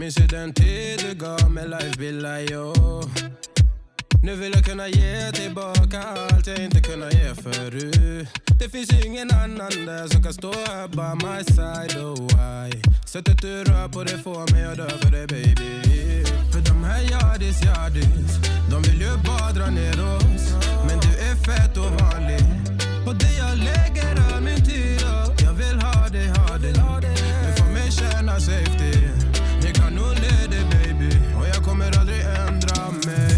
minns ju den tid du gav mig life billar yo. Nu vill jag kunna ge tillbaka allt jag inte kunna ge förut. Det finns ingen annan där som kan stå här by my side, oh why. Sättet du rör på det får mig att dö för det baby. För de här yardis, de vill ju bara dra ner oss. Men du är fett och vanlig. På det jag lägger all min tid och jag vill ha det. Du får mig känna safety. Ni kan nog le det baby. Och jag kommer aldrig ändra mig.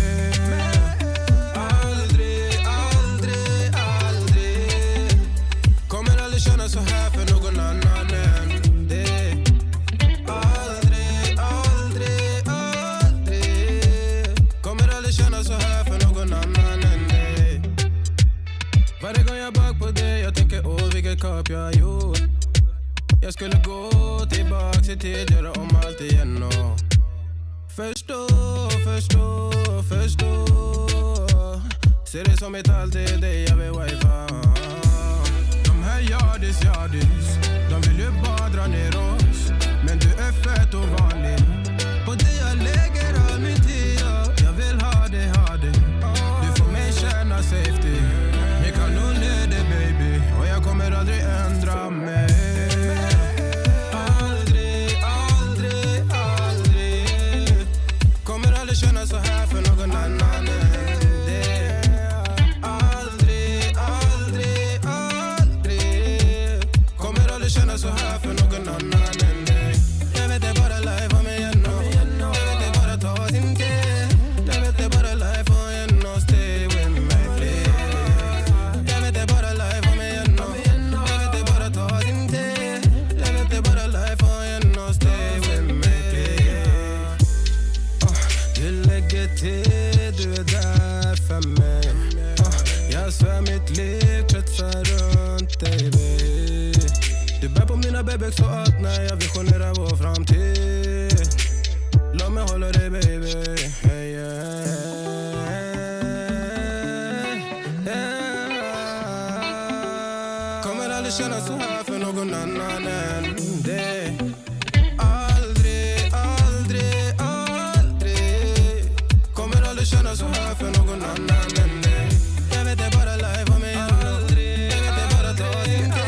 Känna så här för någon annan än dig. Aldrig kommer aldrig känna så här för någon annan än dig. Varje gång jag bak på dig jag tänker vilket kap jag har gjort. Jag skulle gå tillbaks i tid, göra om allt igen och förstå. Ser det som ett allt är dig jag vill wifa. Yardis, de vill ju bara dra ner oss. Men du är fett och vanlig. På det jag lägger all min tid och jag vill ha det. Du får mig känna safety. Ni kan nog le det baby. Och jag kommer aldrig ändra mig. Aldrig kommer aldrig känna så här för någon annan. Känna så här för någon annan än dig. Jag vet det bara life om igen och jag vet det bara ta sin tid. Jag vet det bara life om igen och stay with me please. Jag vet det bara life om igen och jag vet det bara ta sin tid. Jag vet det bara life om igen och stay with me please. Du lägger till, du är där för mig. Jag svär mitt liv kretsar runt dig baby. Du bär på mina bebek så att när jag visionerar vår framtid. Låt mig hålla dig baby. Hey, yeah. Kommer aldrig känna så här för någon annan än dig. Aldrig kommer aldrig känna så här för någon annan än dig. Jag vet det bara life om mig. Jag vet det bara ta din tid.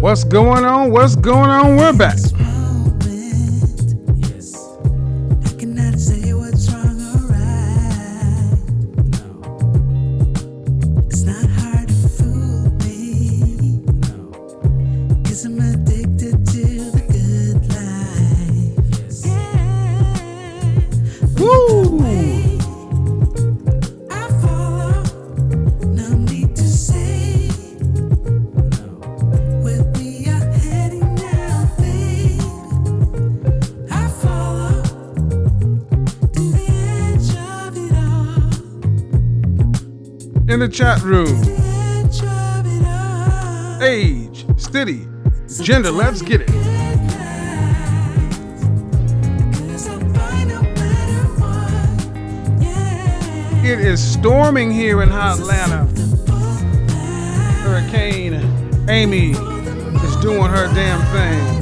What's going on? What's going on? We're back. In the chat room, age, city, gender, let's get it. It is storming here in Atlanta. Hurricane Amy is doing her damn thing.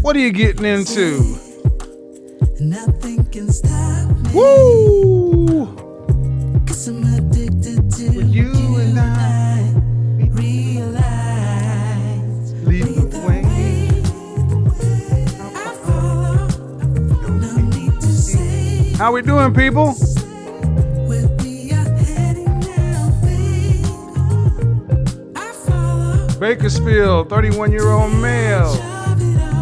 What are you getting into? Nothing can stop me. Woo! 'Cause I'm addicted to you and I realize. Lead the way. I follow. No need to say How we doing, people? where we are heading now, babe. I follow. Bakersfield, 31-year-old male. Of it all.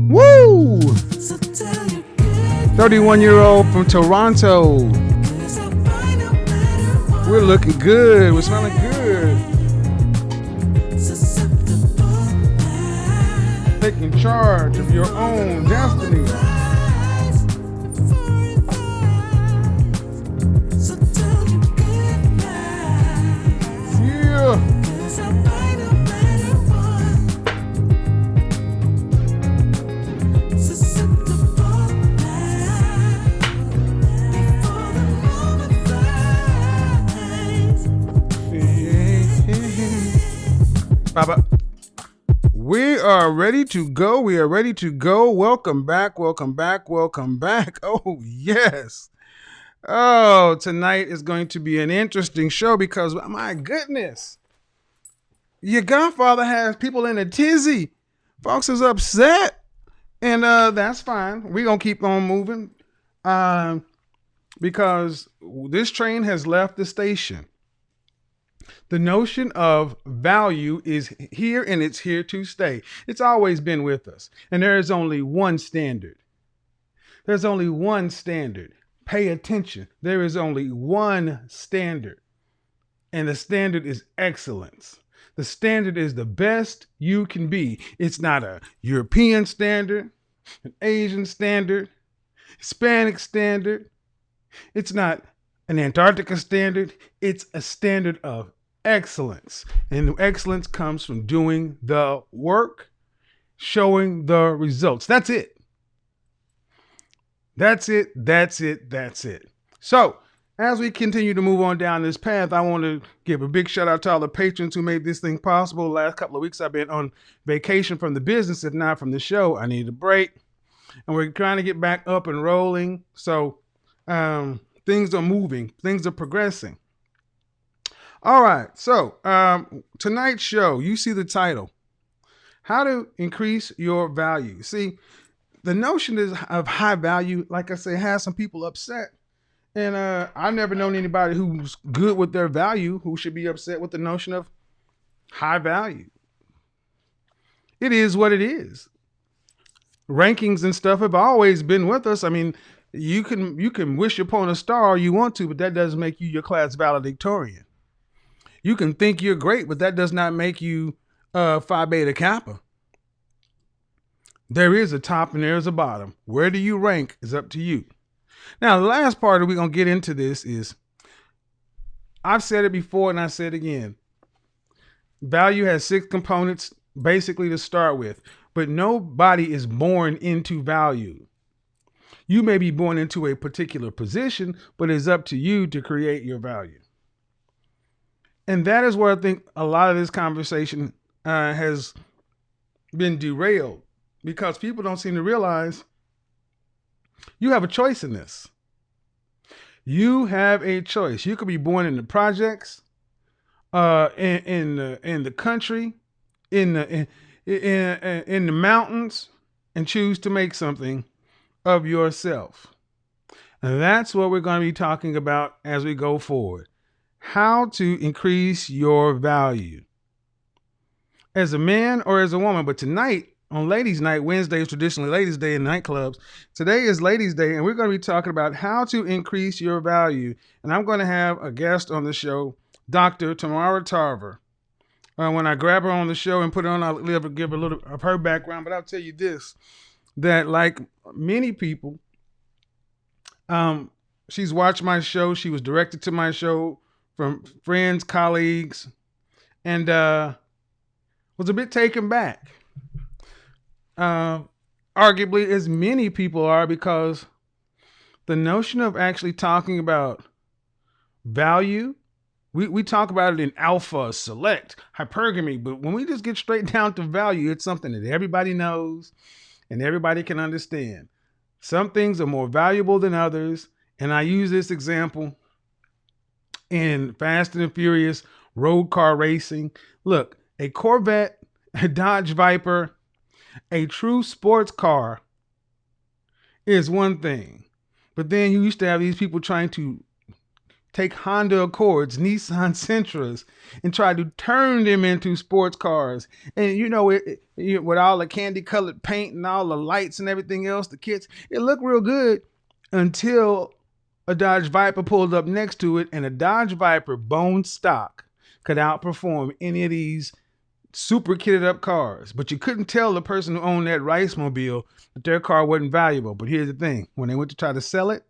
Woo! So tell your good 31-year-old from Toronto. 'cause I'll find a better one. We're looking good. We're smelling good. Susceptible now. Taking charge of your own destiny. So tell your good night. Yeah. 'Cause I'll find a better one. Susceptible now. Before the moment flies. Baba. We are ready to go. We are ready to go. Welcome back. Welcome back. Welcome back. Oh, yes. Oh, tonight is going to be an interesting show because, my goodness, your godfather has people in a tizzy. Folks is upset. And that's fine. We're going to keep on moving because this train has left the station. The notion of value is here and it's here to stay. It's always been with us. And there is only one standard. There's only one standard. Pay attention. There is only one standard. And the standard is excellence. The standard is the best you can be. It's not a European standard, an Asian standard, Hispanic standard. It's not an Antarctica standard. It's a standard of excellence. And excellence comes from doing the work, showing the results. That's it. That's it. That's it. That's it. So, as we continue to move on down this path, I want to give a big shout out to all the patrons who made this thing possible. The last couple of weeks, I've been on vacation from the business, if not from the show. I need a break. And we're trying to get back up and rolling. So, things are moving. Things are progressing. All right. So, tonight's show, you see the title, How to Increase Your Value. See, the notion of high value, like I say, has some people upset. And I've never known anybody who's good with their value who should be upset with the notion of high value. It is what it is. Rankings and stuff have always been with us. I mean, you can wish upon a star all you want to, but that doesn't make you your class valedictorian. You can think you're great, but that does not make you Phi Beta Kappa. There is a top and there's a bottom. Where do you rank is up to you. Now, the last part that we're going to get into this is, I've said it before and I said it again. Value has 6 components. basically to start with. But nobody is born into value. You may be born into a particular position, but it's up to you to create your value. And that is where I think a lot of this conversation has been derailed because people don't seem to realize you have a choice in this. You have a choice. You could be born in the projects, in the country, in in the mountains, and choose to make something of yourself. And that's what we're going to be talking about as we go forward. How to increase your value as a man or as a woman. But tonight, on Ladies' Night, Wednesday is traditionally Ladies' Day in nightclubs. Today is Ladies' Day, and we're going to be talking about how to increase your value. And I'm going to have a guest on the show, Dr. Tamarrah Tarver. When I grab her on the show and put her on, I'll give a little of her background. But I'll tell you this, that like many people, she's watched my show. She was directed to my show from friends, colleagues, and was a bit taken back. Arguably, as many people are, because the notion of actually talking about value, we talk about it in alpha, select, hypergamy, but when we just get straight down to value, it's something that everybody knows and everybody can understand. Some things are more valuable than others, and I use this example in Fast and Furious road car racing. Look, a Corvette, a Dodge Viper, a true sports car is one thing. But then you used to have these people trying to take Honda Accords, Nissan Sentras, and try to turn them into sports cars. And with all the candy colored paint and all the lights and everything else, the kits, it looked real good until a Dodge Viper pulled up next to it, and a Dodge Viper bone stock could outperform any of these super kitted up cars. But you couldn't tell the person who owned that Rice Mobile that their car wasn't valuable. But here's the thing. When they went to try to sell it,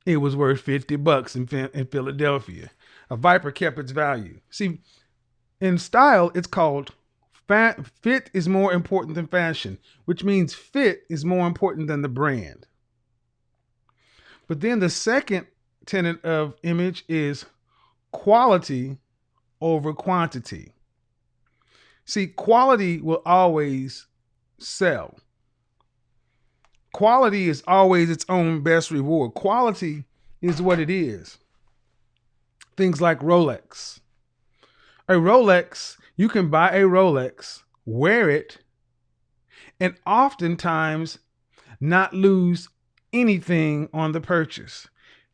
it was worth $50 in Philadelphia. A Viper kept its value. See, in style, it's called fit is more important than fashion, which means fit is more important than the brand. But then the second tenet of image is quality over quantity. See, quality will always sell. Quality is always its own best reward. Quality is what it is. Things like Rolex. A Rolex, you can buy a Rolex, wear it, and oftentimes not lose anything on the purchase.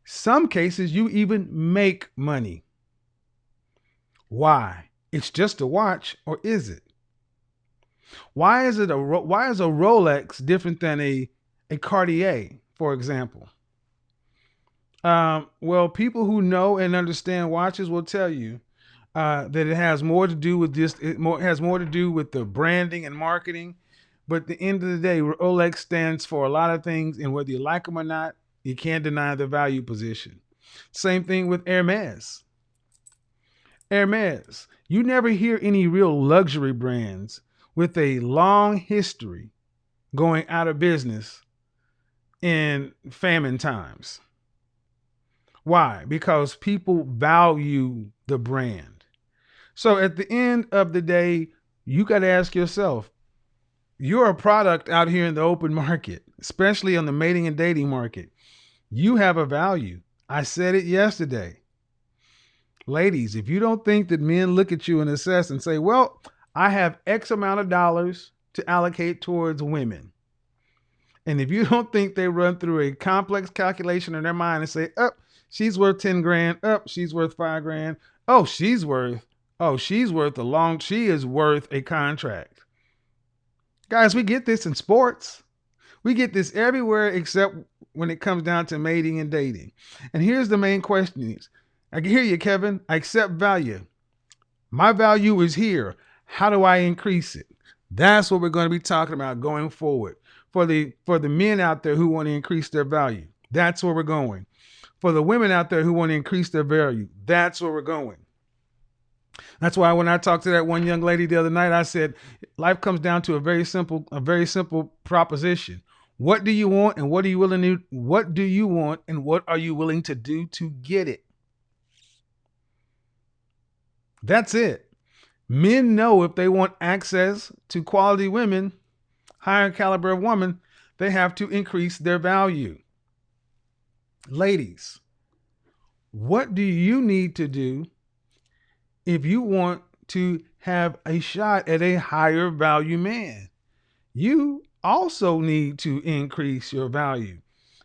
Some cases, you even make money. Why? It's just a watch, or is it? Why is a Rolex different than a Cartier, for example? Well, people who know and understand watches will tell you that it has more to do with has more to do with the branding and marketing. But at the end of the day, Rolex stands for a lot of things, and whether you like them or not, you can't deny the value position. Same thing with Hermes. Hermes. You never hear any real luxury brands with a long history going out of business in famine times. Why? Because people value the brand. So at the end of the day, you got to ask yourself, you're a product out here in the open market, especially on the mating and dating market. You have a value. I said it yesterday. Ladies, if you don't think that men look at you and assess and say, well, I have X amount of dollars to allocate towards women. And if you don't think they run through a complex calculation in their mind and say, she's worth 10 grand, she's worth 5 grand, she is worth a contract. Guys, we get this in sports. We get this everywhere except when it comes down to mating and dating. And here's the main question is, I can hear you, Kevin. I accept value. My value is here. How do I increase it? That's what we're going to be talking about going forward. For the men out there who want to increase their value, that's where we're going. For the women out there who want to increase their value, that's where we're going. That's why when I talked to that one young lady the other night, I said, life comes down to a very simple proposition. What do you want and what are you willing to what do you want and what are you willing to do to get it? That's it. Men know if they want access to quality women, higher caliber of woman, they have to increase their value. Ladies, what do you need to do if you want to have a shot at a higher value man? You also need to increase your value.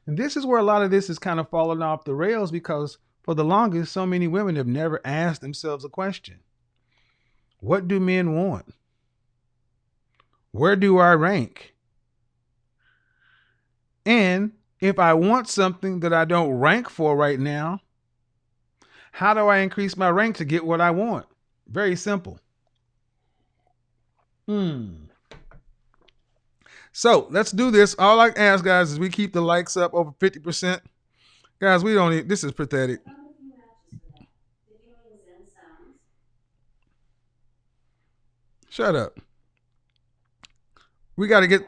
And this is where a lot of this is kind of falling off the rails because for the longest, so many women have never asked themselves a question. What do men want? Where do I rank? And if I want something that I don't rank for right now, how do I increase my rank to get what I want? Very simple. So let's do this. All I ask, guys, is we keep the likes up over 50%. Guys, we don't need, this is pathetic. Shut up. We got to get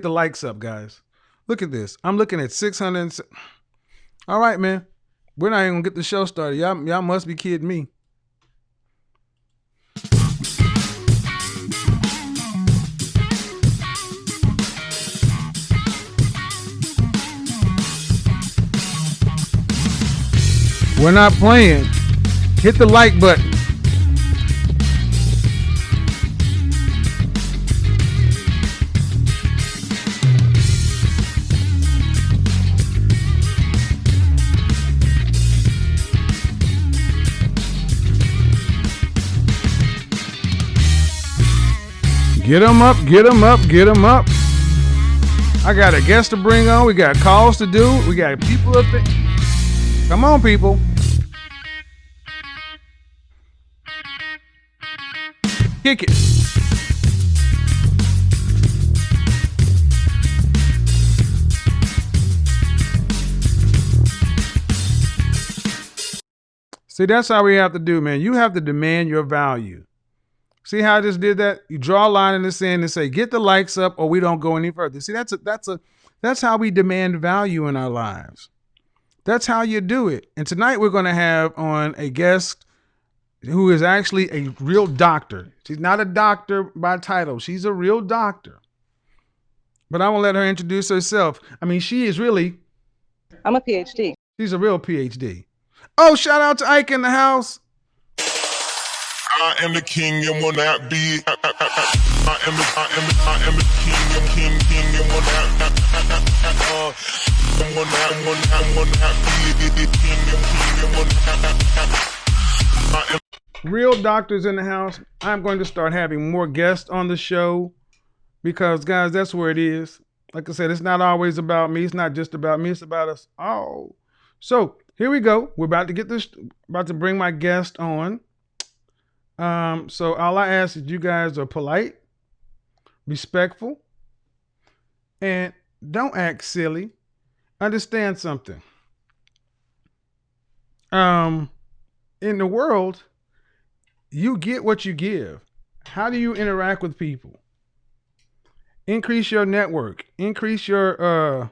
the likes up, guys. Look at this. I'm looking at 600. All right, man. We're not even going to get the show started. Y'all must be kidding me. We're not playing. Hit the like button. Get them up, get them up, get them up. I got a guest to bring on. We got calls to do. We got people up there. Come on, people. Kick it. See, that's how we have to do, man. You have to demand your value. See how I just did that? You draw a line in the sand and say, get the likes up or we don't go any further. See, that's how we demand value in our lives. That's how you do it. And tonight we're going to have on a guest who is actually a real doctor. She's not a doctor by title. She's a real doctor. But I won't let her introduce herself. I mean, she is really... I'm a PhD. She's a real PhD. Oh, shout out to Ike in the house. I am the king and will not be. I am the king and will not. Real doctors in the house. I'm going to start having more guests on the show because, guys, that's where it is. Like I said, it's not always about me. It's not just about me. It's about us all. So here we go. We're about to bring my guest on. So all I ask is you guys are polite, respectful, and don't act silly. Understand something. In the world, you get what you give. How do you interact with people? Increase your network. Increase your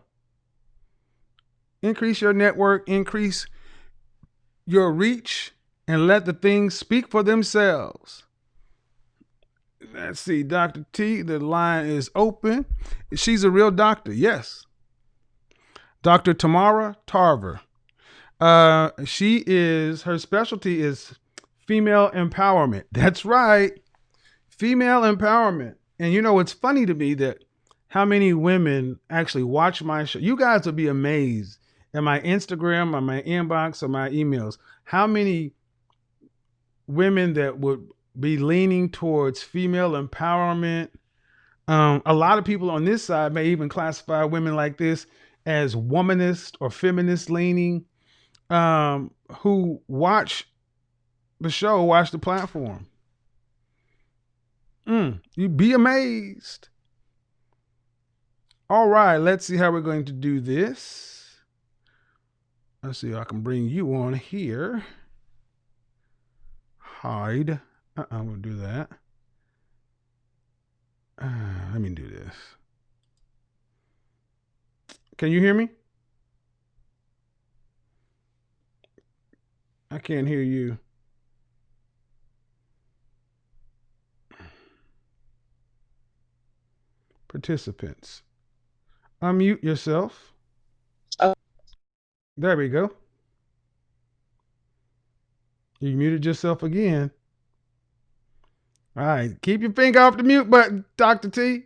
network. Increase your reach. And let the things speak for themselves. Let's see, Dr. T, the line is open. She's a real doctor, yes. Dr. Tamarrah Tarver. Her specialty is female empowerment. That's right, female empowerment. And you know, it's funny to me that how many women actually watch my show. You guys will be amazed at my Instagram, or my inbox, or my emails. How many women that would be leaning towards female empowerment. A lot of people on this side may even classify women like this as womanist or feminist leaning, who watch the show, watch the platform. You'd be amazed. All right, let's see how we're going to do this. Let's see if I can bring you on here. Hide. I'm going to do that. Let me do this. Can you hear me? I can't hear you. Participants. Unmute yourself. Oh. There we go. You muted yourself again. All right. Keep your finger off the mute button, Dr. T.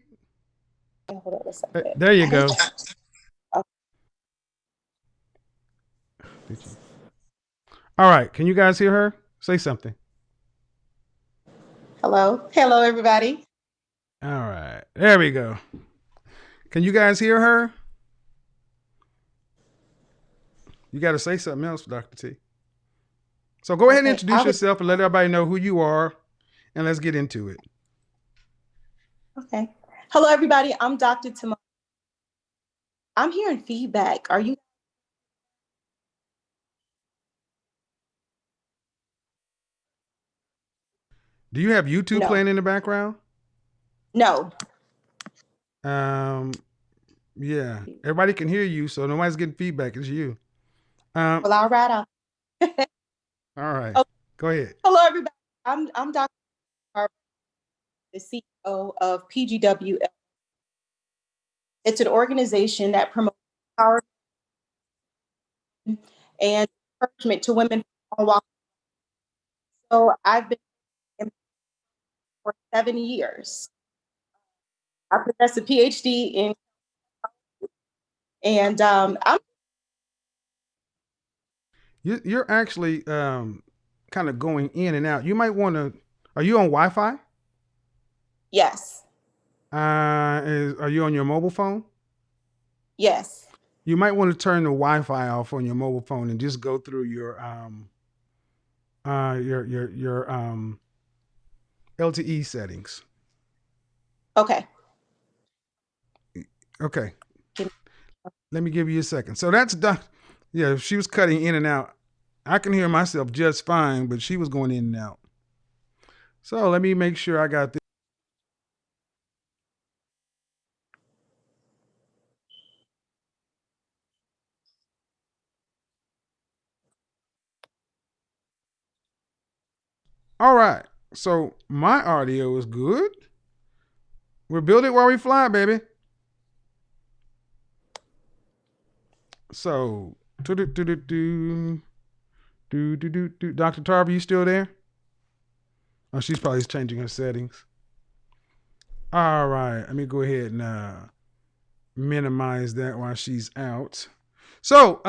Hold on a second. There you go. All right. Can you guys hear her? Say something. Hello. Hello, everybody. All right. There we go. Can you guys hear her? You got to say something else, Dr. T. So go ahead and introduce yourself and let everybody know who you are, and let's get into it. Okay. Hello, everybody. I'm Dr. Tamarrah. I'm hearing feedback. Are you? Do you have YouTube No. playing in the background? No. Yeah. Everybody can hear you, so nobody's getting feedback. It's you. Well, all right. All right. Okay. Go ahead. Hello, everybody. I'm Dr. Tarver, the CEO of PGW. It's an organization that promotes power and encouragement to women on walk. So I've been in for 7 years. I possess a PhD in, and I'm You're actually kind of going in and out. You might want to. Are you on Wi-Fi? yes, Are you on your mobile phone? yes. You might want to turn the Wi-Fi off on your mobile phone and just go through your LTE settings. Okay. Okay. Let me give you a second. So that's done. Yeah, she was cutting in and out. I can hear myself just fine, but she was going in and out. So let me make sure I got this. All right. So my audio is good. We're building while we fly, baby. So, Dr. Tarver, you still there? Oh, she's probably changing her settings. All right. Let me go ahead and minimize that while she's out. So,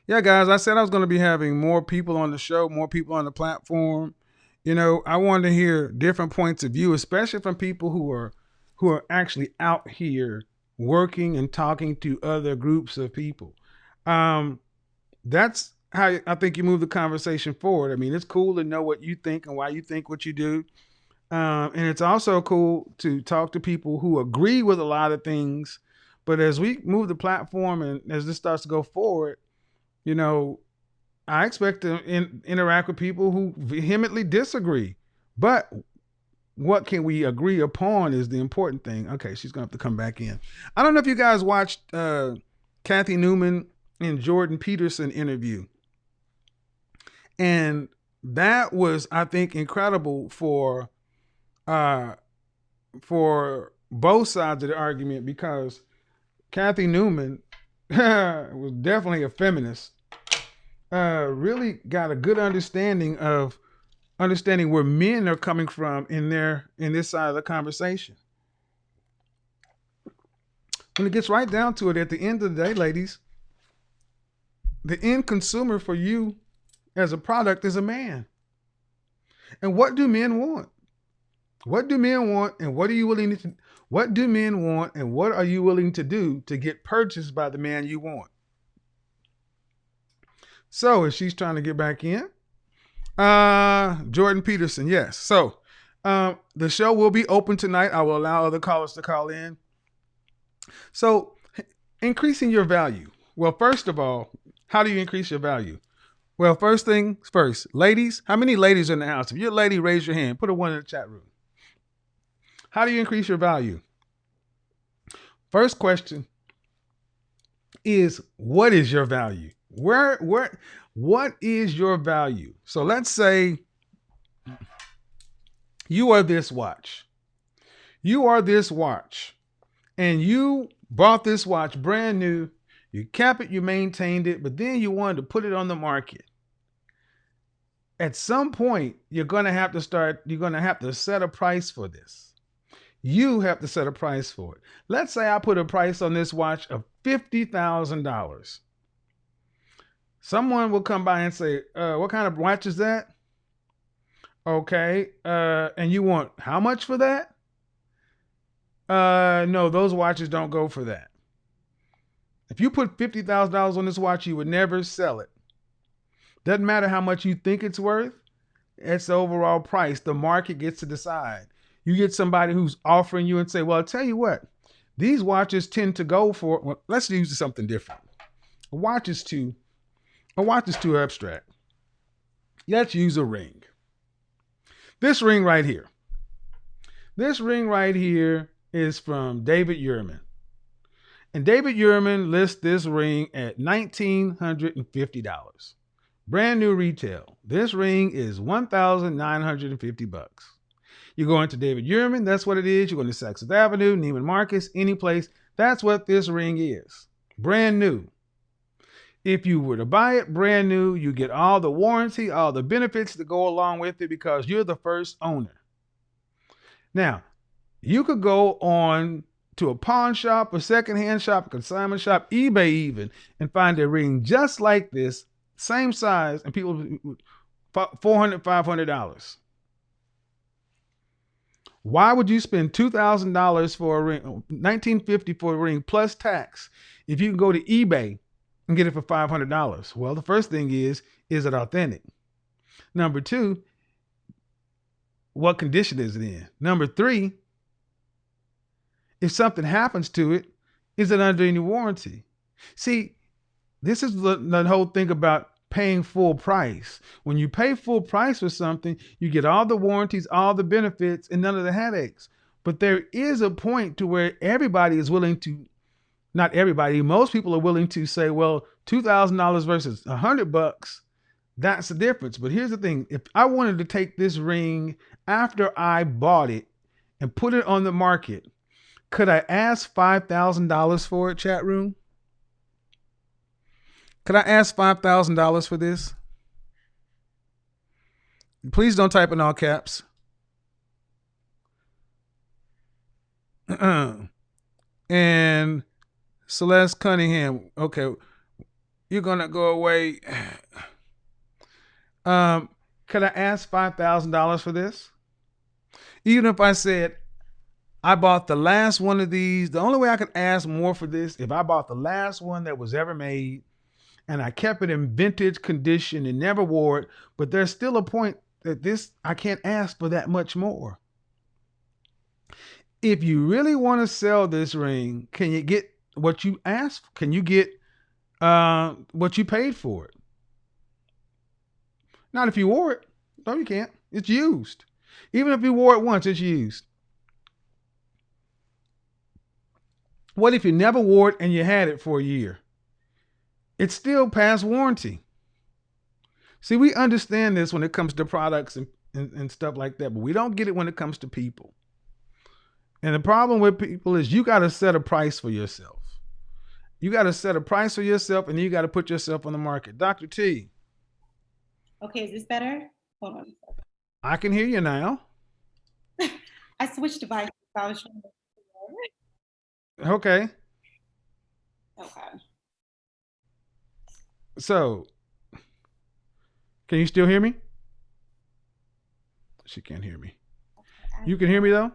yeah, guys, I said I was going to be having more people on the show, more people on the platform. You know, I wanted to hear different points of view, especially from people who are actually out here working and talking to other groups of people. That's how I think you move the conversation forward. I mean, it's cool to know what you think and why you think what you do. And it's also cool to talk to people who agree with a lot of things. But as we move the platform and as this starts to go forward, you know, I expect to interact with people who vehemently disagree. But what can we agree upon is the important thing. Okay, she's going to have to come back in. I don't know if you guys watched Kathy Newman and Jordan Peterson interview. And that was, I think, incredible for both sides of the argument, because Kathy Newman was definitely a feminist. Really got a good understanding where men are coming from in this side of the conversation. When it gets right down to it, at the end of the day, ladies, the end consumer for you as a product is a man. And what do men want? What do men want, and what are you willing to? What do men want, and what are you willing to do to get purchased by the man you want? So, if she's trying to get back in, Jordan Peterson, yes. So, the show will be open tonight. I will allow other callers to call in. So, Increasing your value. Well, first of all, how do you increase your value? Well, first things first, ladies, how many ladies are in the house? If you're a lady, raise your hand. Put a one in the chat room. How do you increase your value? First question is, what is your value? What is your value? So let's say you are this watch. You are this watch, and you bought this watch brand new. You kept it, you maintained it, but then you wanted to put it on the market. At some point, you're going to have to set a price for this. You have to set a price for it. Let's say I put a price on this watch of $50,000. Someone will come by and say, what kind of watch is that? Okay. And you want how much for that? No, those watches don't go for that. If you put $50,000 on this watch, you would never sell it. Doesn't matter how much you think it's worth. It's the overall price. The market gets to decide. You get somebody who's offering you and say, well, I'll tell you what, these watches tend to go for, well, let's use something different. A watch is too abstract. Let's use a ring. This ring right here. This ring right here is from David Yurman. And David Yurman lists this ring at $1,950. Brand new retail. This ring is $1,950. You go into David Yurman, that's what it is. You go into Saks Fifth Avenue, Neiman Marcus, any place. That's what this ring is. Brand new. If you were to buy it brand new, you get all the warranty, all the benefits that go along with it because you're the first owner. Now, you could go on to a pawn shop, a secondhand shop, a consignment shop, eBay even, and find a ring just like this, same size, and people $400, $500. Why would you spend $2,000 for a ring, $1,950 for a ring plus tax, if you can go to eBay and get it for $500? Well, the first thing is it authentic? Number two, what condition is it in? Number three, if something happens to it, is it under any warranty? See, this is the whole thing about paying full price. When you pay full price for something, you get all the warranties, all the benefits, and none of the headaches. But there is a point to where everybody is willing to, not everybody, most people are willing to say, well, $2,000 versus $100, that's the difference. But here's the thing. If I wanted to take this ring after I bought it and put it on the market, could I ask $5,000 for it, chat room? Could I ask $5,000 for this? Please don't type in all caps. And Celeste Cunningham, okay, you're gonna go away. Could I ask $5,000 for this? Even if I said I bought the last one of these, the only way I could ask more for this, if I bought the last one that was ever made, and I kept it in vintage condition and never wore it, but there's still a point that I can't ask for that much more. If you really want to sell this ring, can you get what you asked? Can you get what you paid for it? Not if you wore it. No, you can't. It's used. Even if you wore it once, it's used. What if you never wore it and you had it for a year? It's still past warranty. See, we understand this when it comes to products and stuff like that, but we don't get it when it comes to people. And the problem with people is you got to set a price for yourself. You got to set a price for yourself, and then you got to put yourself on the market. Dr. T. Okay, is this better? Hold on. I can hear you now. I switched devices. I was trying to... Okay. Okay. So, can you still hear me? She can't hear me. You can hear me though?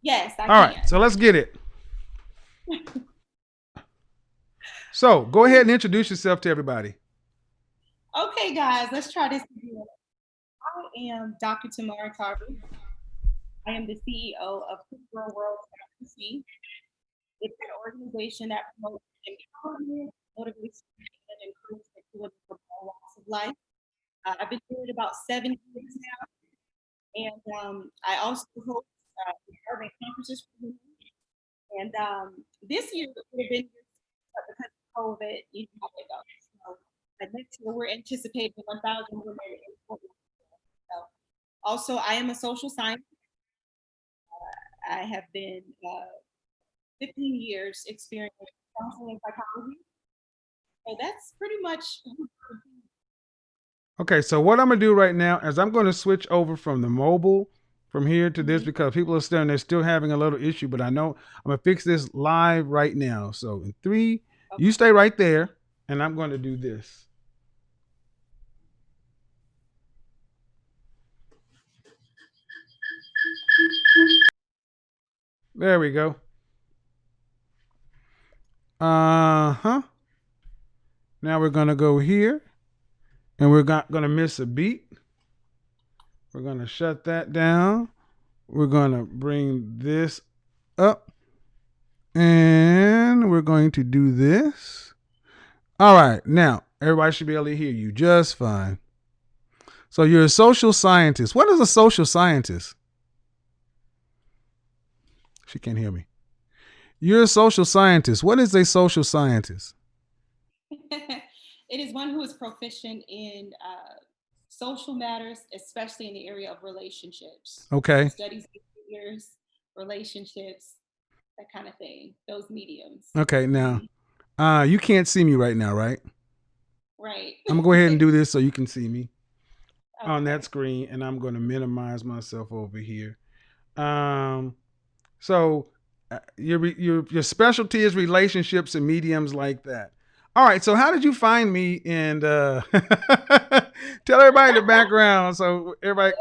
Yes, I All can. right, so let's get it. So, go ahead and introduce yourself to everybody. Okay, guys, let's try this again. I am Dr. Tamarrah Tarver. I am the CEO of World Fantasy. It's an organization organization that promotes empowerment, motivation, and encouragement to women from all walks of life. I've been doing it about 7 years now, and I also host urban conferences for women. And this year would have been but because of COVID, you know how it goes. So, but next year we're anticipating 1,000 women in Portland. So, also, I am a social scientist. I have been 15 years experience in counseling and psychology. So that's pretty much. Okay, so what I'm gonna do right now is I'm gonna switch over from the mobile from here to this Mhm. because people are still they're still having a little issue, but I know I'm gonna fix this live right now. So in three, you Okay. stay right there, and I'm gonna do this. There we go. Uh-huh. Now we're gonna go here, and we're not gonna miss a beat. We're gonna shut that down. We're gonna bring this up, and we're going to do this. All right, now everybody should be able to hear you just fine. So you're a social scientist. What is a social scientist? She can't hear me. You're a social scientist. What is a social scientist? It is one who is proficient in social matters, especially in the area of relationships. Okay. Studies behaviors, relationships, that kind of thing. Those mediums. Okay, now Mhm. you can't see me right now, right? Right. I'm gonna go ahead and do this so you can see me on that Okay. screen, and I'm gonna minimize myself over here. Um, so your specialty is relationships and mediums like that. All right. So how did you find me? And tell everybody the background. So everybody.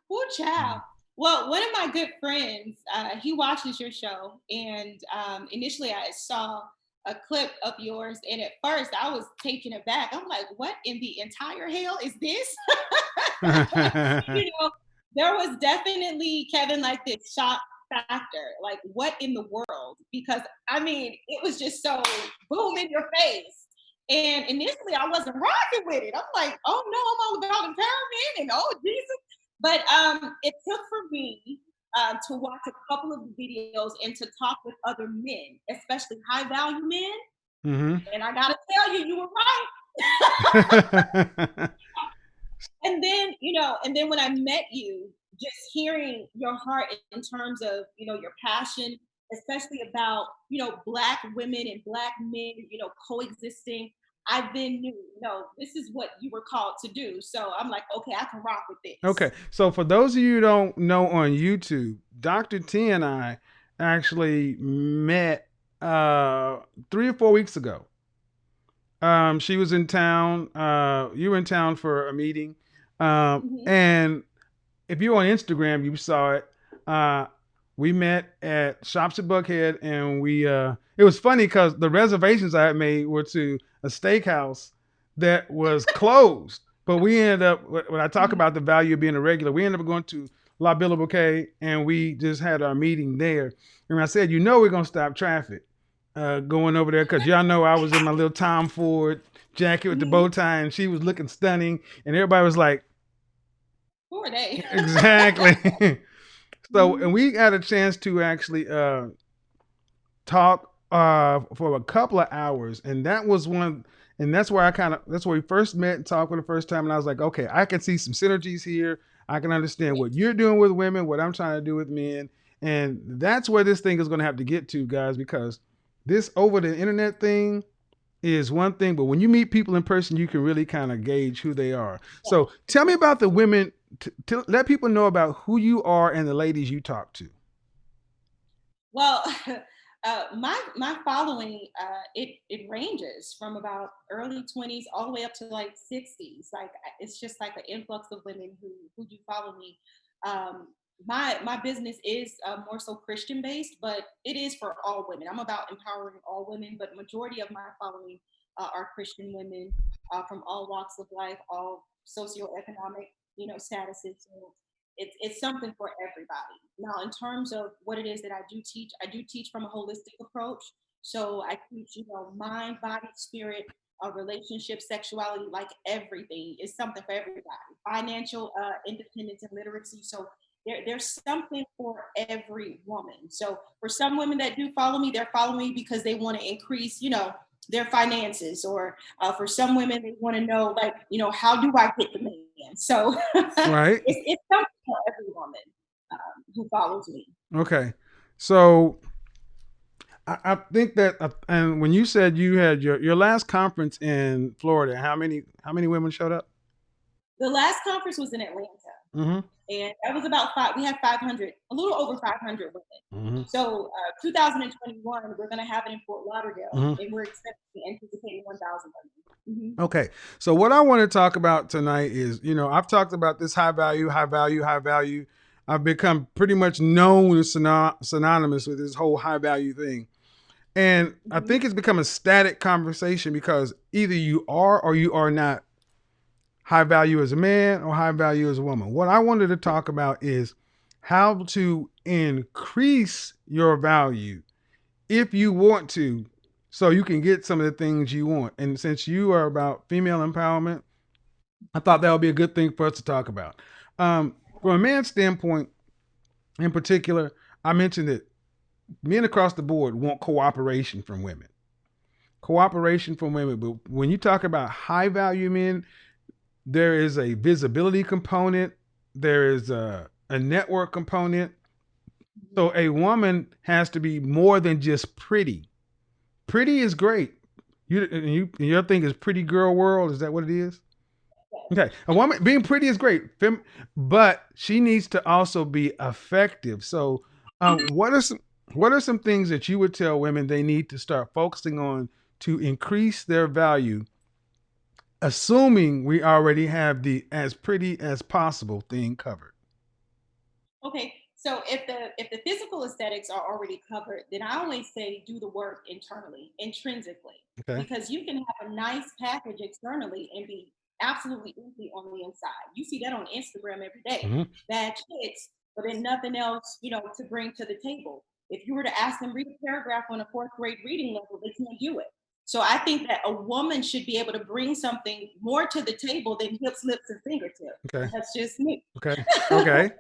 Poor child. Well, one of my good friends, he watches your show, and initially I saw a clip of yours, and at first I was taken aback. I'm like, "What in the entire hell is this?" you know, there was definitely Kevin like this shock factor, like what in the world? Because I mean, it was just so boom in your face. And initially, I wasn't rocking with it. I'm like, oh no, I'm all about empowerment and oh Jesus. But it took for me to watch a couple of the videos and to talk with other men, especially high value men. Mm-hmm. And I gotta tell you, you were right. And then, and then when I met you, just hearing your heart in terms of, your passion, especially about, Black women and Black men, coexisting, I then knew, no, this is what you were called to do. So I'm like, okay, I can rock with Okay, this. so for those of you who don't know on YouTube, Dr. T and I actually met 3 or 4 weeks ago. She was in town. You were in town for a meeting, Hmm. and if you're on Instagram, you saw it. Uh, we met at Shops at Buckhead, and we. It was funny because the reservations I had made were to a steakhouse that was closed. But we ended up when I talk about the value of being a regular, we ended up going to La Bella Bouquet, and we just had our meeting there. And I said, we're gonna stop traffic going over there because y'all know I was in my little Tom Ford jacket with the bow Hmm. tie, and she was looking stunning, and everybody was like, Who are they? exactly. So, and Mhm. we had a chance to actually talk for a couple of hours, and that was one. And that's where that's where we first met and talked for the first time. And I was like, okay, I can see some synergies here. I can understand what you're doing with women, what I'm trying to do with men, and that's where this thing is going to have to get to, guys, because this over the internet thing is one thing, but when you meet people in person, you can really kind of gauge who they are. So, tell me about the women. Let people know about who you are and the ladies you talk to. Well, my following it ranges from about early 20s all the way up to like 60s. Like it's just like an influx of women who do follow me. Um, my business is more so Christian based, but it is for all women. I'm about empowering all women, but majority of my following are Christian women from all walks of life, all socioeconomic statuses. So it's something for everybody. Now, in terms of what it is that I do teach from a holistic approach. So I teach, mind, body, spirit, relationship, sexuality, like everything is something for everybody. Financial independence and literacy. So there's something for every woman. So for some women that do follow me, they're following me because they want to increase, their finances, or for some women they want to know, like, how do I get the man? So Right. it's something for every woman who follows me. Okay. So I think that, and when you said you had your last conference in Florida, how many women showed up? The last conference was in Atlanta, Mm-hmm. and that was about five. We had 500, a little over 500 women. Mm-hmm. So 2021, we're going to have it in Fort Lauderdale, Mm-hmm. and we're anticipating 1,000 women. Okay. So what I want to talk about tonight is, I've talked about this high value, high value, high value. I've become pretty much known as synonymous with this whole high value thing. And I think it's become a static conversation because either you are or you are not high value as a man or high value as a woman. What I wanted to talk about is how to increase your value if you want to, so you can get some of the things you want. And since you are about female empowerment, I thought that would be a good thing for us to talk about. From a man's standpoint, in particular, I mentioned that men across the board want cooperation from women. Cooperation from women. But when you talk about high value men, there is a visibility component, there is a network component. So a woman has to be more than just pretty. Pretty is great. Your thing is pretty girl world. Is that what it is? Okay, a woman being pretty is great, but she needs to also be effective. So, what are some things that you would tell women they need to start focusing on to increase their value, assuming we already have the as pretty as possible thing covered? Okay, so if the physical aesthetics are already covered, then I always say do the work internally, intrinsically, Okay. because you can have a nice package externally and be absolutely empty on the inside. You see that on Instagram every day. Hmm. Bad chicks, but then nothing else, to bring to the table. If you were to ask them read a paragraph on a fourth grade reading level, they can't do it. So I think that a woman should be able to bring something more to the table than hips, lips, and fingertips. Okay. That's just me. Okay. Okay.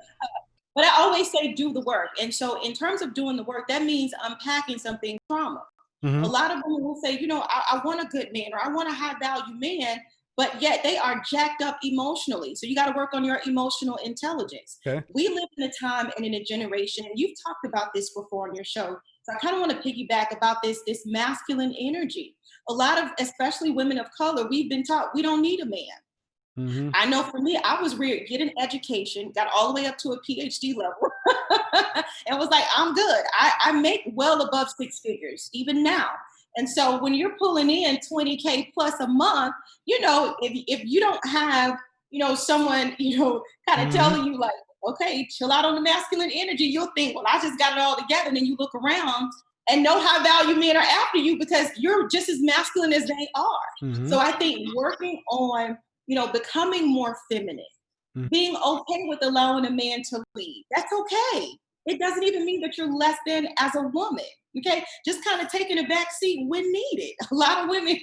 But I always say do the work. And so, in terms of doing the work, that means unpacking something trauma. A Hmm. lot of women will say, I want a good man, or I want a high value man, but yet they are jacked up emotionally. So you got to work on your emotional intelligence. Okay. We live in a time and in a generation, and you've talked about this before on your show. So I kind of want to piggyback about this masculine energy. A lot of, especially women of color, we've been taught we don't need a man. Hmm. I know for me, I was reared, get an education, got all the way up to a PhD level, and was like, I'm good. I make well above six figures, even now. And so when you're pulling in 20K plus a month, if you don't have, someone, kind of Hmm. telling you like, okay, chill out on the masculine energy, you'll think, well, I just got it all together. And then you look around and know how value men are after you because you're just as masculine as they are. Hmm. So I think working on becoming more feminine, being okay with allowing a man to lead. That's okay. It doesn't even mean that you're less than as a woman. Okay, just kind of taking a back seat when needed. A lot of women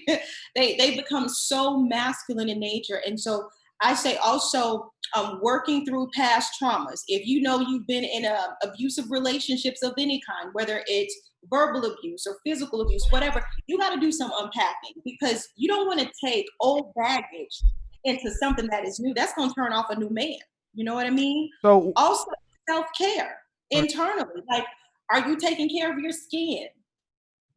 they become so masculine in nature, and so I say also working through past traumas. If you know you've been in abusive relationships of any kind, whether it's verbal abuse or physical abuse, whatever, you got to do some unpacking because you don't want to take old baggage into something that is new. That's going to turn off a new man. You know what I mean? So, Also, self care internally. Like, are you taking care of your skin?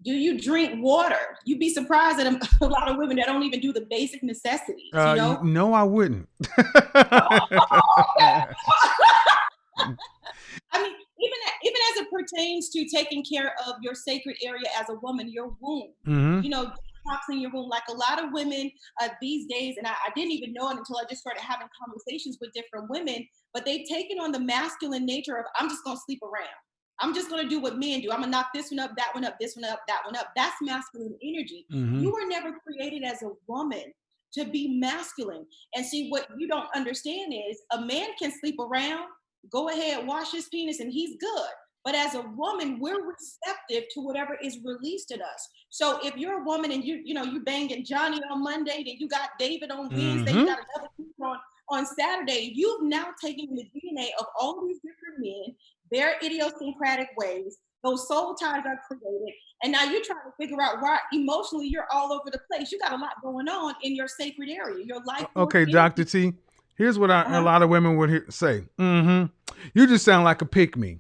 Do you drink water? You'd be surprised at a lot of women that don't even do the basic necessities, no, I wouldn't. I mean, even as it pertains to taking care of your sacred area as a woman, your womb, Hmm. detoxing your womb. Like a lot of women these days, and I didn't even know it until I just started having conversations with different women, but they've taken on the masculine nature of, I'm just going to sleep around. I'm just going to do what men do. I'm going to knock this one up, that one up, this one up, that one up. That's masculine energy. Hmm. You were never created as a woman to be masculine. And see, what you don't understand is a man can sleep around, go ahead, wash his penis, and he's good. But as a woman, we're receptive to whatever is released in us. So if you're a woman and you banging Johnny on Monday, then you got David on Wednesday, you Mm-hmm. got another on Saturday, you've now taken the DNA of all these different men, their idiosyncratic ways. Those soul ties are created. And now you're trying to figure out why emotionally you're all over the place. You got a lot going on in your sacred area, your life force Okay, Dr. energy. T. Here's what a Uh-huh. lot of women would say. Mm-hmm. You just sound like a pick me.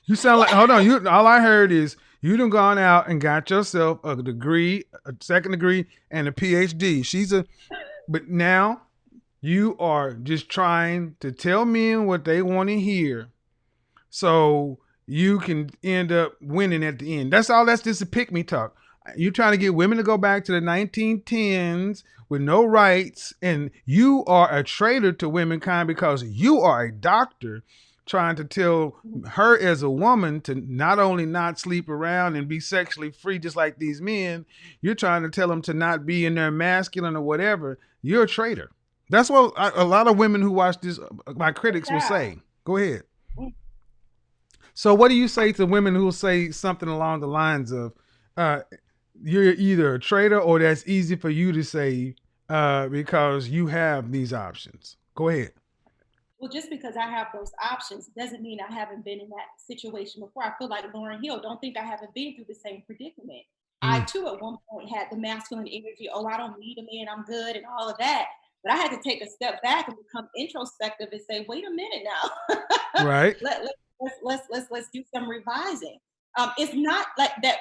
You sound like, hold on. All I heard is you done gone out and got yourself a degree, a second degree, and a PhD. But now you are just trying to tell men what they want to hear, so you can end up winning at the end. That's all. That's just a pick me talk. You're trying to get women to go back to the 1910s with no rights, and you are a traitor to womankind because you are a doctor trying to tell her as a woman to not only not sleep around and be sexually free just like these men. You're trying to tell them to not be in their masculine or whatever. You're a traitor. That's what a lot of women who watch this, my critics, will say. Go ahead. So what do you say to women who will say something along the lines of, you're either a traitor or that's easy for you to say because you have these options? Go ahead. Well, just because I have those options doesn't mean I haven't been in that situation before. I feel like Lauryn Hill. Don't think I haven't been through the same predicament. I too at one point had the masculine energy. Oh, I don't need a man. I'm good, and all of that. But I had to take a step back and become introspective and say, wait a minute now. Right. Let's do some revising. It's not like that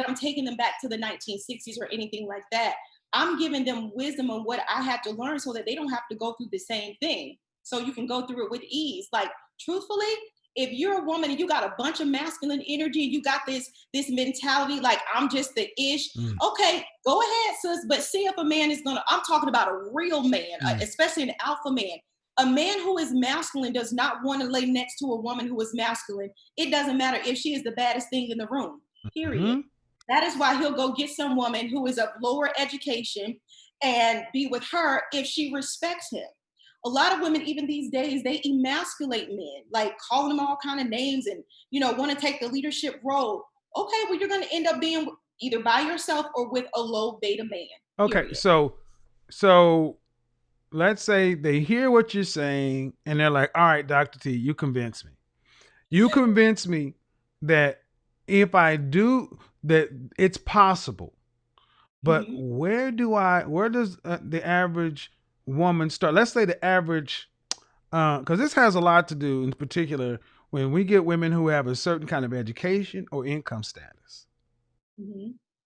I'm taking them back to the 1960s or anything like that. I'm giving them wisdom on what I had to learn so that they don't have to go through the same thing. So you can go through it with ease. Like, truthfully, if you're a woman and you got a bunch of masculine energy, you got this mentality like I'm just the ish. Okay, go ahead, sis. But see if a man is gonna. I'm talking about a real man, especially an alpha man. A man who is masculine does not want to lay next to a woman who is masculine. It doesn't matter if she is the baddest thing in the room. Period. Mm-hmm. That is why he'll go get some woman who is of lower education and be with her if she respects him. A lot of women, even these days, they emasculate men, like calling them all kind of names and, want to take the leadership role. Okay, well, you're going to end up being either by yourself or with a low beta man. Okay, period. so let's say they hear what you're saying and they're like, all right, Dr. T, you convince me. You convince me that if I do that, it's possible. But where does the average woman start? Let's say the average, because this has a lot to do in particular when we get women who have a certain kind of education or income status.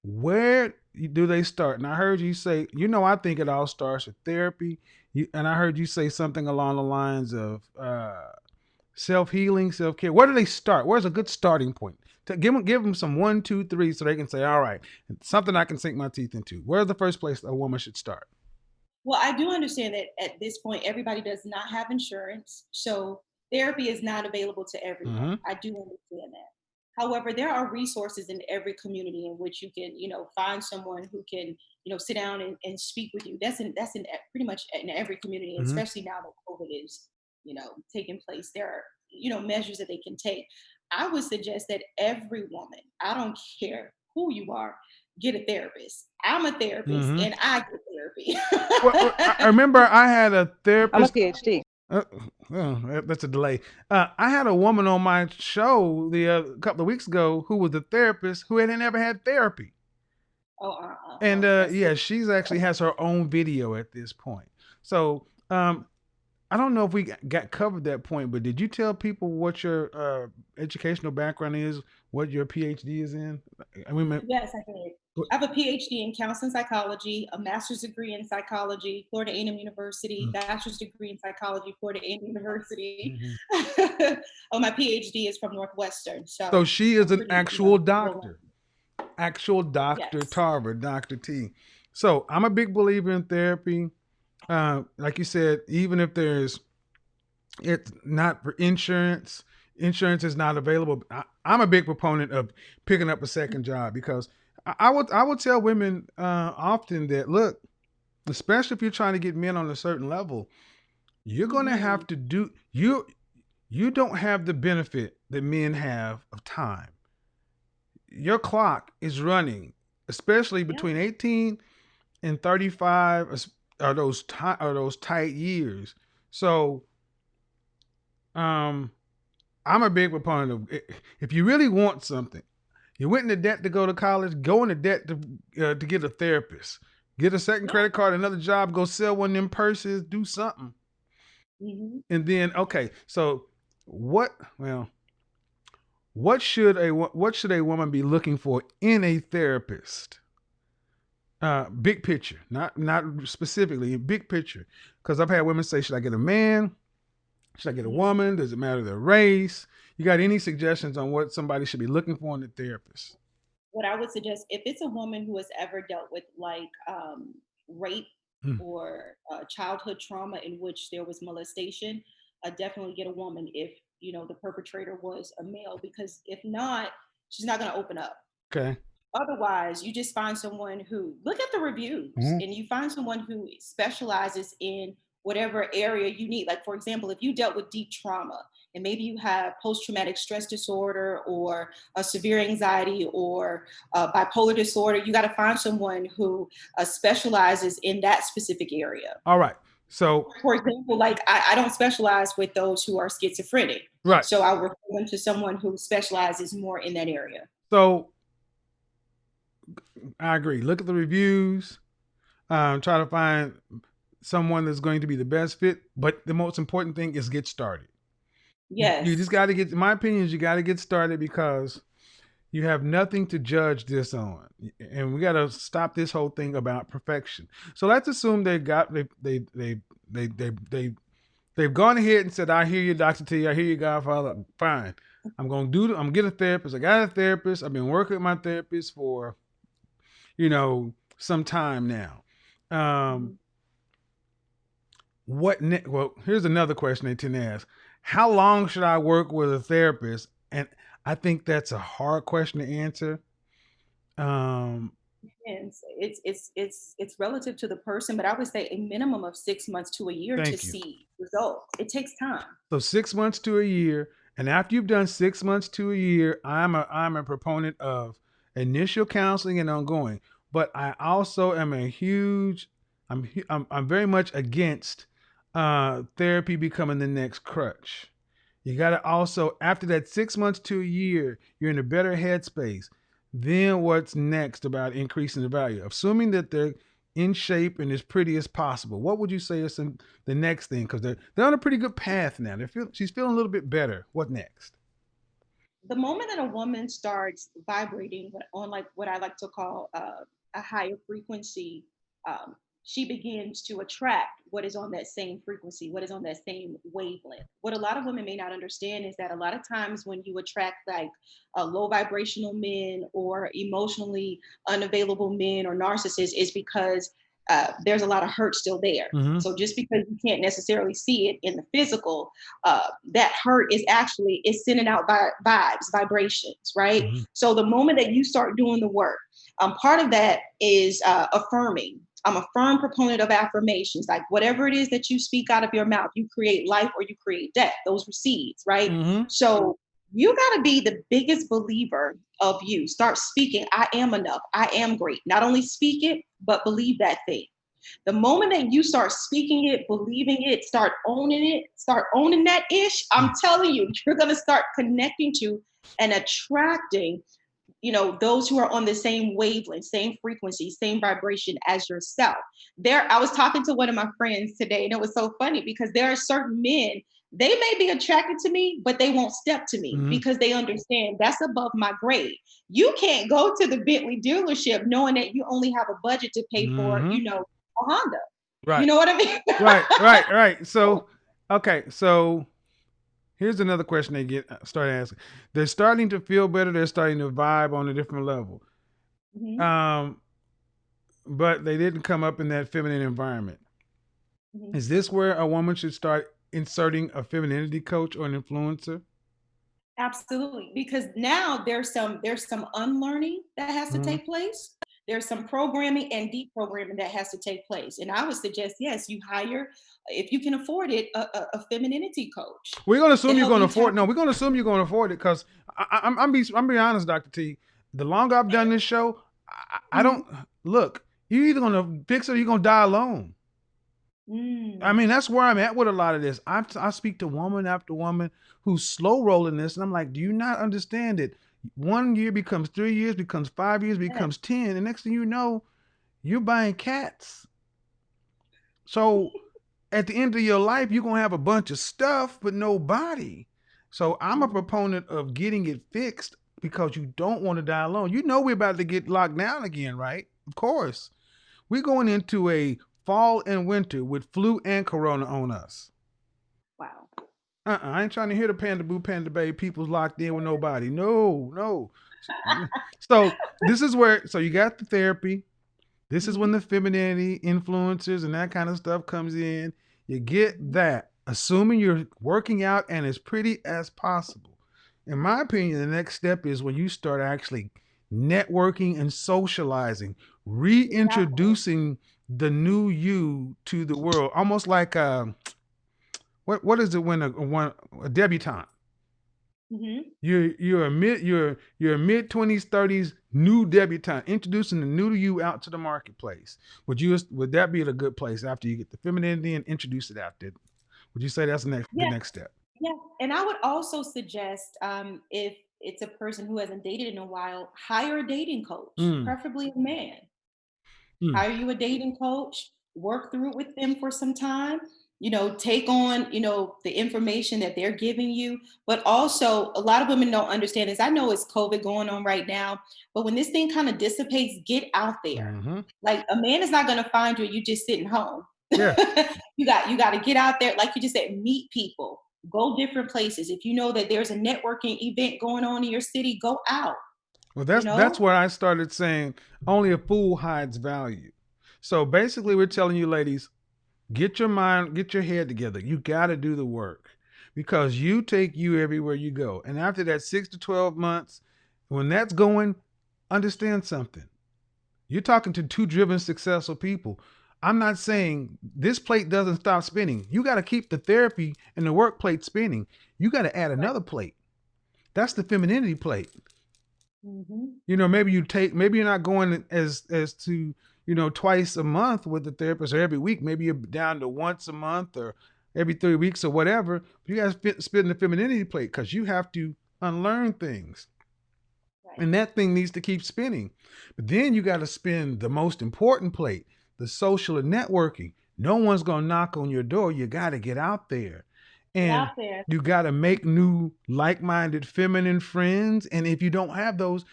Where do they start? And I heard you say, I think it all starts with therapy. And I heard you say something along the lines of self-healing, self-care. Where do they start? Where's a good starting point? To give them some 1, 2, 3 so they can say, all right, something I can sink my teeth into. Where's the first place a woman should start? Well, I do understand that at this point, everybody does not have insurance. So therapy is not available to everyone. I do understand that. However, there are resources in every community in which you can, find someone who can, sit down and speak with you. That's in pretty much in every community, especially now that COVID is, taking place. There are, measures that they can take. I would suggest that every woman, I don't care who you are, get a therapist. I'm a therapist and I get therapy. Well, I remember I had a therapist. I'm a PhD. That's a delay. I had a woman on my show a couple of weeks ago who was a therapist who had never had therapy. And she's actually has her own video at this point. So I don't know if we got covered that point, but did you tell people what your educational background is, what your PhD is in? Yes, I did. I have a PhD in counseling psychology, a master's degree in psychology, Florida A&M University, bachelor's degree in psychology, Florida A&M University. My PhD is from Northwestern. So she is an actual doctor. Actual doctor, yes. Tarver, Dr. T. So I'm a big believer in therapy. Like you said, even if it's not for insurance is not available. I'm a big proponent of picking up a second job because I would tell women often that, look, especially if you're trying to get men on a certain level, you're going to have to you don't have the benefit that men have of time. Your clock is running, especially Yeah. between 18 and 35 are those tight years. So um I'm a big proponent of if you really want something, you went into debt to go to college, go into debt to get a therapist. Get a second Yeah. credit card, another job, go sell one of them purses, do something. Hmm. And then okay, so what well, what should a woman be looking for in a therapist? Big picture, not specifically, big picture. Because I've had women say, should I get a man? Should I get a Hmm. woman? Does it matter their race? You got any suggestions on what somebody should be looking for in a therapist? What I would suggest, if it's a woman who has ever dealt with like rape Hmm. or childhood trauma in which there was molestation, definitely get a woman if the perpetrator was a male, because if not, she's not going to open up. Okay. Otherwise, you just find someone who look at the reviews Mhm. and you find someone who specializes in whatever area you need. Like, for example, if you dealt with deep trauma and maybe you have post traumatic stress disorder or a severe anxiety or bipolar disorder, you got to find someone who specializes in that specific area. All right. So, For example, like I don't specialize with those who are schizophrenic. right. So I refer them to someone who specializes more in that area. So, I agree. Look at the reviews. Try to find someone that's going to be the best fit. But the most important thing is get started. You just Yes. got to get, in my opinion, is you got to get started because you have nothing to judge this on. And we got to stop this whole thing about perfection. So let's assume they've gone ahead and said, I hear you, Dr. T. I hear you, Godfather. Fine. I'm going to get a therapist. I got a therapist. I've been working with my therapist for, some time now. Um, Mhm. Well, here's another question they tend to ask. How long should I work with a therapist? And I think that's a hard question to answer. Um, And it's relative to the person, but I would say a minimum of 6 months to a year to Thank you. see results. It takes time. So 6 months to a year, and after you've done 6 months to a year, I'm a proponent of initial counseling and ongoing. But I also am a huge, I'm very much against therapy becoming the next crutch. You got to also, after that 6 months to a year, you're in a better headspace. Then what's next about increasing the value? Assuming that they're in shape and as pretty as possible, what would you say is the next thing? Because they're on a pretty good path now. She's feeling a little bit better. What next? The moment that a woman starts vibrating on like what I like to call a higher frequency, um, she begins to attract what is on that same frequency, what is on that same wavelength. What a lot of women may not understand is that a lot of times when you attract like low vibrational men or emotionally unavailable men or narcissists, is because there's a lot of hurt still there. Mm-hmm. So just because you can't necessarily see it in the physical, that hurt is sending out vibes, vibrations, right? Mm-hmm. So the moment that you start doing the work, part of that is affirming. I'm a firm proponent of affirmations. Like whatever it is that you speak out of your mouth, you create life or you create death. Those are seeds, right? Mm-hmm. So you got to be the biggest believer of you. Start speaking, I am enough. I am great. Not only speak it, but believe that thing. The moment that you start speaking it, believing it, start owning that ish, I'm telling you, you're going to start connecting to and attracting, those who are on the same wavelength, same frequency, same vibration as yourself. I was talking to one of my friends today, and it was so funny because there are certain men, they may be attracted to me, but they won't step to me Mm-hmm. because they understand that's above my grade. You can't go to the Bentley dealership knowing that you only have a budget to pay for, Mm-hmm. a Honda. You Right. know what I mean? Right. So, okay. So here's another question they start asking. They're starting to feel better. They're starting to vibe on a different level. Mhm, Um, but they didn't come up in that feminine environment. mhm. Is this where a woman should start inserting a femininity coach or an influencer? Absolutely, because now there's some unlearning that has to Mm-hmm. take place. there's some programming and deprogramming that has to take place. And I would suggest, yes, you hire, if you can afford it, a femininity coach We're gonna to assume you're help gonna you afford. tap. No, we're gonna assume you're gonna afford it because I'm being honest, Doctor T. The longer I've done this show, I don't Mhm. look. You're either gonna fix it or you're gonna die alone. I Mm, mean, that's where I'm at with a lot of this. I speak to woman after woman who's slow rolling this, and I'm like, do you not understand it? 1 year becomes 3 years, becomes 5 years, yes. becomes 10, and next thing you know, you're buying cats. So at the end of your life, you're gonna have a bunch of stuff but no body. So I'm a Mhm. proponent of getting it fixed because you don't want to die alone. You know we're about to get locked down again, right? Of course. We're going into a fall and winter with flu and corona on us. Wow. I ain't trying to hear the panda boo panda baby people's locked in with nobody. No, no. So this is where so you got the therapy. This is when Mhm. the femininity influencers and that kind of stuff comes in. You get that, assuming you're working out and as pretty as possible. In my opinion, the next step is when you start actually networking and socializing, Get out there. reintroducing the new you to the world, almost like what is it when a debutante? Mhm. You're a mid 20s 30s new debutante introducing the new to you out to the marketplace. Would that be a good place after you get the femininity and introduce it out there? Would you say that's the Yeah. next step? Yeah. And I would also suggest, if it's a person who hasn't dated in a while, hire a dating coach, Mm, preferably a man. mm, Hire you a dating coach, work through it with them for some time, take on, the information that they're giving you. But also, a lot of women don't understand this. I know it's COVID going on right now, but when this thing kind of dissipates, get out there. mm-hmm. Like, a man is not going to find you, you just sitting home. Yeah. You got to get out there, like you just said, meet people, go different places. If you know that there's a networking event going on in your city, go out, Well, you that's know? where I started saying only a fool hides value. So basically, we're telling you, ladies, get your head together. You got to do the work because you take you everywhere you go. And after that 6 to 12 months, when that's going, understand something. You're talking to two driven, successful people. I'm not saying this plate doesn't stop spinning. You got to keep the therapy and the work plate spinning. You got to add Right. another plate. That's the femininity plate. Hmm. Maybe you're not going as to twice a month with the therapist or every week. Maybe you're down to once a month or every 3 weeks or whatever. You guys spin the femininity plate because you have to unlearn things, Right. and that thing needs to keep spinning. But then you got to spin the most important plate, the social and networking. No one's gonna knock on your door. You got to get out there, Get and out there. you got to make new like-minded feminine friends. And if you don't have those,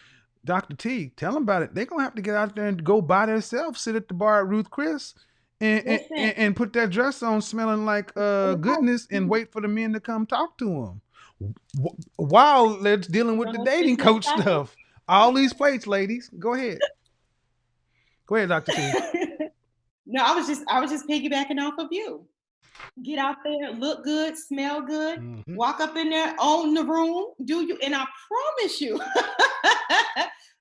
Dr. T, tell them about it. They're gonna have to get out there and go by themselves, sit at the bar at Ruth Chris, and Listen, put that dress on, smelling like get it out. goodness, and wait for the men to come talk to them while they're dealing You with don't the know if it's dating coach excited. stuff. All these plates, ladies. Go ahead, Dr. T. No, I was just piggybacking off of you. Get out there, look good, smell good, Mm-hmm. walk up in there, own the room, do you, and I promise you,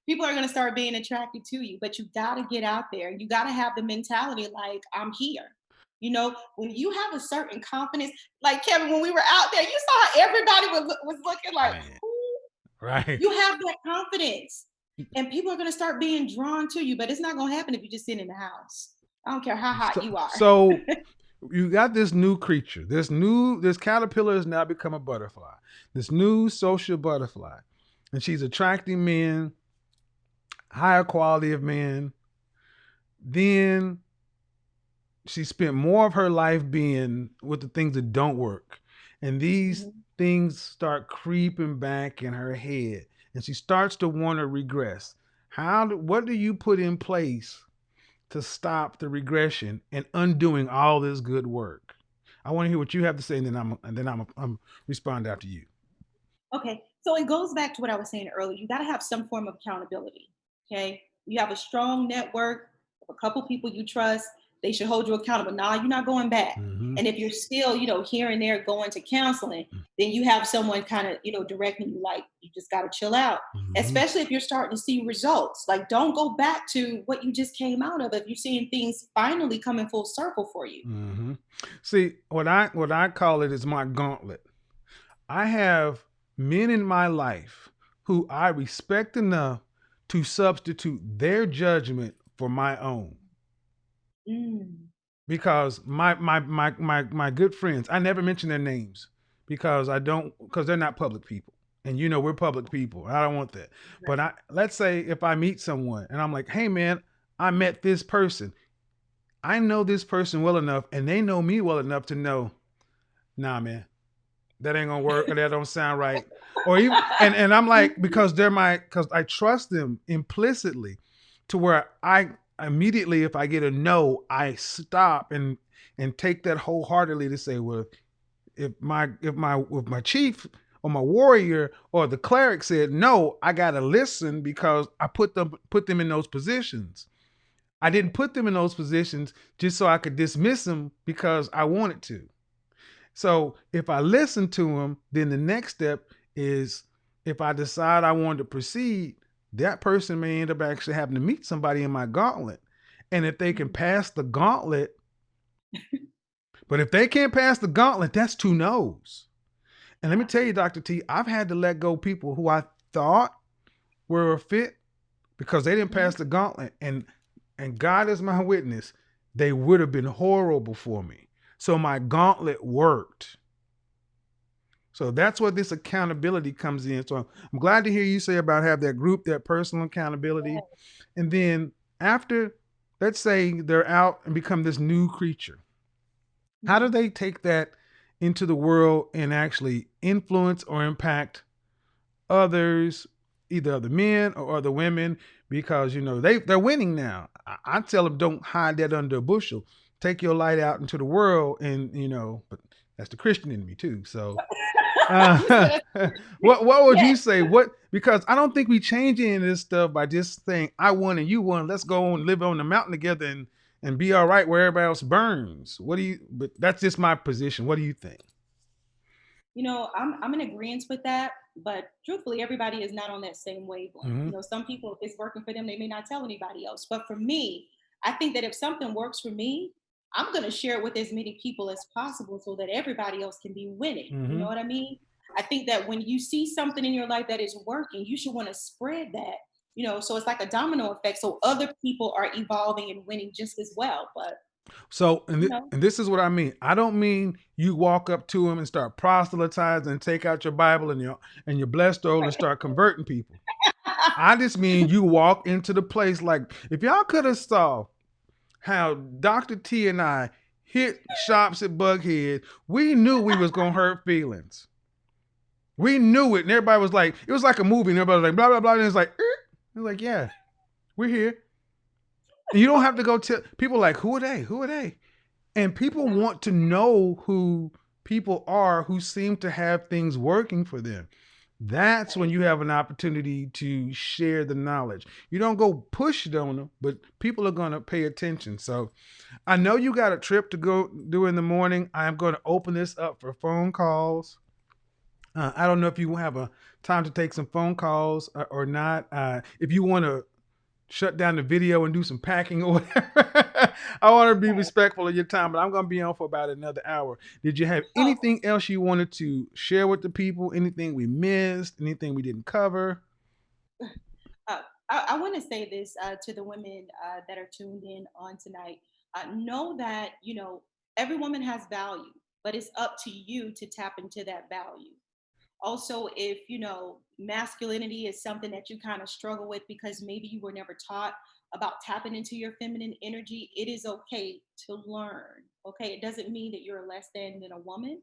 people are gonna start being attracted to you. But you gotta get out there. You gotta have the mentality like, I'm here. When you have a certain confidence, like Kevin, when we were out there, you saw how everybody was looking like, Man. who? Right. You have that confidence, and people are gonna start being drawn to you. But it's not gonna happen if you just sit in the house. I don't care how hot So, you are. so you got this new creature. This caterpillar has now become a butterfly. This new social butterfly, and she's attracting men, higher quality of men. Then she spent more of her life being with the things that don't work. And these Mhm. things start creeping back in her head. And she starts to want to regress. What do you put in place to stop the regression and undoing all this good work? I want to hear what you have to say, and then I'm respond after you. Okay, so it goes back to what I was saying earlier. You got to have some form of accountability. Okay, you have a strong network of a couple people you trust. they should hold you accountable. Nah, you're not going back. Mm-hmm. And if you're still, here and there going to counseling, then you have someone kind of, directing you, like, you just got to chill out, Mm-hmm. especially if you're starting to see results. Like, don't go back to what you just came out of if you're seeing things finally coming full circle for you. Mm-hmm. See, what I call it is my gauntlet. I have men in my life who I respect enough to substitute their judgment for my own. Mm. Because my good friends, I never mention their names because I don't, because they're not public people. And we're public people. I don't want that. But let's say if I meet someone and I'm like, hey man, I met this person. I know this person well enough and they know me well enough to know, nah man, that ain't gonna work or that don't sound right. Or even and I'm like, because I trust them implicitly to where I immediately, if I get a no, I stop and take that wholeheartedly to say, well, if my chief or my warrior or the cleric said no, I gotta listen because I put them in those positions. I didn't put them in those positions just so I could dismiss them because I wanted to. So if I listen to him, then the next step is, if I decide I want to proceed, that person may end up actually having to meet somebody in my gauntlet. And if they can pass the gauntlet, but if they can't pass the gauntlet, that's two no's. And let me tell you, Dr. T, I've had to let go people who I thought were a fit because they didn't pass the gauntlet. And God is my witness, they would have been horrible for me. So my gauntlet worked. So that's where this accountability comes in. So I'm glad to hear you say about have that group, that personal accountability. And then after, let's say they're out and become this new creature, how do they take that into the world and actually influence or impact others, either other men or other women? Because they're winning now. I tell them, don't hide that under a bushel. Take your light out into the world, and but that's the Christian in me too. So You uh, said, what would yeah. you say? What, because I don't think we change any of this stuff by just saying I won and you won. Let's go and live on the mountain together and be all right where everybody else burns. What do you? But that's just my position. What do you think? I'm in agreement with that, but truthfully, everybody is not on that same wavelength. Mm-hmm. Some people, if it's working for them, they may not tell anybody else. But for me, I think that if something works for me, I'm going to share it with as many people as possible so that everybody else can be winning. You know Mm-hmm. what I mean? I think that when you see something in your life that is working, you should want to spread that. So it's like a domino effect. So other people are evolving and winning just as well. But So, you know, and this is what I mean. I don't mean you walk up to him and start proselytizing and take out your Bible and your blessed oil and start converting people. I just mean you walk into the place like, if y'all could have saw how Dr. T and I hit shops at Bughead, we knew we was gonna hurt feelings. We knew it, and everybody was like, it was like a movie, and everybody was like, blah blah blah, and it's like, it's like, yeah, we're here. And you don't have to go tell people like, who are they? Who are they? And people want to know who people are who seem to have things working for them. That's when you have an opportunity to share the knowledge. You don't go push it on them, but people are going to pay attention. So I know you got a trip to go do in the morning. I'm going to open this up for phone calls. I don't know if you have a time to take some phone calls or not. If you want to shut down the video and do some packing or whatever. I want to be respectful of your time, but I'm going to be on for about another hour. Did you have oh, anything else you wanted to share with the people? Anything we missed? Anything we didn't cover? I want to say this to the women that are tuned in on tonight. Know that, every woman has value, but it's up to you to tap into that value. Also, if masculinity is something that you kind of struggle with because maybe you were never taught about tapping into your feminine energy, it is okay to learn. Okay, it doesn't mean that you're less than a woman.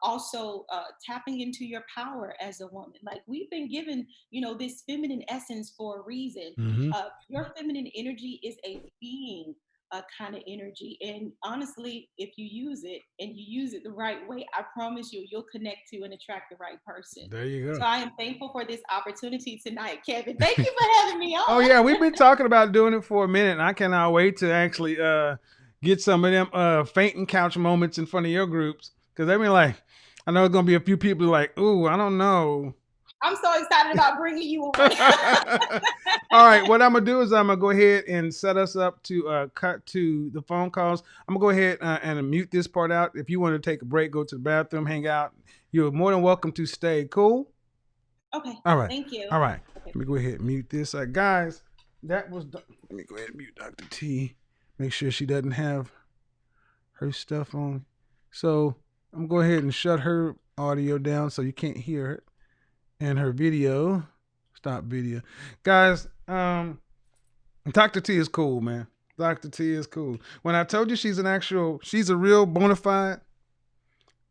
Also, tapping into your power as a woman, like we've been given this feminine essence for a reason. Mm-hmm. Your feminine energy is a being, kind of energy. And honestly, if you use it and you use it the right way, I promise you'll connect to and attract the right person. There you So go. I am thankful for this opportunity tonight, Kevin. Thank you for having me on. Oh yeah, we've been talking about doing it for a minute, and I cannot wait to actually get some of them fainting couch moments in front of your groups, because I mean, like, I know there's gonna be a few people like, ooh, I don't know. I'm so excited about bringing you on. All right, what I'm gonna do is I'm gonna go ahead and set us up to cut to the phone calls. I'm gonna go ahead and mute this part out. If you want to take a break, go to the bathroom, hang out, you're more than welcome to stay. Cool. Okay. All right. Thank you. All right. Okay. Let me go ahead and mute this. Guys, that was. Let me go ahead and mute Dr. T. Make sure she doesn't have her stuff on. So I'm gonna go ahead and shut her audio down so you can't hear it, and her video. Stop video, guys. Dr. T is cool, man. Dr. T is cool. When I told you she's a real bona fide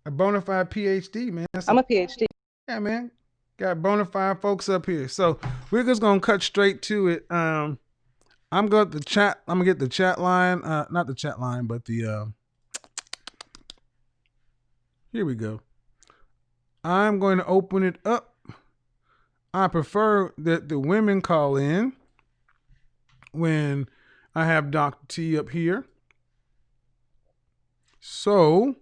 PhD, man. I'm a PhD. Yeah, man. Got bona fide folks up here. So we're just gonna cut straight to it. I'm gonna get the chat line, not the chat line, but the here we go. I'm going to open it up. I prefer that the women call in when I have Dr. T up here. So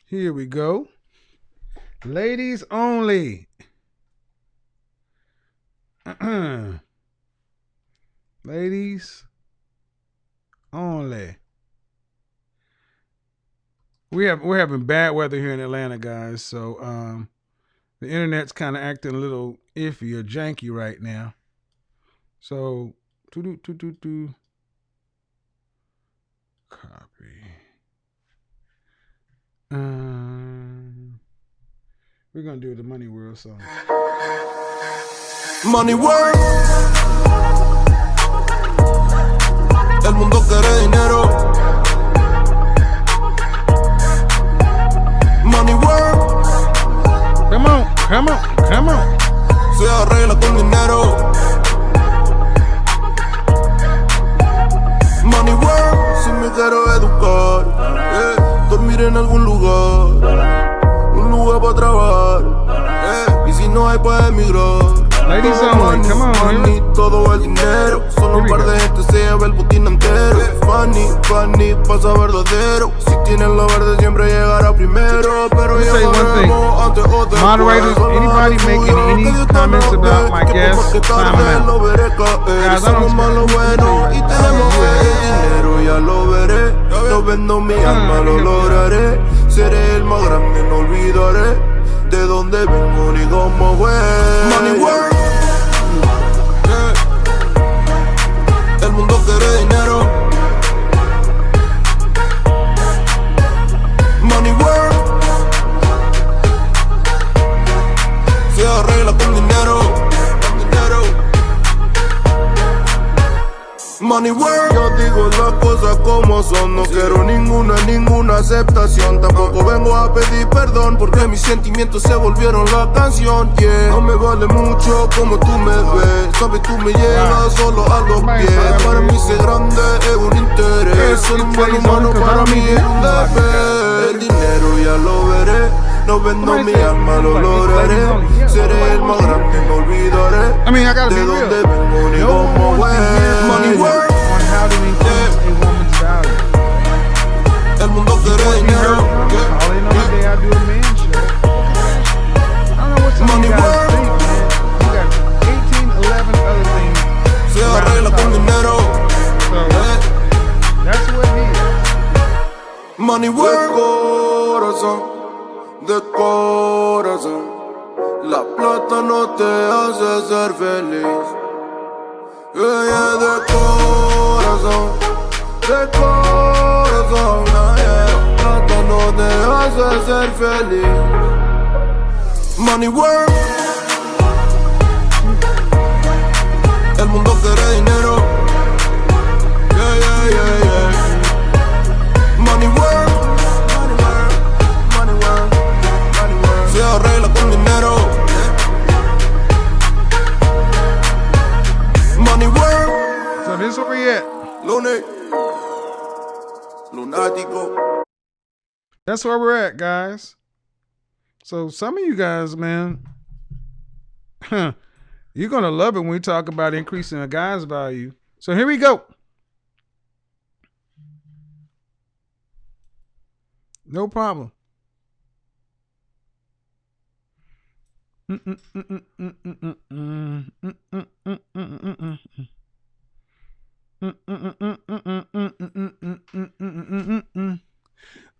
here we go. Ladies only. Ladies only. We're having bad weather here in Atlanta, guys. So the internet's kind of acting a little iffy or janky right now. So copy. We're gonna do the Money World song. Money World. El mundo quiere dinero. Money World. Come on, come on, come on. Se arregla con dinero. Money World. Si me quiero educar, dormir en algún lugar, un lugar para trabajar, y si no hay para emigrar. Ladies Todo only, come on, money, todo el dinero. Solo un par de gente se lleva el botín entero. Funny, pasa verdadero. Si tienen lo verde siempre llegará primero. Pero Let me say one thing. antes o después. Moderators, anybody making any comments about my guests, sign them out. Guys, I don't Somos malo bueno y tenemos dinero, ya lo veré. No vendo mi alma, lo lograré. Seré el más grande, no olvidaré de dónde vengo ni cómo fue. Money World. El mundo quiere dinero. Money World. Se arregla con dinero. Money World. Yo digo las cosas como son. No quiero ninguna aceptación. Tampoco vengo a pedir perdón, porque mis sentimientos se volvieron la canción. Yeah. No me vale mucho como tú me ves. Sabes, tú me llegas solo a los pies. Para mí ser grande es un interés. Ser un buen humano para mí es un deber. El dinero ya lo veré. No vendo mi alma, lo lograré. Seré el más grande, no olvidaré. I mean, I gotta be de real. dónde vengo ni No cómo one fue. can hear Money me World. on how to increase a woman's value. El mundo quiere You dinero. heard me? Call in on the day I do a man show. I don't know what some of Money you guys World. think, man. You got 18, 11 other things. Se arregla con dinero. So that's what it is. Money World. De corazón, la plata no te hace ser feliz. Yeah, de corazón, yeah. La plata no te hace ser feliz. Money World. El mundo quiere dinero. Yeah. Money World. Se arregla con dinero. Money World. So this is where we at. Lunático. That's where we're at, guys. So some of you guys, man, you're gonna love it when we talk about increasing a guy's value. So here we go. No problem.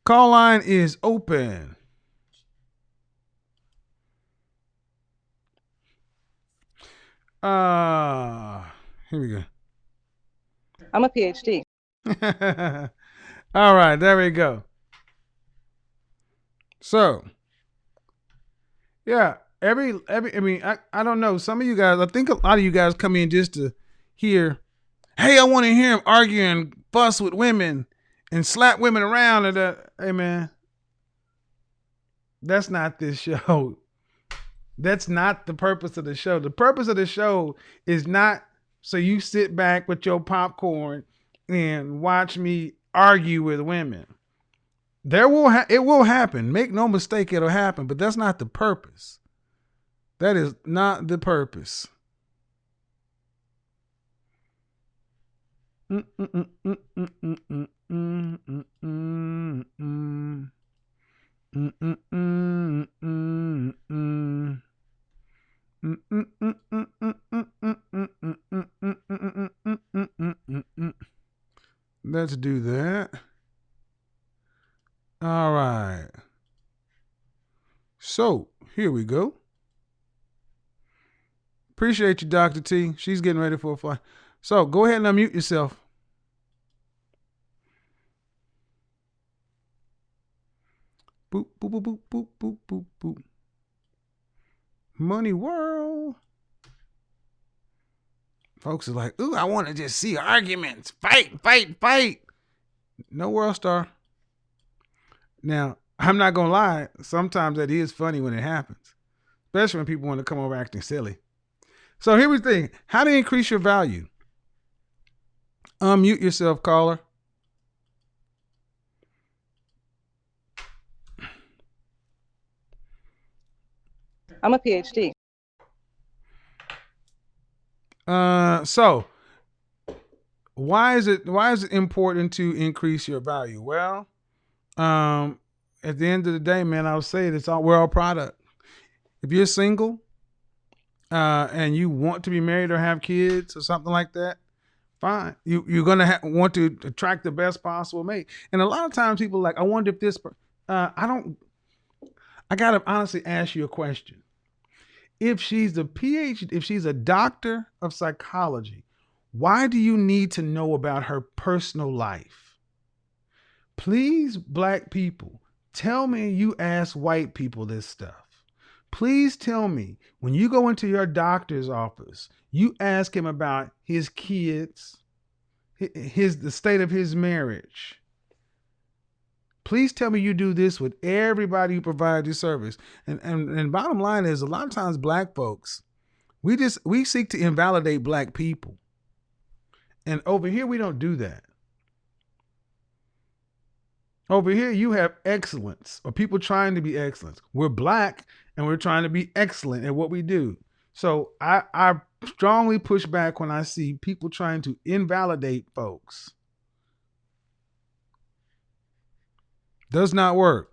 Call line is open. Here we go. I'm a PhD. All right, there we go. So, yeah, I mean, I don't know. Some of you guys, I think a lot of you guys come in just to hear, hey, I want to hear him argue and fuss with women and slap women around. And hey, man, that's not this show. That's not the purpose of the show. The purpose of the show is not so you sit back with your popcorn and watch me argue with women. It will happen. Make no mistake, it'll happen. But that's not the purpose. That is not the purpose. Let's do that. All right. So here we go. Appreciate you, Dr. T. She's getting ready for a flight. So go ahead and unmute yourself. Boop, boop, boop, boop, boop, boop, boop, boop. Money World. Folks are like, ooh, I want to just see arguments. Fight, fight, fight. No, World Star. Now, I'm not going to lie. Sometimes that is funny when it happens, especially when people want to come over acting silly. So here we think, how to increase your value. Unmute yourself, caller. I'm a PhD. So why is it important to increase your value? Well, at the end of the day, man, I'll say it, we're all product. If you're single, and you want to be married or have kids or something like that, fine. You're gonna want to attract the best possible mate. And a lot of times people are like, I wonder if this. I gotta honestly ask you a question. If she's a PhD, if she's a doctor of psychology, why do you need to know about her personal life? Please, black people, tell me you ask white people this stuff. Please tell me, when you go into your doctor's office, you ask him about his kids, the state of his marriage. Please tell me you do this with everybody who provides you service. And bottom line is, a lot of times black folks, we seek to invalidate black people. And over here, we don't do that. Over here, you have excellence, or people trying to be excellent. We're black and we're trying to be excellent at what we do. So I strongly push back when I see people trying to invalidate folks. Does not work.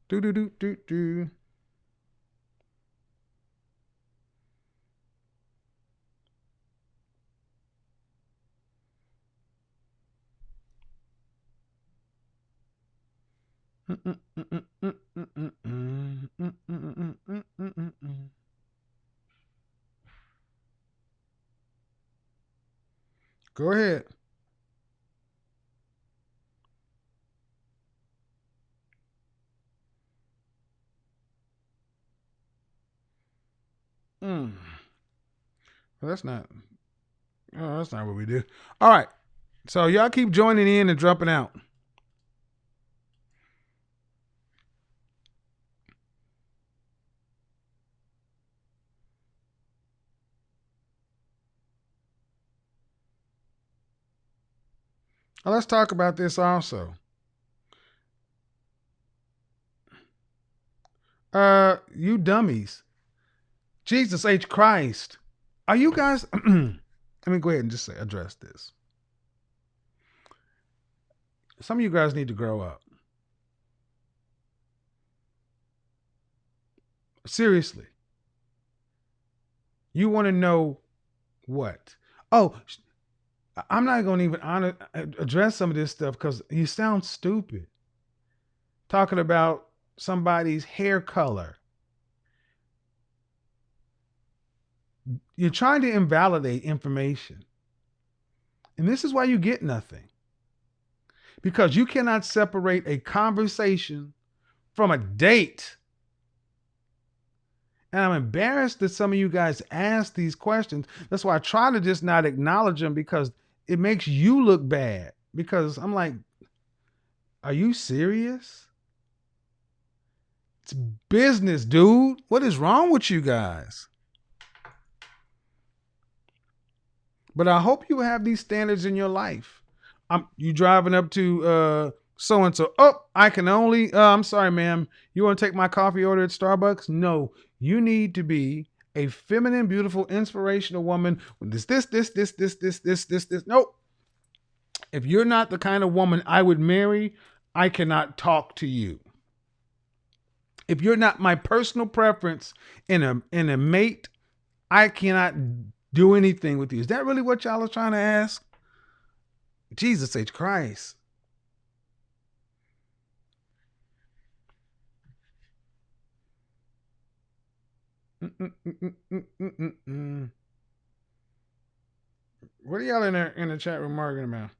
Do do do do do. Go ahead. Well, that's not what we do. All right. So y'all keep joining in and dropping out. Now, let's talk about this also. You dummies. Jesus H. Christ. Are you guys let me go ahead and just address this. Some of you guys need to grow up. Seriously. You want to know what? Oh, I'm not going to even address some of this stuff because you sound stupid. Talking about somebody's hair color. You're trying to invalidate information. And this is why you get nothing. Because you cannot separate a conversation from a date. And I'm embarrassed that some of you guys ask these questions. That's why I try to just not acknowledge them because it makes you look bad. Because I'm like, are you serious? It's business, dude. What is wrong with you guys? But I hope you have these standards in your life. You driving up to so and so. Oh, I can only. I'm sorry, ma'am. You want to take my coffee order at Starbucks? No, you need to be a feminine, beautiful, inspirational woman. This. Nope. If you're not the kind of woman I would marry, I cannot talk to you. If you're not my personal preference in a mate, I cannot do anything with you. Is that really what y'all are trying to ask? Jesus H. Christ. What are y'all in the chat room arguing about?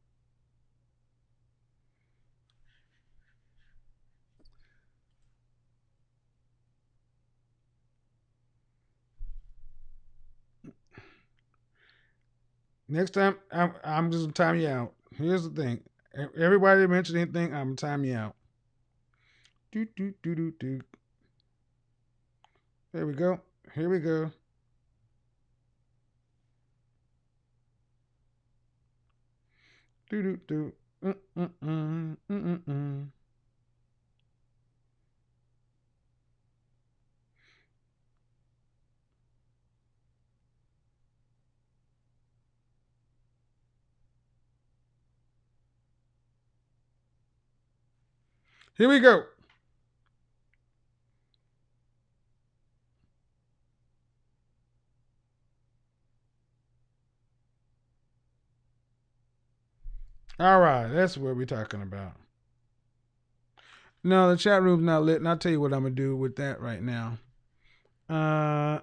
Next time, I'm just gonna time you out. Here's the thing: everybody that mentioned anything, I'm gonna time you out. Do do do do do. There we go. Here we go. Do do do. Here we go. All right, that's what we're talking about. No, the chat room's not lit, and I'll tell you what I'm gonna do with that right now. All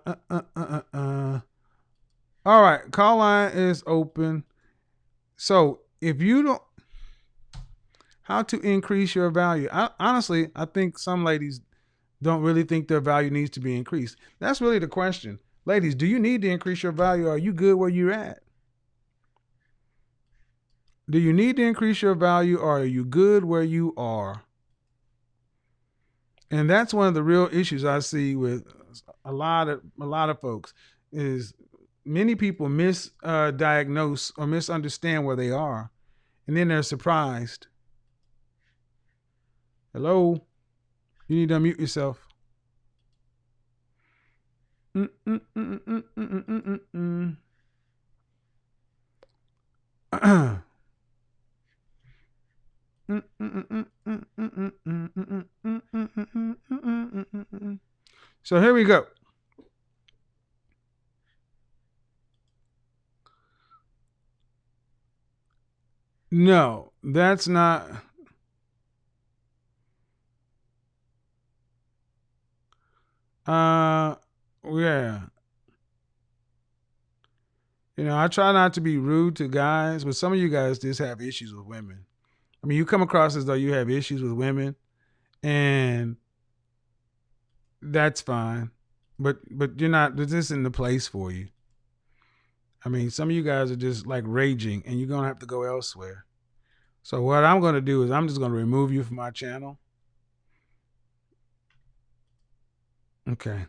right, call line is open. So if you don't, how to increase your value? Honestly, I think some ladies don't really think their value needs to be increased. That's really the question. Ladies, do you need to increase your value? Or are you good where you're at? Do you need to increase your value or are you good where you are? And that's one of the real issues I see with a lot of folks is many people misdiagnose or misunderstand where they are, and then they're surprised. Hello, you need to unmute yourself. So here we go. No, that's not. Yeah. You know, I try not to be rude to guys, but some of you guys just have issues with women. I mean, you come across as though you have issues with women, and that's fine. But you're not. This isn't the place for you. I mean, some of you guys are just like raging, and you're gonna have to go elsewhere. So what I'm gonna do is I'm just gonna remove you from my channel. Okay.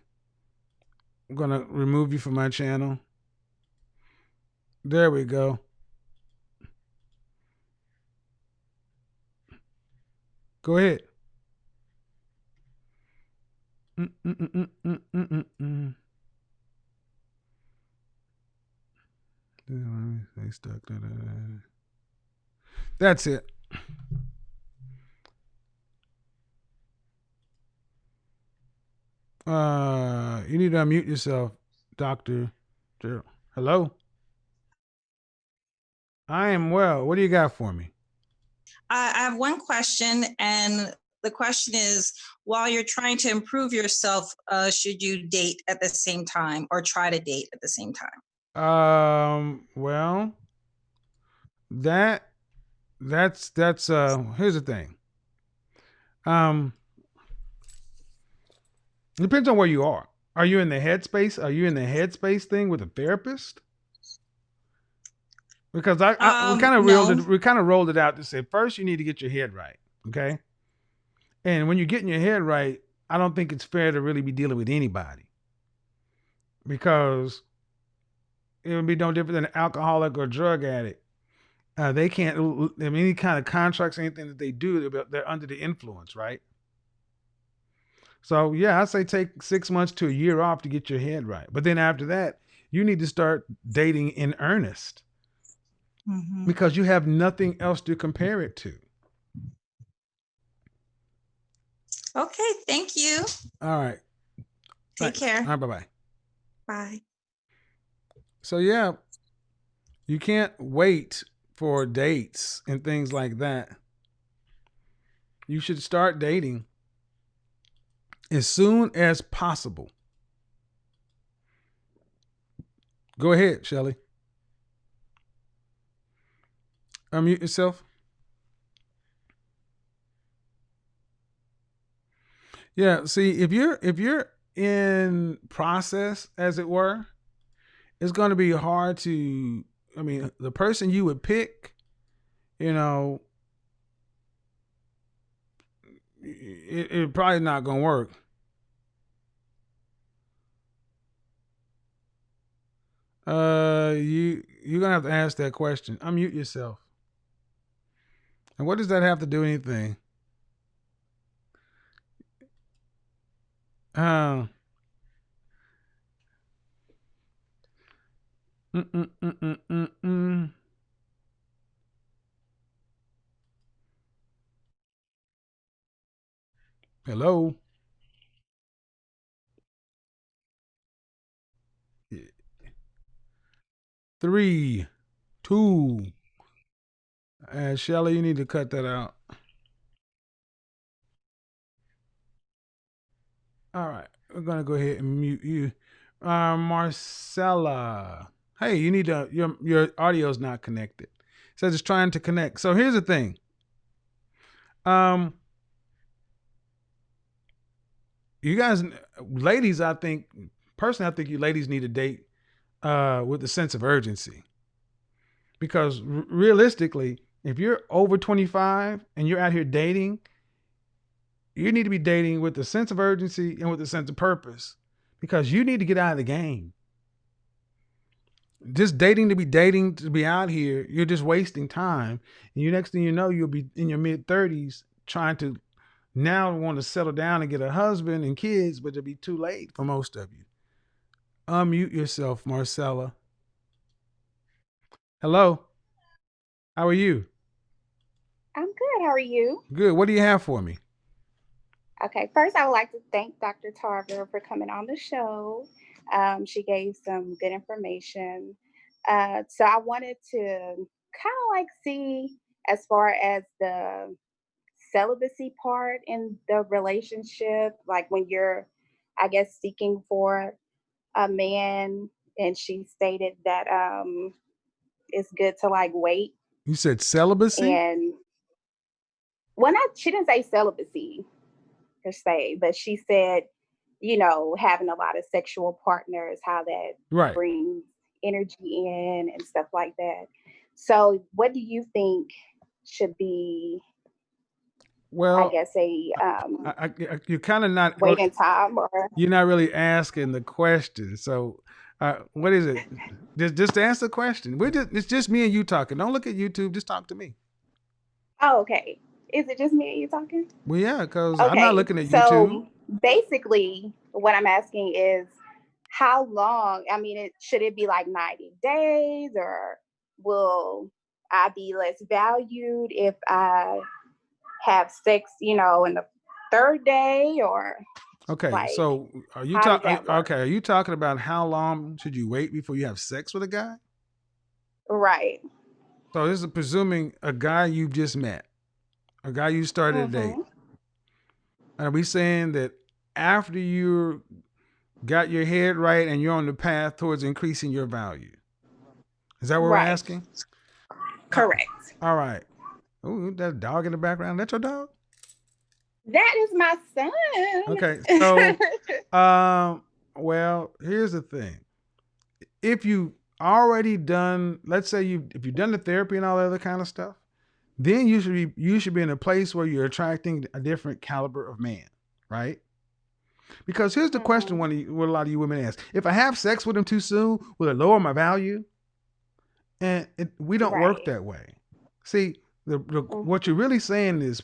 I'm gonna remove you from my channel. There we go. Go ahead. Mm-mm-mm-mm-mm-mm-mm. Stay stuck. That's it. You need to unmute yourself, Doctor. Hello. I am well. What do you got for me? I have one question, and the question is, while you're trying to improve yourself, should you date at the same time or try to date at the same time? Well, that that's here's the thing. Um, depends on where you are. Are you in the headspace? Are you in the headspace thing with a therapist? Because we kind of No. rolled it out to say first you need to get your head right, okay? And when you're getting your head right, I don't think it's fair to really be dealing with anybody because it would be no different than an alcoholic or drug addict. They can't, I mean, any kind of contracts, anything that they do, they're under the influence, right? So yeah, I say take 6 months to a year off to get your head right. But then after that, you need to start dating in earnest because you have nothing else to compare it to. Okay, thank you. All right. Take Thanks. care. All right, bye-bye. Bye. So yeah, you can't wait for dates and things like that. You should start dating as soon as possible. Go ahead, Shelly. Unmute yourself. Yeah, see, if you're in process, as it were, it's going to be hard to. I mean, the person you would pick, you know, it probably not going to work. You're gonna have to ask that question. Unmute yourself. And what does that have to do with anything? Uh, mm, mm, mm, mm, mm. Hello. 3, 2. Shelly, you need to cut that out. All right, we're gonna go ahead and mute you, Marcella. Hey, you need to your audio's not connected. It says it's trying to connect. So here's the thing. You guys, ladies, I think personally, I think you ladies need to date with a sense of urgency because realistically, if you're over 25 and you're out here dating, you need to be dating with a sense of urgency and with a sense of purpose because you need to get out of the game. Just dating to be out here, you're just wasting time. And you next thing you know, you'll be in your mid 30s trying to now want to settle down and get a husband and kids, but it'll be too late for most of you. Unmute yourself, Marcella. Hello. How are you? I'm good. How are you? Good. What do you have for me? Okay, first I would like to thank Dr. Tarver for coming on the show. She gave some good information. So I wanted to kind of like see as far as the celibacy part in the relationship, like when you're, I guess, seeking for a man, and she stated that it's good to like wait You said celibacy? and well, not she didn't say celibacy per se, but she said, having a lot of sexual partners, how that Right. brings energy in and stuff like that. So, what do you think should be, Well, I guess, a you're kind of not. waiting time or? You're not really asking the question. So, what is it? Just answer the question. It's just me and you talking. Don't look at YouTube. Just talk to me. Oh, okay. Is it just me and you talking? Well, yeah, because I'm not Okay, looking at YouTube. so basically, what I'm asking is how long? I mean, should it be like 90 days, or will I be less valued if I have sex, in the third day, or Okay, like so how does that work? Are you talking about how long should you wait before you have sex with a guy? Right. So this is presuming a guy you've just met, a guy you started to date. Mm-hmm. Are we saying that after you got your head right and you're on the path towards increasing your value? Is that what we're Right. asking? Correct. All right. Ooh, that dog in the background. That's your dog? That is my Okay. son. So, well, here's the thing. If you already done, let's say if you've done the therapy and all that other kind of stuff, then you should be in a place where you're attracting a different caliber of man, right? Because here's the question Mhm. what a lot of you women ask: if I have sex with him too soon, will it lower my value? And we don't work Right. that way. See, what you're Mhm. really saying is,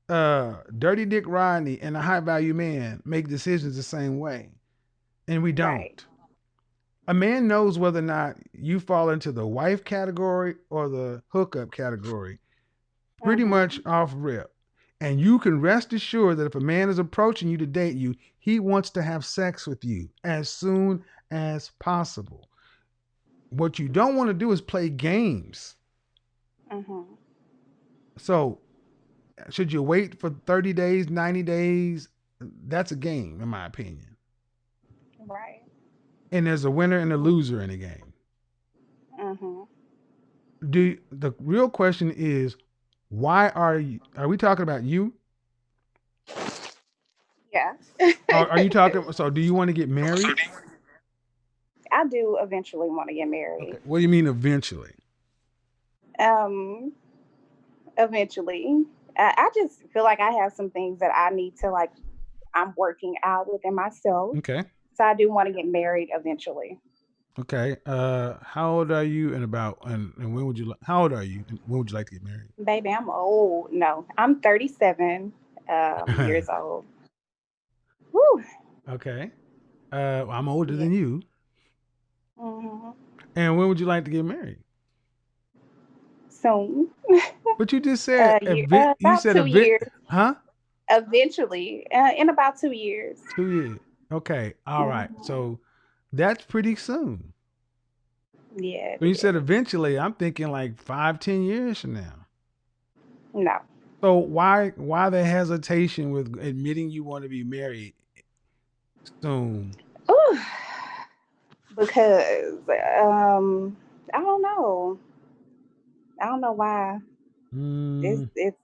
Dirty Dick Rodney and a high value man make decisions the same way, and we Right. don't. A man knows whether or not you fall into the wife category or the hookup category pretty much Mhm. off rip. And you can rest assured that if a man is approaching you to date you, he wants to have sex with you as soon as possible. What you don't want to do is play games. Mhm. So, should you wait for 30 days, 90 days? That's a game, in my opinion. Right. And there's a winner and a loser in the game. Mhm. The real question is, why are we talking about you? Yeah. Are you talking, so do you want to get married? I do eventually want to get Okay. married. What do you mean eventually? Um, Eventually. I just feel like I have some things that I need to like. I'm working out within myself, Okay. so I do want to get married eventually. Okay. How old are you and when would you how old are you and when would you like to get married? Baby, I'm old. No, I'm 37 years old. Whew. Okay. I'm older Yeah. than you. Hmm. And when would you like to get married? Soon. But you just said you About said 2 years. huh? Eventually, in about 2 years. 2 years. Okay. All right. Hmm. So that's pretty soon. Yeah, When you it said is. eventually, I'm thinking like 5, 10 years from now. No. So why the hesitation with admitting you want to be married soon? Ooh, because I don't know. I don't know why. It's Mm, it's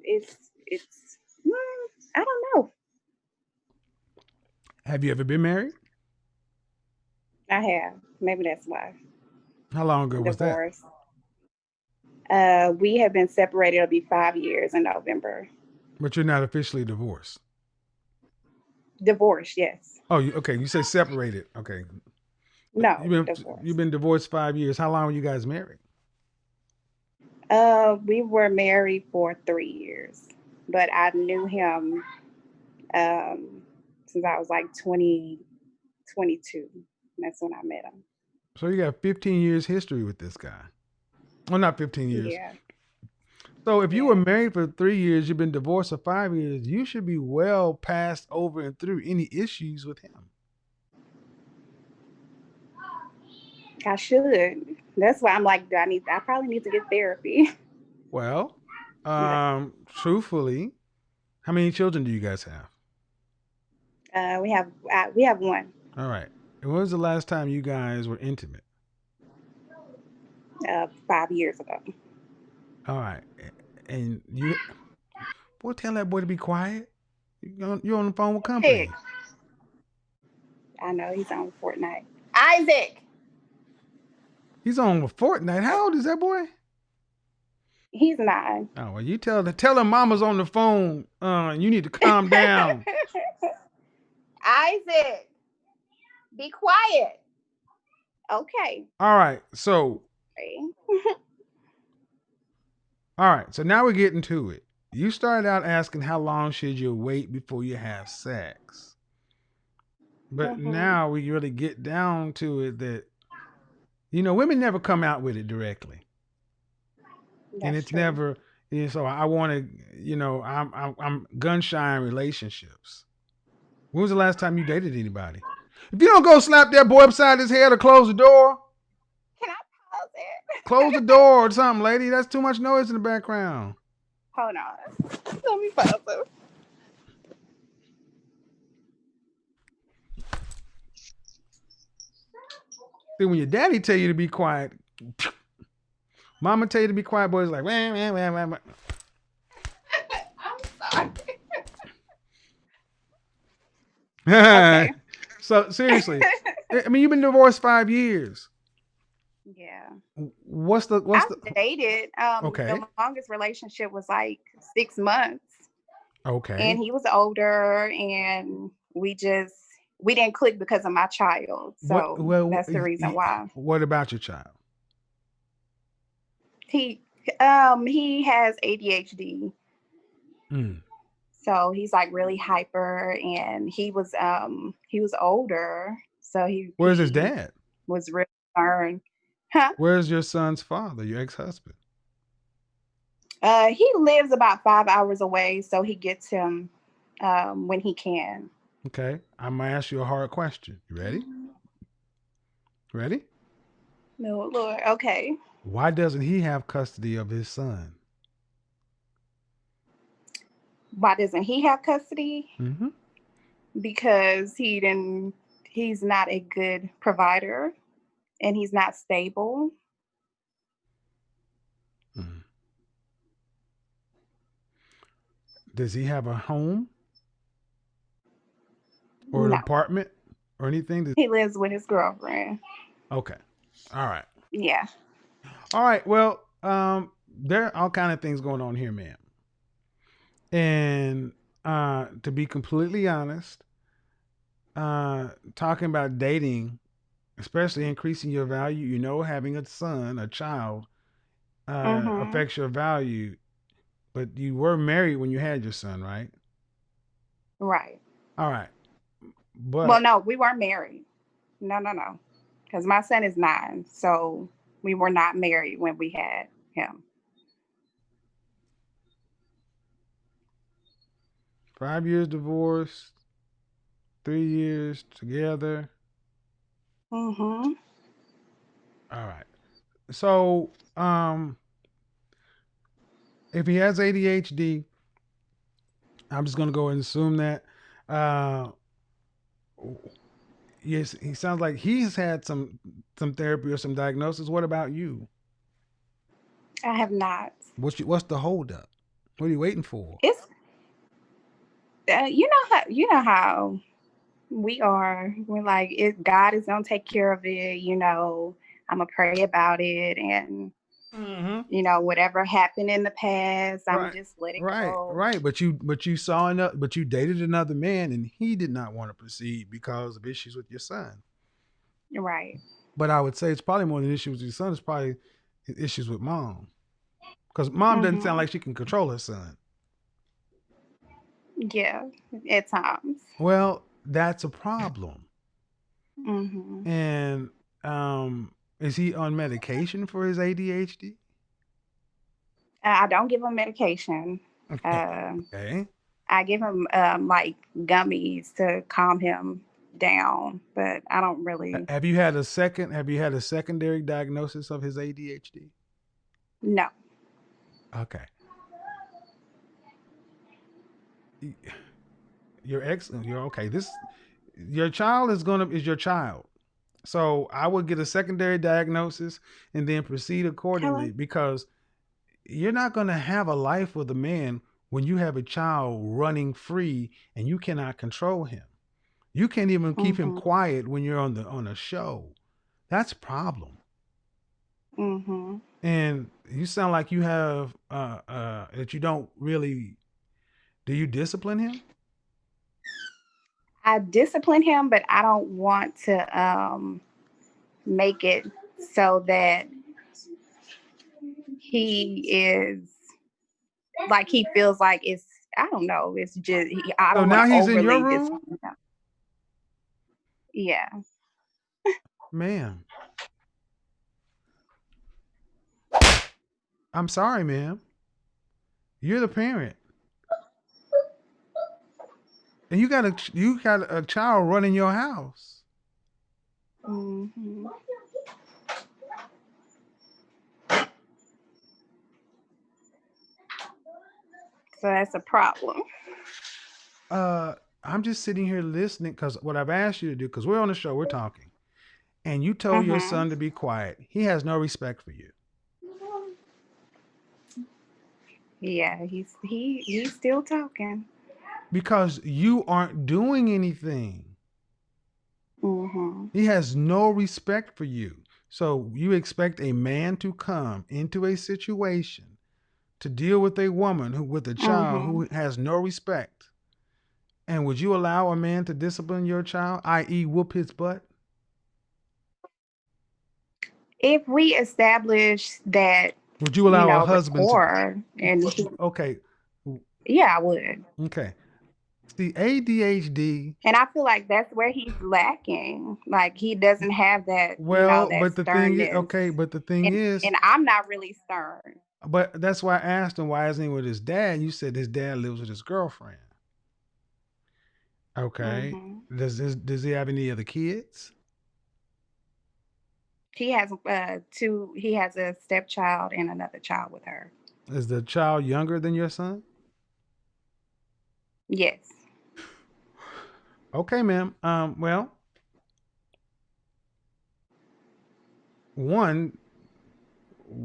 it's I don't know. have you ever been married? I have. Maybe that's why. How long ago was that? Divorce. We have been separated. It'll be 5 years in November. But you're not officially divorced. Divorce, yes. Oh, okay. You say separated. Okay. But No, you've divorce. been divorced 5 years. How long were you guys married? We were married for 3 years, but I knew him um, since I was like 20, 22. That's when I met him. So you got 15 years history with this guy. Well, not 15 years. Yeah, So if you were yeah. married for 3 years, you've been divorced for 5 years, you should be well past over and through any issues with him. I should. That's why I'm like, I probably need to get therapy. Well, truthfully, how many children do you guys have? We have one. All right. And when was the last time you guys were intimate? 5 years ago. All right. And you, boy, tell that boy to be quiet. You're on the phone with Isaac. company. I know he's on Fortnite. Isaac. He's on with Fortnite. How old is that boy? He's 9. Oh, well, you tell him mama's on the phone. You need to calm down. Isaac, be quiet. Okay. All right. So now we're getting to it. You started out asking how long should you wait before you have sex. But now we really get down to it that, women never come out with it directly. And That's it's true. never, so I want to, I'm gun shy in relationships. When was the last time you dated anybody? If you don't go slap that boy upside his head or close the door, Can I pause it? close the door or something, lady. That's too much noise in the background. Hold on. Let me pause it. See, when your daddy tell you to be quiet, mama tell you to be quiet, boys like, wah, wah, wah, wah, wah. I'm sorry. Okay. So seriously, I mean, you've been divorced 5 years. Yeah. What's the I've dated. Okay. The longest relationship was like 6 months. Okay. And he was older, and we didn't click because of my child. So that's the reason why. What about your child? He has ADHD. Mm. So he's like really hyper, and he was older. So Where's his dad? Was really concerned. Huh? Where's your son's father, your ex-husband? He lives about 5 hours away, so he gets him when he can. Okay. I'm gonna ask you a hard question. You ready? Ready? No, Lord. Okay. Why doesn't he have custody of his son? Why doesn't he have custody? Mm-hmm. Because he's not a good provider, and he's not stable. Mm. Does he have a home or an apartment or anything? He lives with his girlfriend. Okay. All right. Yeah. All right. Well, there are all kind of things going on here, ma'am. And to be completely honest, talking about dating, especially increasing your value, having a son, a child, affects your value. But you were married when you had your son, right? Right. All right. But well, no, we weren't married. No. Because my son is 9, so we were not married when we had him. 5 years divorced, 3 years together. Mm-hmm. All right. So, if he has ADHD, I'm just gonna go and assume that. Yes, he sounds like he's had some therapy or some diagnosis. What about you? I have not. What's the holdup? What are you waiting for? It's you know how we are. We're like, God is gonna take care of it. I'm gonna pray about it, and whatever happened in the past, I'm just letting go. Right. But you dated another man, and he did not want to proceed because of issues with your son. Right. But I would say it's probably more than issues with your son. It's probably issues with mom, because mom doesn't sound like she can control her son. Yeah, at times. Well, that's a problem. Mm-hmm. And is he on medication for his ADHD? I don't give him medication. Okay. I give him like gummies to calm him down, but I don't really. Have you had a secondary diagnosis of his ADHD? No. Okay. You're excellent. You're okay. Your child is your child. So I would get a secondary diagnosis and then proceed accordingly, because you're not going to have a life with a man when you have a child running free and you cannot control him. You can't even keep him quiet when you're on a show. That's a problem. Mm-hmm. And you sound like you have that you don't really. Do you discipline him? I discipline him, but I don't want to make it so that he is like he feels like it's, I don't know, it's just I So don't want now to he's in your overly room? Yeah. Ma'am. I'm sorry, ma'am. You're the parent. And you got a child running your house. Hmm. So that's a problem. I'm just sitting here listening because what I've asked you to do, because we're on the show, we're talking, and you told your son to be quiet. He has no respect for you. Yeah, he's still talking. Because you aren't doing anything. Hmm. He has no respect for you. So you expect a man to come into a situation to deal with a woman who with a child Hmm. who has no respect. And would you allow a man to discipline your child, i.e., whoop his butt? If we establish that, Would you allow a husband to? rapport, and Okay. yeah, I would. Okay. See, ADHD. And I feel like that's where he's lacking. Like he doesn't have that, Well, that but the thing is, sternness. okay, but the thing is, And I'm not really stern. but that's why I asked him why isn't he with his dad. You said his dad lives with his girlfriend. Okay. Hmm. Does he have any other kids? He has two. He has a stepchild and another child with her. Is the child younger than your son? Yes. Okay, ma'am. Well, one,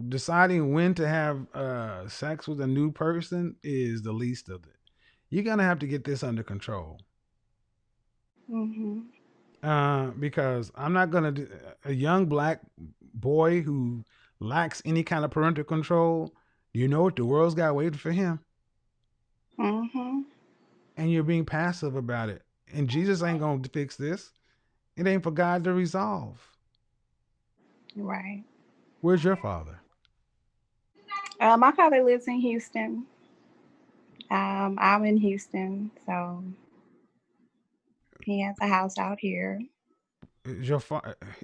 deciding when to have sex with a new person is the least of it. You're gonna have to get this under control. Hmm. Because I'm not gonna do a young black boy who lacks any kind of parental control. You know what the world's got waiting for him, Hmm. and you're being passive about it. And Jesus ain't gonna fix this. It ain't for God to resolve. Right. Where's your father? My father lives in Houston. I'm in Houston, so he has a house out here. Is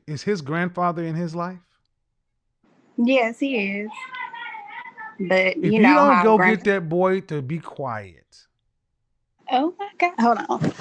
is his grandfather in his life? Yes, he is. But If you you know don't how go get that boy to be quiet, Oh my God. Hold on.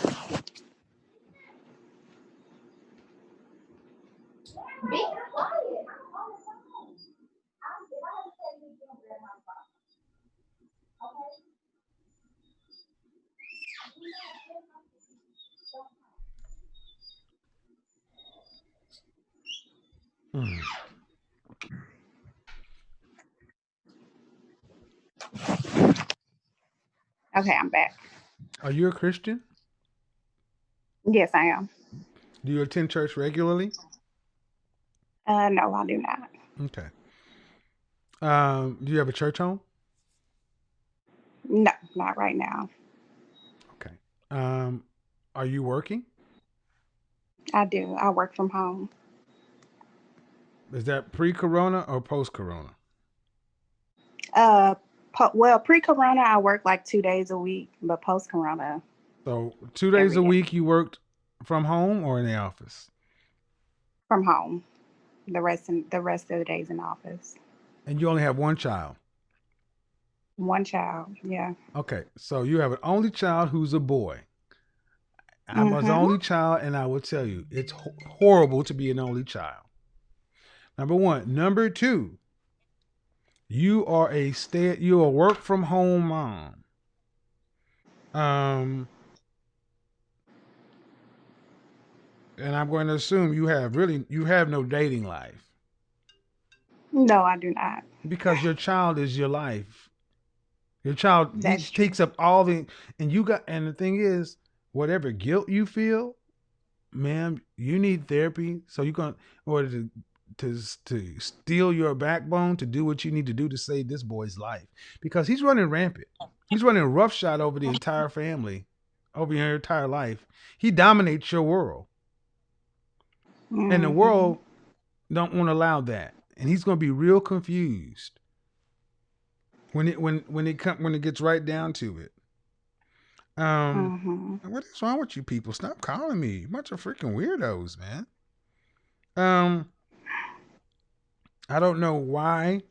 mm, Okay, I'm back. are you a Christian? Yes, I am. Do you attend church regularly? No, I do not. Okay. Do you have a church home? No, not right now. Okay. Um, are you working? I do. I work from home. Is that pre-corona or post-corona? Uh, well, pre-corona, I work like 2 days a week, but post-corona, So 2 days every a day week you worked from home or in the office? from home. The rest of the days in office. And you only have one child. One child. Yeah. Okay. So you have an only child who's a boy. I was the Mm-hmm. only child, and I will tell you, it's horrible to be an only child. Number one. Number two, you're a work from home mom. Um, and I'm going to assume you have no dating life No, I do not. because your child is your life. Your child he That's true. takes up and the thing is, whatever guilt you feel, ma'am, you need therapy. So you're going in order to steel your backbone to do what you need to do to save this boy's life because he's running rampant. He's running roughshod over the entire family, over your entire life. He dominates your world, and the Mm-hmm. world don't want to allow that, and he's going to be real confused. when it gets right down to it. What is wrong with you people? Stop calling me. Bunch of freaking weirdos, man. I don't know why.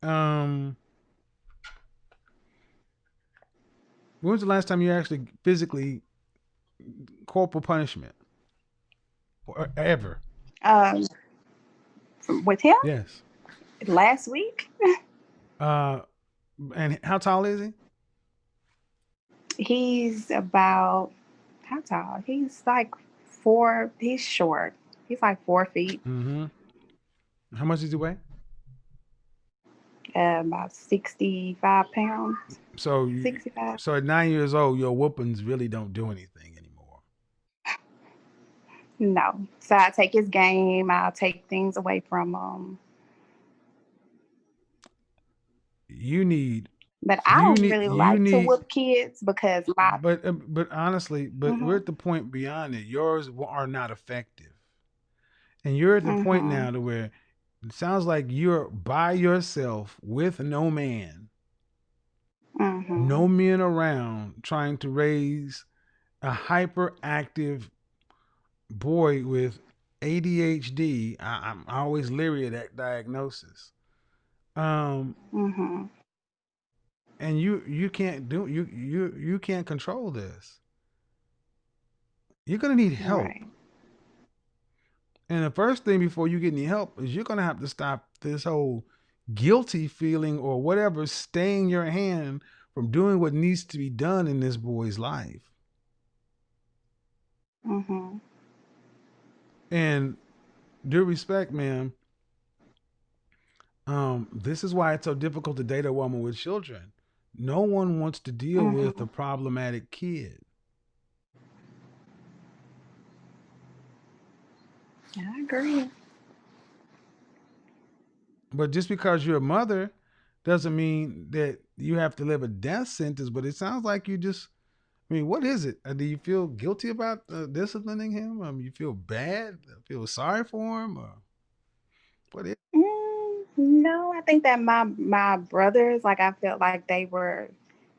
When was the last time you actually physically corporal punishment? Or ever? With him Yes. last week, And how tall is he? he's about how tall? He's like 4. He's short. He's like 4 feet. Mm-hmm. How much does he weigh? About 65 pounds. So 65. so at 9 years old, your whoopings really don't do anything anymore. No. So I take his game. I'll take things away from him. You But I don't really like to need. whoop kids because my But honestly, we're Mhm. at the point beyond it. Yours are not effective, and you're at the point Mhm. now to where it sounds like you're by yourself with no man, no Mhm. men around, trying to raise a hyperactive boy with ADHD. I'm always leery of that diagnosis. Mhm. And you can't do you can't control this. You're gonna need help. Right. And the first thing before you get any help is you're gonna have to stop this whole guilty feeling or whatever staying your hand from doing what needs to be done in this boy's life. Mhm. And due respect, ma'am, this is why it's so difficult to date a woman with children. No one wants to deal with a Mhm. problematic kid. I agree. But just because you're a mother doesn't mean that you have to live a death sentence. But it sounds like you just, I mean, what is it? Do you feel guilty about disciplining him? You feel bad? Feel sorry for him? Or what is No, I think that my brothers, like I felt like they were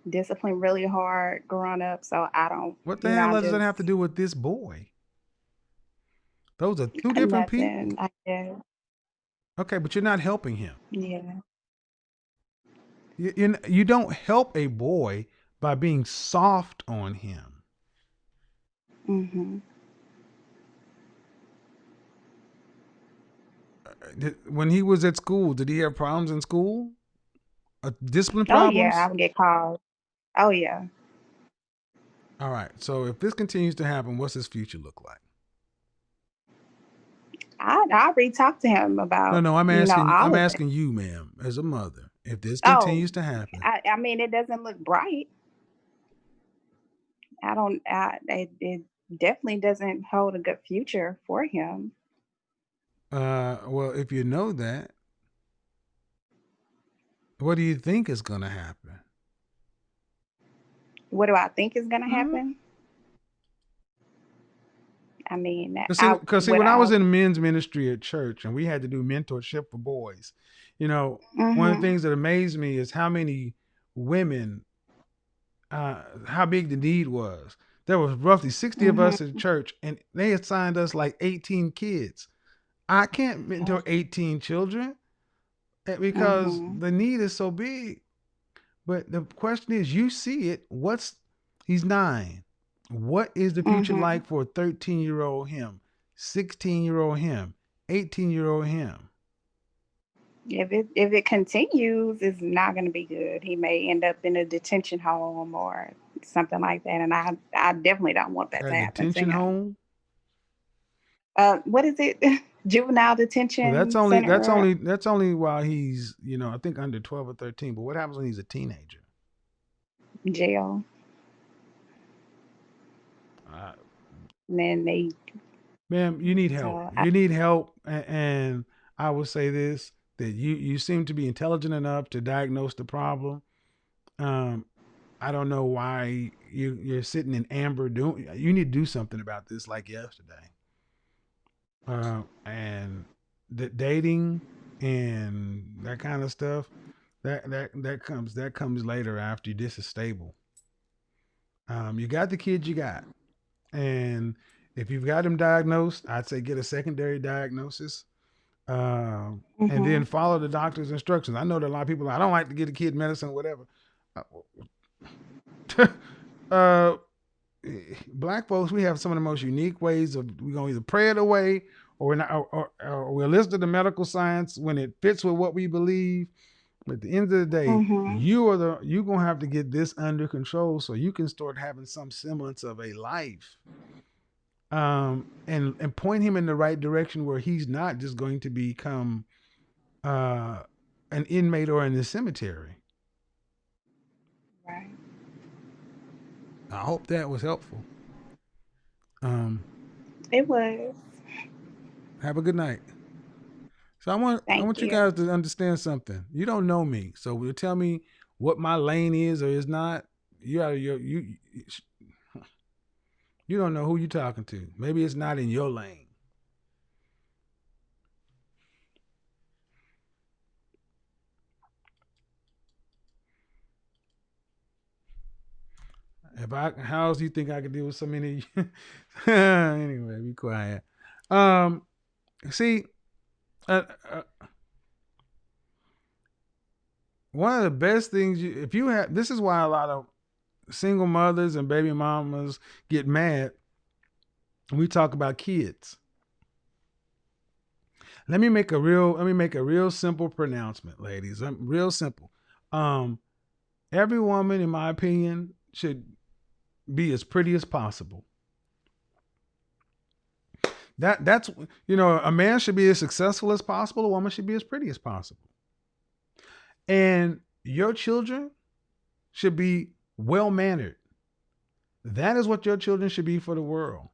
disciplined really hard growing up. So I don't, What the hell I does that just have to do with this boy? Those are two different nothing. people. I guess. Okay, but you're not helping him. Yeah. You don't help a boy by being soft on him. Mhm. When he was at school, did he have problems in school? Discipline Oh yeah, I problems? would get called. Oh yeah. All right. So if this continues to happen, what's his future look like? I re-talk to him No, about, no. I'm all of it. asking you, ma'am, as a mother. If this Oh, continues to happen, I mean, it doesn't look bright. I don't. It definitely doesn't hold a good future for him. well, if you know that, what do you think is going to happen? What do I think is going to Mm-hmm. happen? I mean, Because see, when I was in men's ministry at church and we had to do mentorship for boys, one of the Mhm. things that amazed me is how many women, how big the need was. There was roughly 60 of Mhm. us at church, and they assigned us like 18 kids. I can't mentor 18 children because Mhm. the need is so big. But the question is, you see it. He's 9. What is the future Mhm. like for a 13-year-old him, 16-year-old him, 18-year-old him? If it continues, it's not going to be good. He may end up in a detention home or something like that, and I definitely don't want that A to happen to detention him. home? What is it? Juvenile Well, detention center, that's only while he's, I think under 12 or 13. But what happens when he's a teenager? jail, Uh, and then they. Ma'am, you need help. So You need help, and I will say this: that you seem to be intelligent enough to diagnose the problem. Um, I don't know why you're sitting in amber doing. You need to do something about this, like yesterday. And the dating and that kind of stuff. That comes later after this is stable. You got the kids you got, and if you've got them diagnosed, I'd say get a secondary diagnosis, and then follow the doctor's instructions. I know that a lot of people I don't like to get a kid medicine, whatever. uh, Black folks, we have some of the most unique ways of we're gonna either pray it away or we're not, or we'll listen to the medical science when it fits with what we believe. But at the end of the day, you're gonna have to get this under control so you can start having some semblance of a life. And point him in the right direction where he's not just going to become an inmate or in the cemetery. Right. I hope that was helpful. It was. Have a good night. So I want Thank you you. guys to understand something. You don't know me, so you tell me what my lane is or is not. You don't know who you're talking to. Maybe it's not in your lane. How else do you think I could deal with so many? Anyway, be quiet. See, one of the best things if you have, this is why a lot of single mothers and baby mamas get mad when we talk about kids. Let me make a real simple pronouncement, ladies. Real simple. Every woman, in my opinion, should be as pretty as possible. That's a man should be as successful as possible. A woman should be as pretty as possible. And your children should be well mannered. That is what your children should be for the world.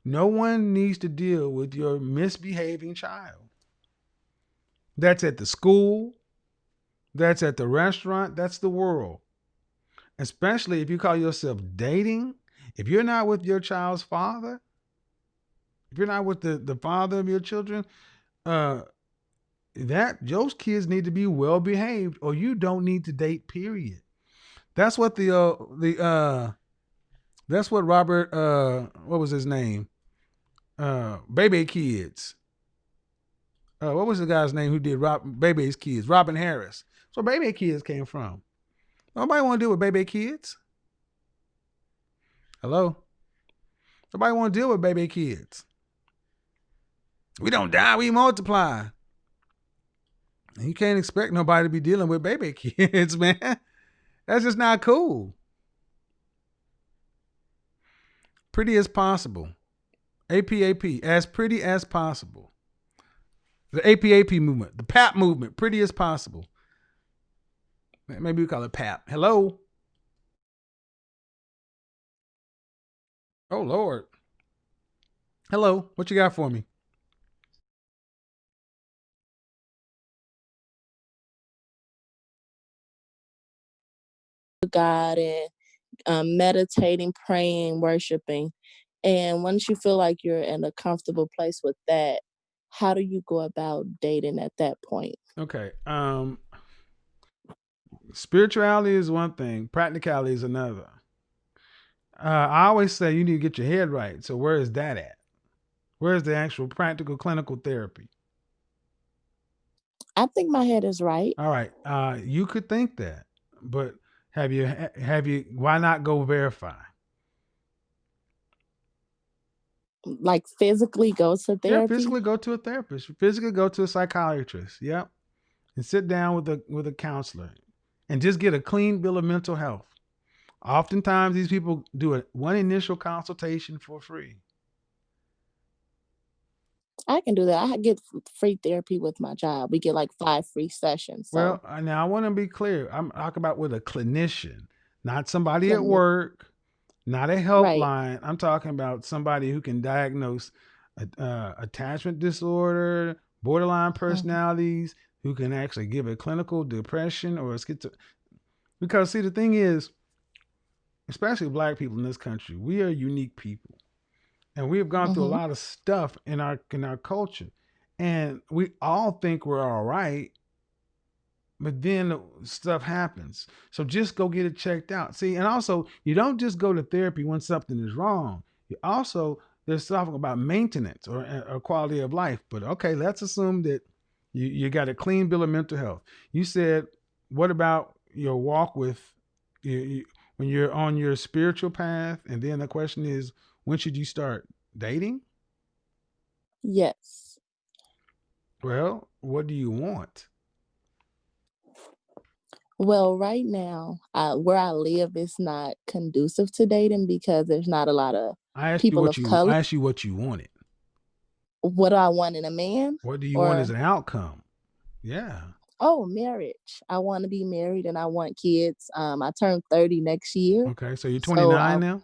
No one needs to deal with your misbehaving child. That's at the school. That's at the restaurant. That's the world. Especially if you call yourself dating. If you're not with your child's father, if you're not with the father of your children, those kids need to be well behaved, or you don't need to date. Period. That's what that's what Robert what was his name? Baby Kids. What was the guy's name who did Baby's Kids? Robin Harris. So Baby Kids came from. Nobody want to deal with Baby Kids. Hello? Nobody want to deal with Baby Kids. We don't die, we multiply. And you can't expect nobody to be dealing with baby kids, man. That's just not cool. Pretty as possible. APAP, as pretty as possible. The APAP movement, the PAP movement, pretty as possible. Maybe we call it PAP. Hello? Oh, Lord. Hello, what you got for me? God and meditating, praying, worshiping. And once you feel like you're in a comfortable place with that, how do you go about dating at that point? Okay. Spirituality is one thing, practicality is another. I always say you need to get your head right. So where is that at? Where's the actual practical clinical therapy? I think my head is right. All right. You could think that, but have you, why not go verify? Like physically go to therapy? Yeah, physically go to a therapist. Physically go to a psychiatrist. Yep. And sit down with a counselor and just get a clean bill of mental health. Oftentimes these people do one initial consultation for free. I can do that. I get free therapy with my job. We get like 5 free sessions. So. Well, now I want to be clear. I'm talking about with a clinician, not somebody at work, not a helpline. Right. I'm talking about somebody who can diagnose attachment disorder, borderline personalities, who can actually give a clinical depression or a because see, the thing is, especially Black people in this country, we are unique people. And we have gone through a lot of stuff in our culture. And we all think we're all right. but then stuff happens. So just go get it checked out. See, and also you don't just go to therapy when something is wrong. You also there's talking about maintenance or quality of life. But okay, let's assume that you got a clean bill of mental health. You said, what about your walk with when you're on your spiritual path? And then the question is, when should you start dating? Yes. Well, what do you want? Well, right now, where I live is not conducive to dating because there's not a lot of I asked you people what of color. you wanted. What do I want in a man? What do you want as Or, an outcome? Yeah. oh, marriage. I want to be married and I want kids. I turn 30 next year. Okay. So you're So 29 now?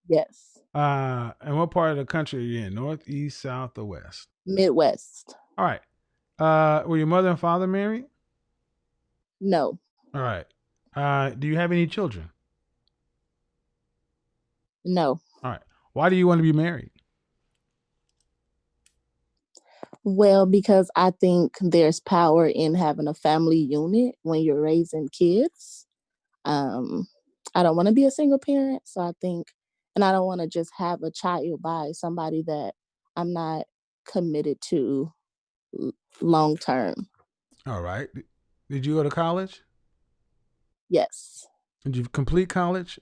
yes, And what part of the country are you in? North, east, south, or west? Midwest. All right. Were your mother and father married? No, All right. Do you have any children? no. All right. Why do you want to be married? Well, because I think there's power in having a family unit when you're raising kids. Um, I don't want to be a single parent, so I think, and I don't want to just have a child by somebody that I'm not committed to long term. All right. Did you go to college? Yes, Did you complete college?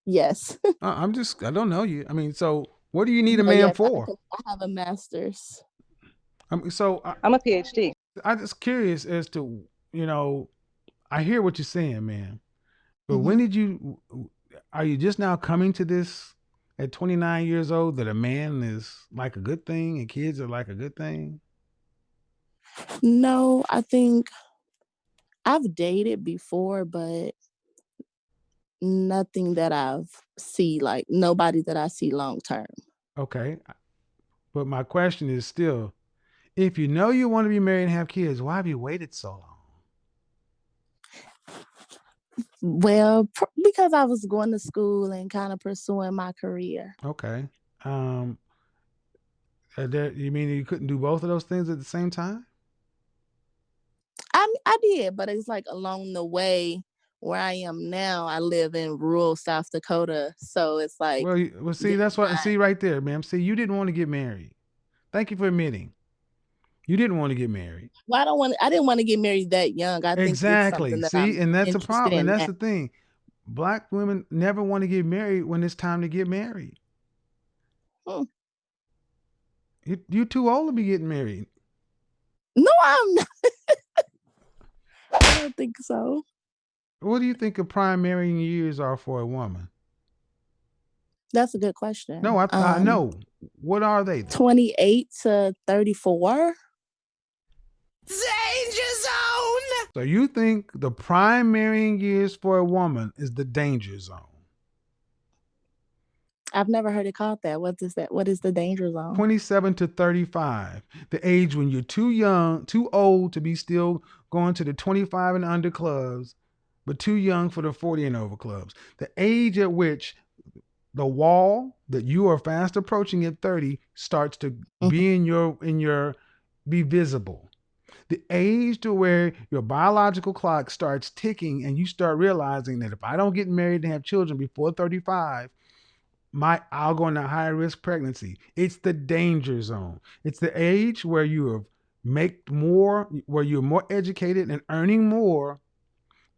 yes. I don't know you. I mean, so what do you need a No, man yes, for? I have a master's. I mean, so I'm a PhD. I'm just curious as to, you know, I hear what you're saying, man. But Mhm. when did you, are you just now coming to this at 29 years old that a man is like a good thing and kids are like a good thing? No, I think I've dated before, but nothing that I've see like nobody that I see long term. Okay. But my question is still, if you know you want to be married and have kids, why have you waited so long? Well, because I was going to school and kind of pursuing my career. Okay. Um, you mean you couldn't do both of those things at the same time? I did, but it's like along the way where I am now, I live in rural South Dakota, so it's like Well, see, there's that's what, not. see right there, ma'am. See, you didn't want to get married. Thank you for admitting you didn't want to get married. Well, I didn't want to get married that young. I think it's Exactly. something that See, I'm and that's a interested problem. And in that's now. the thing. Black women never want to get married when it's time to get married. Hmm. You're too old to be getting married. No, I'm not. I don't think so. What do you think of prime marrying years are for a woman? That's a good No, question. I know. What are they though? 28 to 34. Danger Zone! So you think the prime marrying years for a woman is the danger zone? I've never heard it called that. What is that? What is the danger zone? 27 to 35, the age when you're too young, too old to be still going to the 25 and under clubs, but too young for the 40 and over clubs. The age at which the wall that you are fast approaching at 30 starts to Mhm. be be visible. The age to where your biological clock starts ticking and you start realizing that if I don't get married and have children before 35, I'll go into high risk pregnancy. It's the danger zone. It's the age where you have make more, where you're more educated and earning more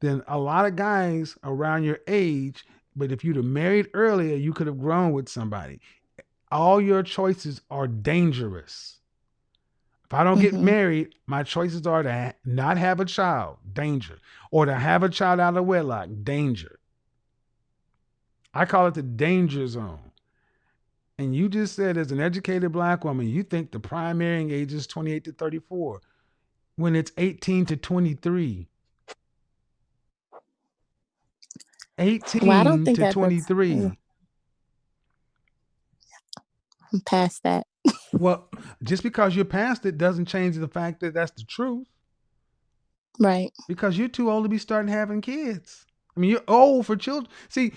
than a lot of guys around your age. But if you'd have married earlier, you could have grown with somebody. All your choices are dangerous. If I don't get Mhm. married, my choices are to not have a child, danger, or to have a child out of wedlock, danger. I call it the danger zone. And you just said, as an educated black woman, you think the prime marrying age is 28 to 34 when it's 18 to 23. Well, I don't 18 think to that I'm 23. past that. Well, just because you're past it doesn't change the fact that that's the truth. Right. Because you're too old to be starting having kids. I mean, you're old for children. See,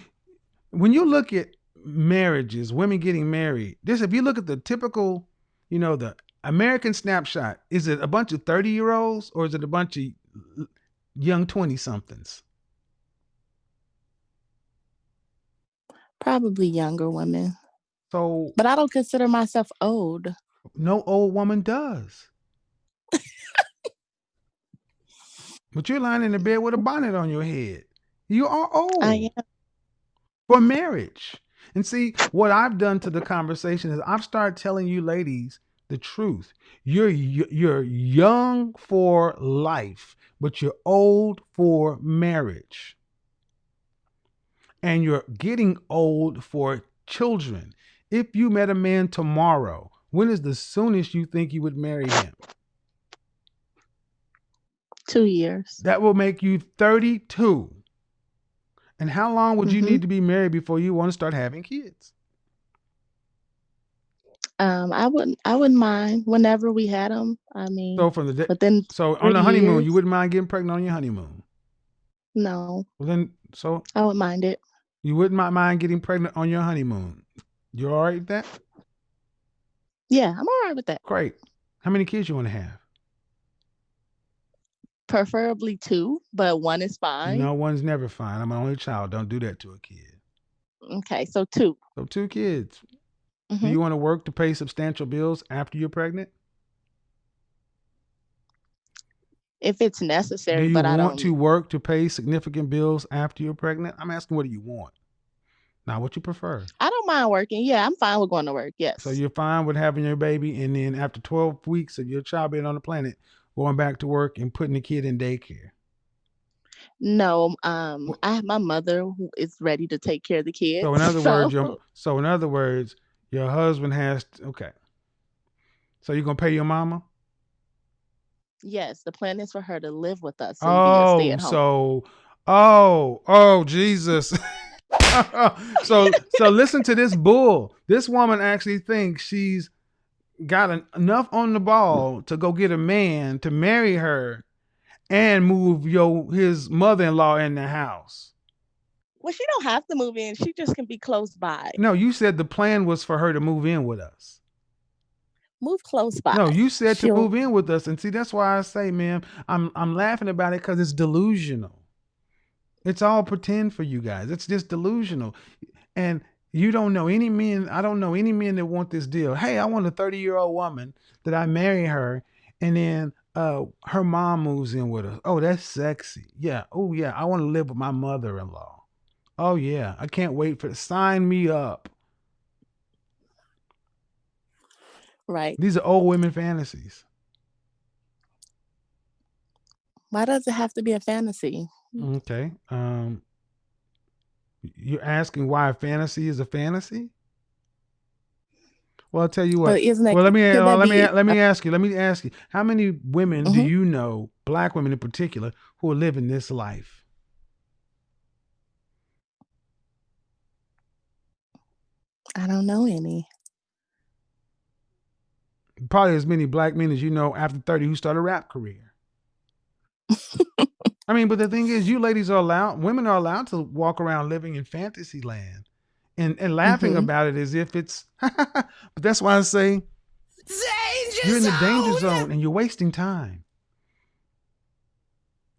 when you look at marriages, women getting married, this if you look at the typical, the American snapshot, is it a bunch of 30-year-olds or is it a bunch of young 20-somethings? Probably younger women. So But I don't consider myself old. no old woman does. But you're lying in the bed with a bonnet on your head. You are I old am. for marriage. And see, what I've done to the conversation is I've started telling you ladies the truth. You're young for life, but you're old for marriage. And you're getting old for children. If you met a man tomorrow, when is the soonest you think you would marry him? 2 years. That will make you 32. And how long would you Mm-hmm. need to be married before you want to start having kids? I wouldn't mind whenever we had them. I mean, So from the day, but then so on 3 the honeymoon, years, you wouldn't mind getting pregnant on your honeymoon. no, Well then, so I wouldn't mind it. you wouldn't mind getting pregnant on your honeymoon. You all right with that? Yeah, I'm all right with that. Great. How many kids you want to have? Preferably 2, but 1 is fine. No, one's never fine. I'm an only child. Don't do that to a kid. Okay, so 2. So 2 kids. Do Mm-hmm. you want to work to pay substantial bills after you're pregnant? If it's Do necessary, you but I want to don't. work to pay significant bills after you're pregnant? I'm asking, what do you want? Not what you prefer. I don't mind working. Yeah, I'm fine with going to work. So Yes. you're fine with having your baby, and then after 12 weeks of your child being on the planet, going back to work and putting the kid in daycare. No, Wh- I have my mother who is ready to take care of the kids. So in other So words, your husband has okay. So you're gonna pay your mama? yes, the plan is for her to live with us and be a Oh, stay-at-home. so Jesus. So listen to this bull. This woman actually thinks she's got enough on the ball to go get a man to marry her and move his mother-in-law in the house. Well, she don't have to move in. She just can be close by. No, you said the plan was for her to move in with us. Move close by. No, you said to She'll move in with us. And see, that's why I say, man, I'm laughing about it because it's delusional. It's all pretend for you guys. It's just delusional. And you don't know any men. I don't know any men that want this deal. Hey, I want a 30-year-old woman that I marry her, and then her mom moves in with us. Oh, that's sexy. Yeah. Oh, yeah. I want to live with my mother-in-law. Oh, yeah. I can't wait for sign me up. right. These are old women fantasies. Why does it have to be a fantasy? Okay. You're asking why a fantasy is a fantasy? Well, I'll tell you what. But isn't it? Well, let me Could that be? let me ask you. Let me ask you. How many women do Mhm. you know, black women in particular, who are living this life? I don't know any. Probably as many black men as you know after 30 who start a rap career. I mean, but the thing is, you ladies are allowed, women are allowed to walk around living in fantasy land and laughing Hmm. about it as if it's, but that's why I say you're in the danger zone and you're wasting time.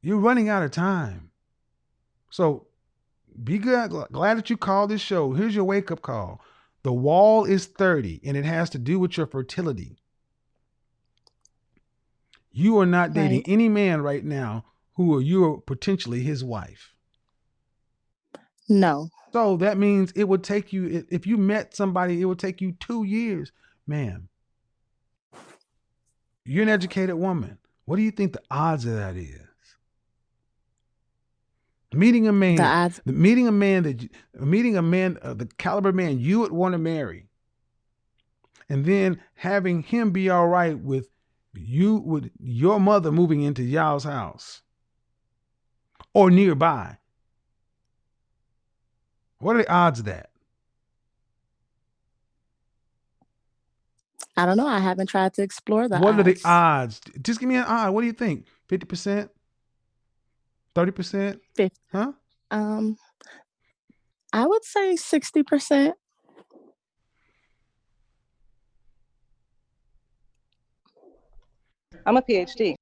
You're running out of time. So be glad that you called this show. Here's your wake up call. The wall is 30 and it has to do with your fertility. You are not dating Right. any man right now who you are potentially his wife. No. So that means it would take you, if you met somebody, it would take you 2 years. Ma'am, you're an educated woman. What do you think the odds of that is? Meeting a The man, odds. meeting a man the caliber man you would want to marry, and then having him be all right with your mother moving into y'all's house or nearby. What are the odds of that? I don't know. I haven't tried to explore the What are the odds. odds? Just give me an odd. What do you think? 50%? 30%? Fif- Huh? Um, I would say 60%. I'm a PhD.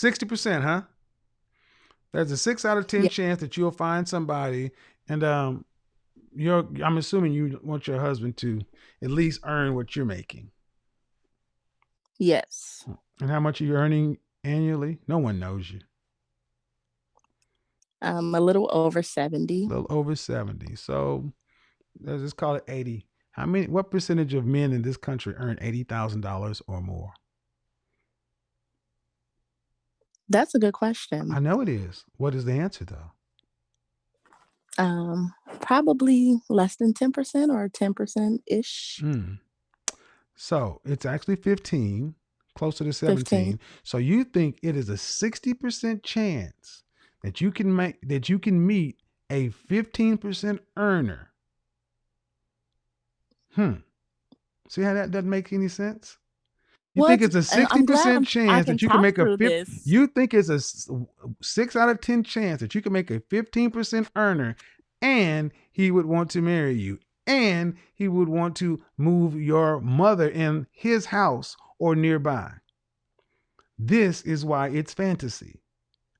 60%, huh? There's a 6 out of 10 Yeah. chance that you'll find somebody, and I'm assuming you want your husband to at least earn what you're making. Yes. And how much are you earning annually? No one knows you. A little over 70. A little over 70. So let's just call it 80. What percentage of men in this country earn $80,000 or more? That's a good question. I know it is. What is the answer though? Probably less than 10% or 10% ish. So it's actually 15, closer to 15. 17. So you think it is a 60% chance that you can meet a 15% earner. See how that doesn't make any sense? You think it's a I'm glad 60% I chance can that you can talk make a through this. you think it's a 6 out of 10 chance that you can make a 15% earner, and he would want to marry you, and he would want to move your mother in his house or nearby. This is why it's fantasy,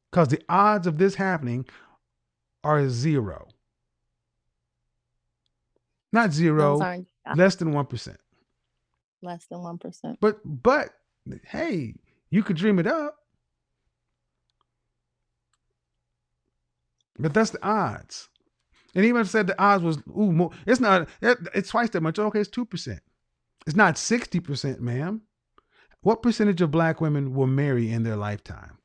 because the odds of this happening are 0. Not Those 0, aren't less than 1%. less than 1%. But hey, you could dream it up. But that's the odds. And even said the odds was more. It's not. It's twice that much. Okay, it's 2%. It's not 60%, ma'am. What percentage of black women will marry in their lifetime?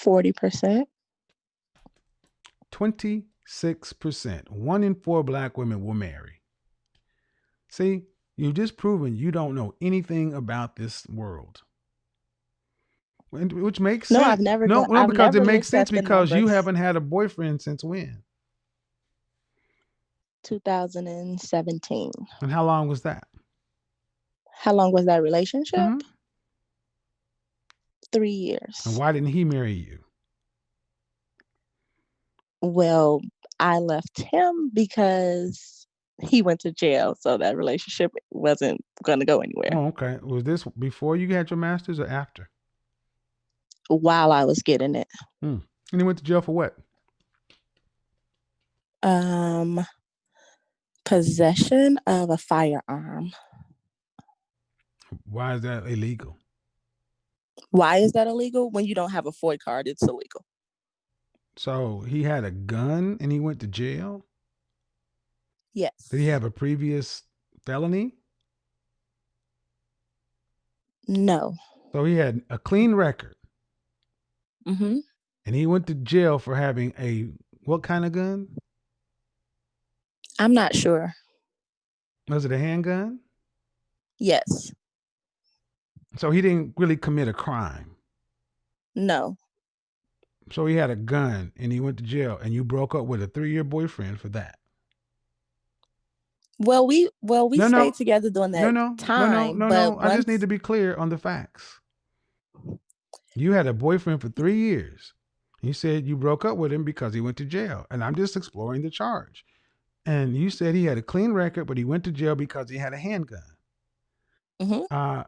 40%. 26%. 1 in 4 black women will marry. See, you've just proven you don't know anything about this world. Which makes sense. No, I've never. No, I've because it never makes looked at sense the because you numbers. haven't had a boyfriend since when? 2017. And how long was that? How long was that relationship? Mm-hmm. 3 years. And why didn't he marry you? Well, I left him because he went to jail, so that relationship wasn't going to go anywhere. Oh, okay. Was this before you had your master's or after? While I was getting it. And he went to jail for what? Possession of a firearm. Why is that illegal? Why is that illegal? When you don't have a FOID card, it's illegal. So he had a gun and he went to jail? Yes. Did he have a previous felony? No. So he had a clean record. Mm-hmm. And he went to jail for having a what kind of gun? I'm not sure. Was it a handgun? Yes. So he didn't really commit a crime. No. So he had a gun and he went to jail, and you broke up with a 3-year boyfriend for that. Well, we stayed together during that time. No. I just need to be clear on the facts. You had a boyfriend for 3 years. You said you broke up with him because he went to jail, and I'm just exploring the charge. And you said he had a clean record, but he went to jail because he had a handgun. Mm-hmm.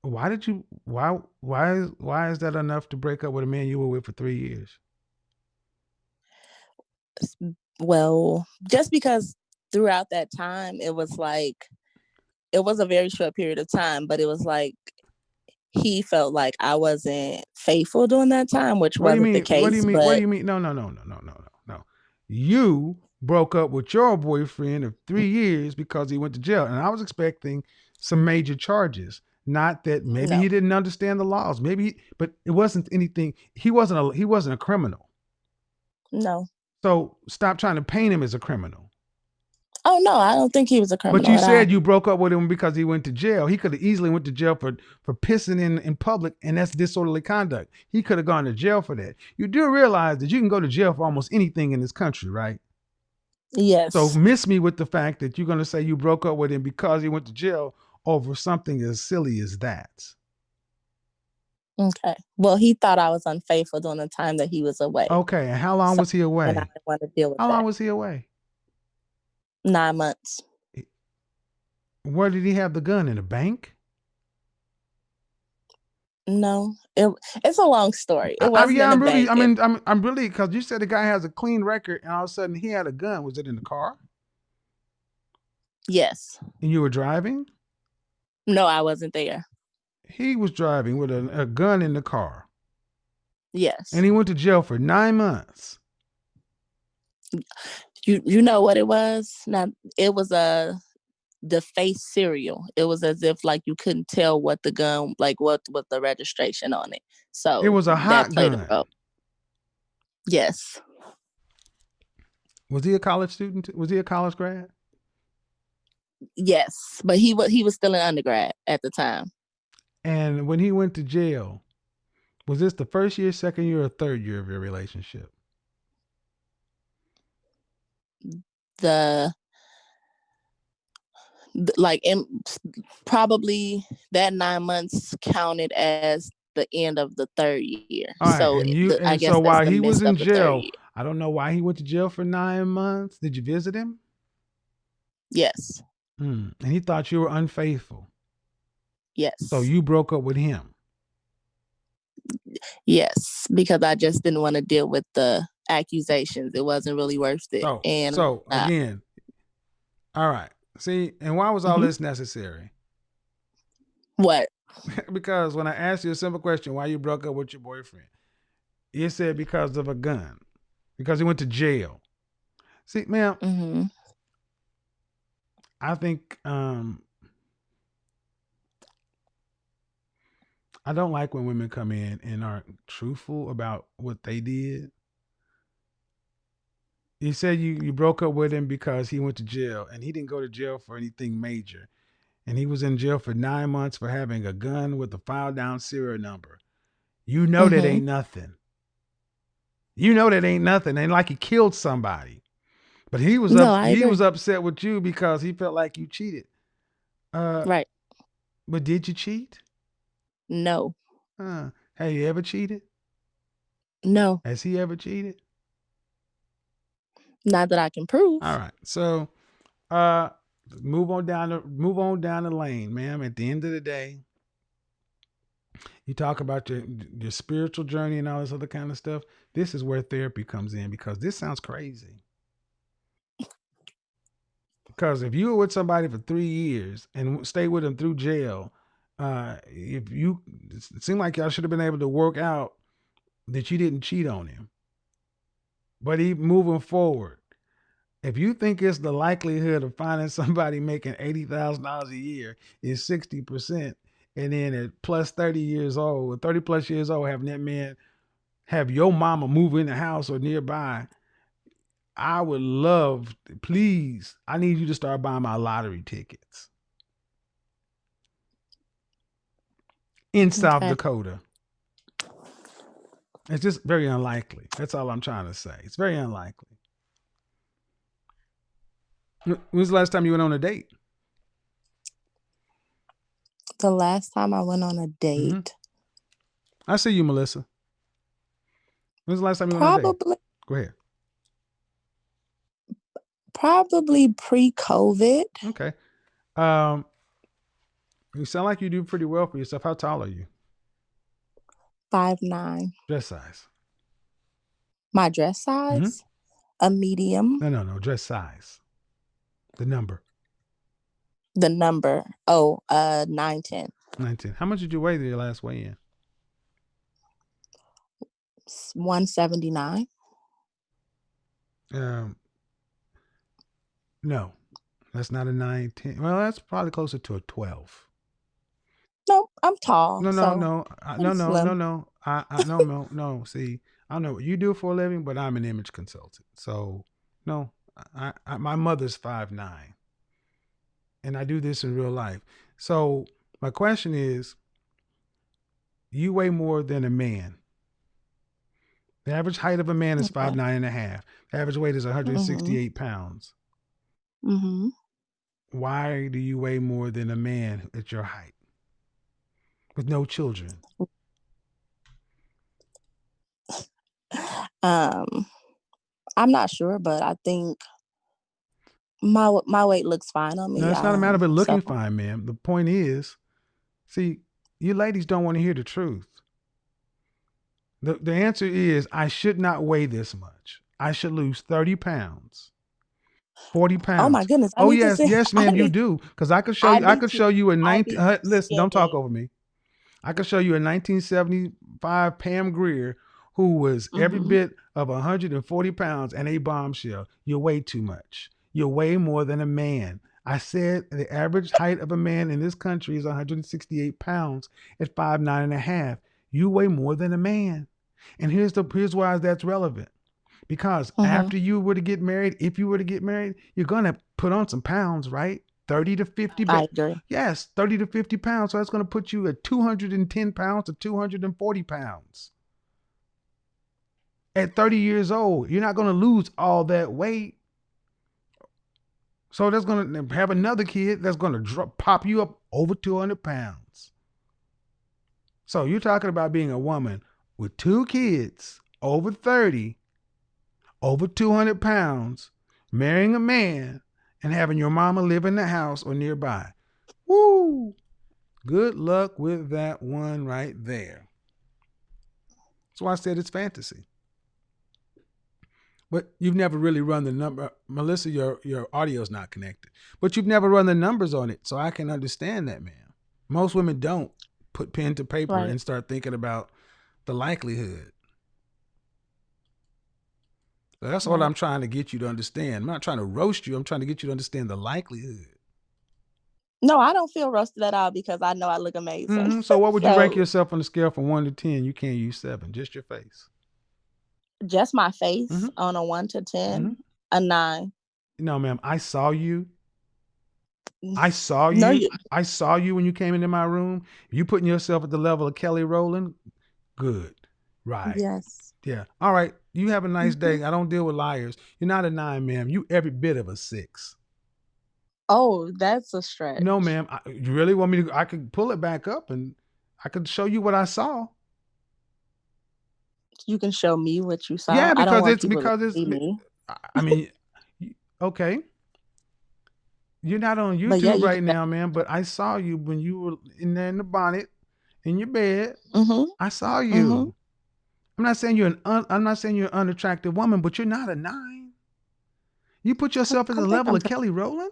Why did you? Why is that enough to break up with a man you were with for 3 years? Well, just because throughout that time it was a very short period of time, but it was like he felt like I wasn't faithful during that time, which wasn't the case. What do you mean? What do you mean? No. You broke up with your boyfriend of 3 years because he went to jail, and I was expecting some major charges. Not that maybe he didn't understand the laws. But it wasn't anything. He wasn't a criminal. No. So stop trying to paint him as a criminal. Oh no, I don't think he was a criminal. But you said you broke up with him because he went to jail. He could have easily went to jail for pissing in public, and that's disorderly conduct. He could have gone to jail for that. You do realize that you can go to jail for almost anything in this country, right? Yes. So miss me with the fact that you're going to say you broke up with him because he went to jail over something as silly as that. Okay. Well, he thought I was unfaithful during the time that he was away. Okay. And how long was he away? And I didn't want to deal with that. How long was he away? 9 months. Where did he have the gun? In a bank? No, it's a long story. It wasn't Yeah, in I'm the really, bank. I'm really, because you said the guy has a clean record, and all of a sudden he had a gun. Was it in the car? Yes. And you were driving? No, I wasn't there. He was driving with a gun in the car, Yes. and he went to jail for 9 months. You know what it was? Now it was the face serial. It was as if like you couldn't tell what the gun, like what the registration on it. So It was a that hot played a gun. role. Yes. Was he a college student? Was he a college grad? Yes, but he was still an undergrad at the time. And when he went to jail, was this the first year, second year, or third year of your relationship? The like probably that 9 months counted as the end of the third year. All right, So I and guess so that's while the he was midst in of the third jail, year. I don't know why he went to jail for 9 months. Did you visit him? Yes. And he thought you were unfaithful. Yes. So you broke up with him. Yes, because I just didn't want to deal with the accusations. It wasn't really worth it. So again, all right. See, and why was all this necessary? What? Because when I asked you a simple question, why you broke up with your boyfriend, you said because of a gun, because he went to jail. See, ma'am, I think I don't like when women come in and aren't truthful about what they did. You said you broke up with him because he went to jail, and he didn't go to jail for anything major. And he was in jail for 9 months for having a gun with a filed down serial number. You know that ain't nothing. You know that ain't nothing. Ain't like he killed somebody. But he was he was upset with you because he felt like you cheated. Right. But did you cheat? No. Have you ever cheated? No. Has he ever cheated? Not that I can prove. All right. So move on down the lane, ma'am. At the end of the day, you talk about your spiritual journey and all this other kind of stuff. This is where therapy comes in, because this sounds crazy. Because if you were with somebody for 3 years and stay with them through jail, it seemed like y'all should have been able to work out that you didn't cheat on him. But even moving forward, if you think it's the likelihood of finding somebody making $80,000 a year is 60%, and then at plus 30 years old, or 30 plus years old, having that man have your mama move in the house or nearby, I would love, please, I need you to start buying my lottery tickets in South Dakota. It's just very unlikely. That's all I'm trying to say. It's very unlikely. When was the last time you went on a date? The last time I went on a date. I see you, Melissa. When was the last time you went on a date? Go ahead. Probably pre-COVID. Okay. You sound like you do pretty well for yourself. How tall are you? 5'9". Dress size. My dress size? A medium. No. Dress size. The number. The number. 9'10". 9'10". How much did you weigh your last weigh in? 179. No, that's not a 9'10". Well, that's probably closer to a 12. No, I'm tall. No. No. See, I don't know what you do for a living, but I'm an image consultant. So no, my mother's 5'9", and I do this in real life. So my question is, you weigh more than a man. The average height of a man is 5'9" and a half. The average weight is 168 pounds. Why do you weigh more than a man at your height with no children? I'm not sure, but I think my weight looks fine on me. No, it's not a matter of it looking fine, ma'am. The point is, see, you ladies don't want to hear the truth. The answer is I should not weigh this much. I should lose 30 pounds, 40 Oh my pounds. goodness. I Oh need to yes, see. yes, I ma'am, you need do. Because I could show I you, I need could to show you a I 19 need to be listen, don't talk skinny. over me. I could show you a 1975 Pam Grier who was every Hmm. bit of 140 pounds and a bombshell. You're way too much. You're way more than a man. I said the average height of a man in this country is 168 pounds at 5'9" and a half. You weigh more than a man. And here's why that's relevant. Because Hmm. after you were to get married, if you were to get married, you're gonna put on some pounds, right? 30 to 50. I agree. Yes, 30 to 50 pounds. So that's gonna put you at 210 pounds to 240 pounds. At 30 years old, you're not gonna lose all that weight. So that's gonna have another kid that's gonna pop you up over 200 pounds. So you're talking about being a woman with 2 kids, over 30, over 200 pounds, marrying a man, and having your mama live in the house or nearby. Woo! Good luck with that one right there. That's why I said it's fantasy. But you've never really run the number. Melissa, your audio's not connected. But you've never run the numbers on it, so I can understand that, man. Most women don't put pen to paper Right. and start thinking about the likelihood. So that's what Right. I'm trying to get you to understand. I'm not trying to roast you. I'm trying to get you to understand the likelihood. No, I don't feel roasted at all because I know I look amazing. So what would you rank So yourself on the scale from 1 to 10? You can't use 7, just your face. just my face Mm-hmm. on a 1 to 10, Mm-hmm. a 9. No, ma'am. I saw you. I saw No, you. you. I saw you when you came into my room. You putting yourself at the level of Kelly Rowland. Good. Right. Yes. Yeah. All right. You have a nice Hmm. day. I don't deal with liars. You're not a 9, ma'am. You every bit of a 6. Oh, that's a stretch. No, ma'am. You really want me to? I could pull it back up and I could show you what I saw. You can show me what you saw. Yeah, I don't because want it's people to because it's. see me. I mean, okay. You're not on But yeah, YouTube you right can. now, man. But I saw you when you were in there in the bonnet, in your bed. Mm-hmm. I saw Mm-hmm. you. I'm not saying I'm not saying you're an unattractive woman, but you're not a 9. You put yourself at I the think level of Kelly Rowland.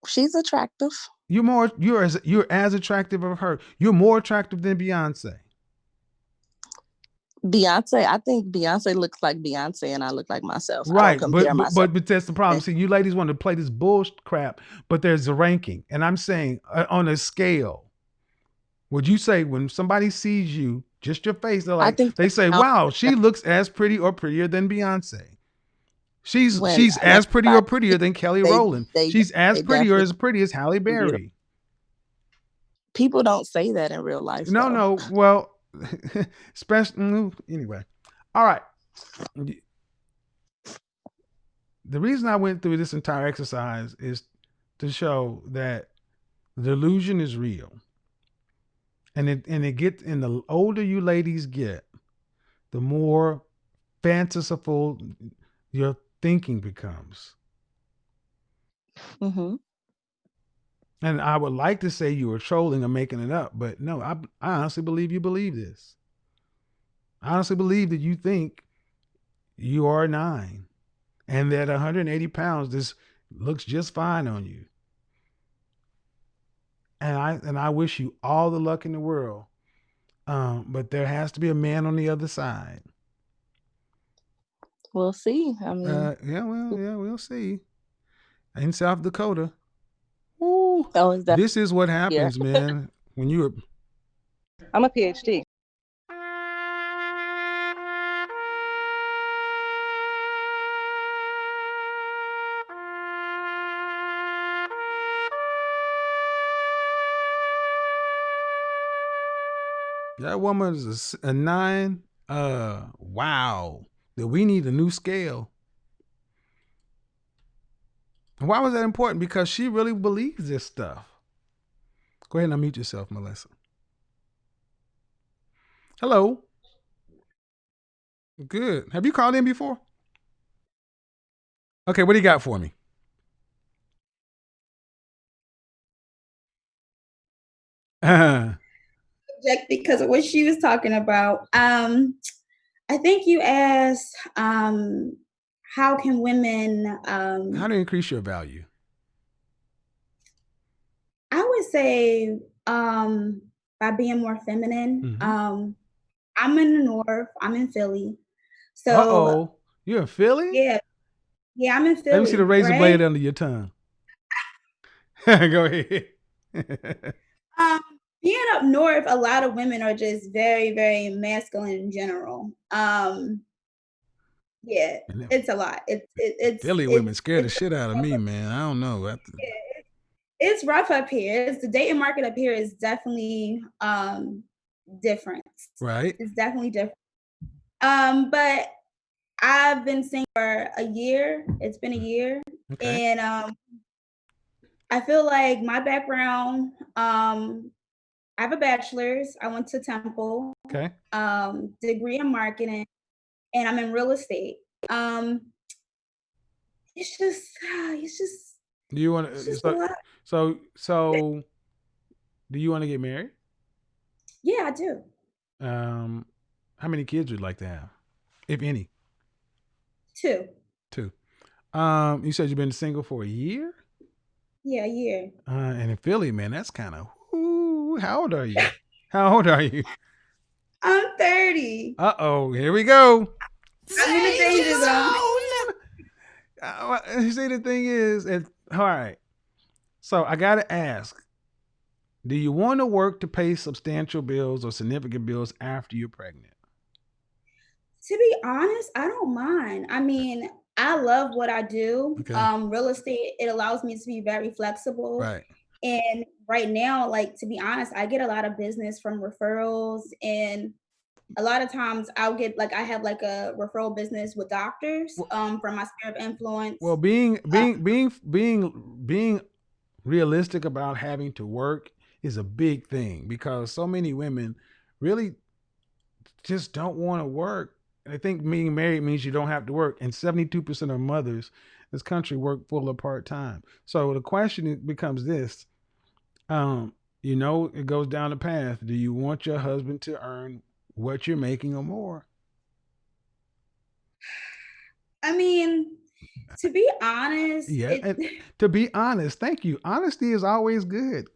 she's attractive. You're as attractive of her. You're more attractive than Beyonce. Beyonce, I think Beyonce looks like Beyonce and I look like myself. I don't Right, compare myself. but that's the problem. See, you ladies want to play this bullshit crap, but there's a ranking, and I'm saying on a scale. Would you say when somebody sees you, just your face, I think they say, now "Wow, she looks as pretty or prettier than Beyonce. when She's as pretty or everybody prettier than Kelly they Rowland. they She's as they pretty or definitely as pretty as Halle beautiful. Berry." People don't say that in real life No, though. no. Well, especially anyway. All right. The reason I went through this entire exercise is to show that the delusion is real. And the older you ladies get, the more fanciful your thinking becomes. Mm-hmm. And I would like to say you were trolling or making it up, but no, I honestly believe you believe this. I honestly believe that you think you are a 9 and that 180 pounds this looks just fine on you. And I wish you all the luck in the world. But there has to be a man on the other side. We'll see. I mean, We'll see. In South Dakota. Woo, oh, is that this is what here? happens, man. When you I'm a PhD. that woman is a 9. Wow. That we need a new scale. Why was that important? Because she really believes this stuff. Go ahead and unmute yourself, Melissa. Hello. Good. Have you called in before? Okay, what do you got for me? subject because of what she was talking about. I think you asked, how can women? How to increase your value? I would say by being more feminine. Mm-hmm. I'm in the north. I'm in Philly, so Uh-oh. You're in Philly? yeah, yeah, I'm in Let me see the Philly, razor right? blade under your tongue. Go ahead. Um, Being up north, a lot of women are just very, very masculine in general. Yeah, And then it's a lot. Philly women scared the shit out of me, man. I don't know. It's rough up here. The dating market up here is definitely different. Right? It's definitely different. But I've been single for a year. It's been a year, Okay. and I feel like my background. I have a bachelor's. I went to Temple. Okay. Degree in marketing, and I'm in real estate. Um, it's just, it's just, Do you want it's to just a lot. so do you want to get married? Yeah, I do. Um how many kids would you like to have? If any? Two. Two. You said you've been single for a year? Yeah, a year. And in Philly, man, that's kind of how old are you? How old are you? I'm 30. Uh-oh, here we go. I'm in the danger zone. See, the thing is, all right. So I got to ask, do you want to work to pay substantial bills or significant bills after you're pregnant? To be honest, I don't mind. I mean, I love what I do. Okay. Real estate, it allows me to be very flexible. Right. And right now, like to be honest, I get a lot of business from referrals, and a lot of times I'll get like I have like a referral business with doctors Well, from my sphere of well influence. being realistic about having to work is a big thing because so many women really just don't want to work. I think being married means you don't have to work, and 72% of mothers in this country work full or part time. So the question becomes this: um, it goes down the path. Do you want your husband to earn what you're making or more? I mean, to be honest, Yeah, and to be honest, thank you. Honesty is always good.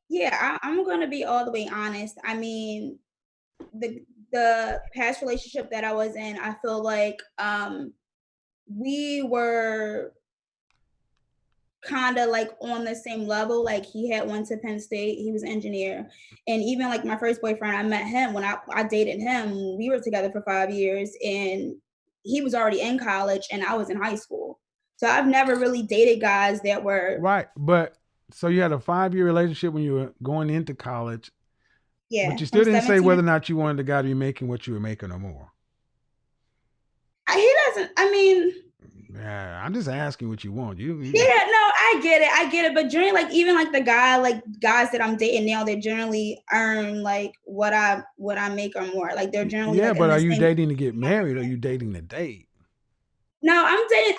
yeah, I'm gonna be all the way honest. I mean, the past relationship that I was in, I feel like we were kind of like on the same level. Like he had went to Penn State, he was an engineer. And even like my first boyfriend, I met him when I dated him. We were together for 5 years and he was already in college and I was in high school. So I've never really dated guys that were, Right. But so you had a 5-year relationship when you were going into college, but yeah, you still from didn't say 17. whether or not you wanted the guy to be making what you were making or more. He doesn't, I mean, Yeah, I'm just asking what you want. You yeah, just no, I get it. But generally, like even like the guy, like guys that I'm dating now, they generally earn like what I make or more. Like they're generally yeah, like in but the are you same. dating to get married or are you dating to date? No, I'm dating.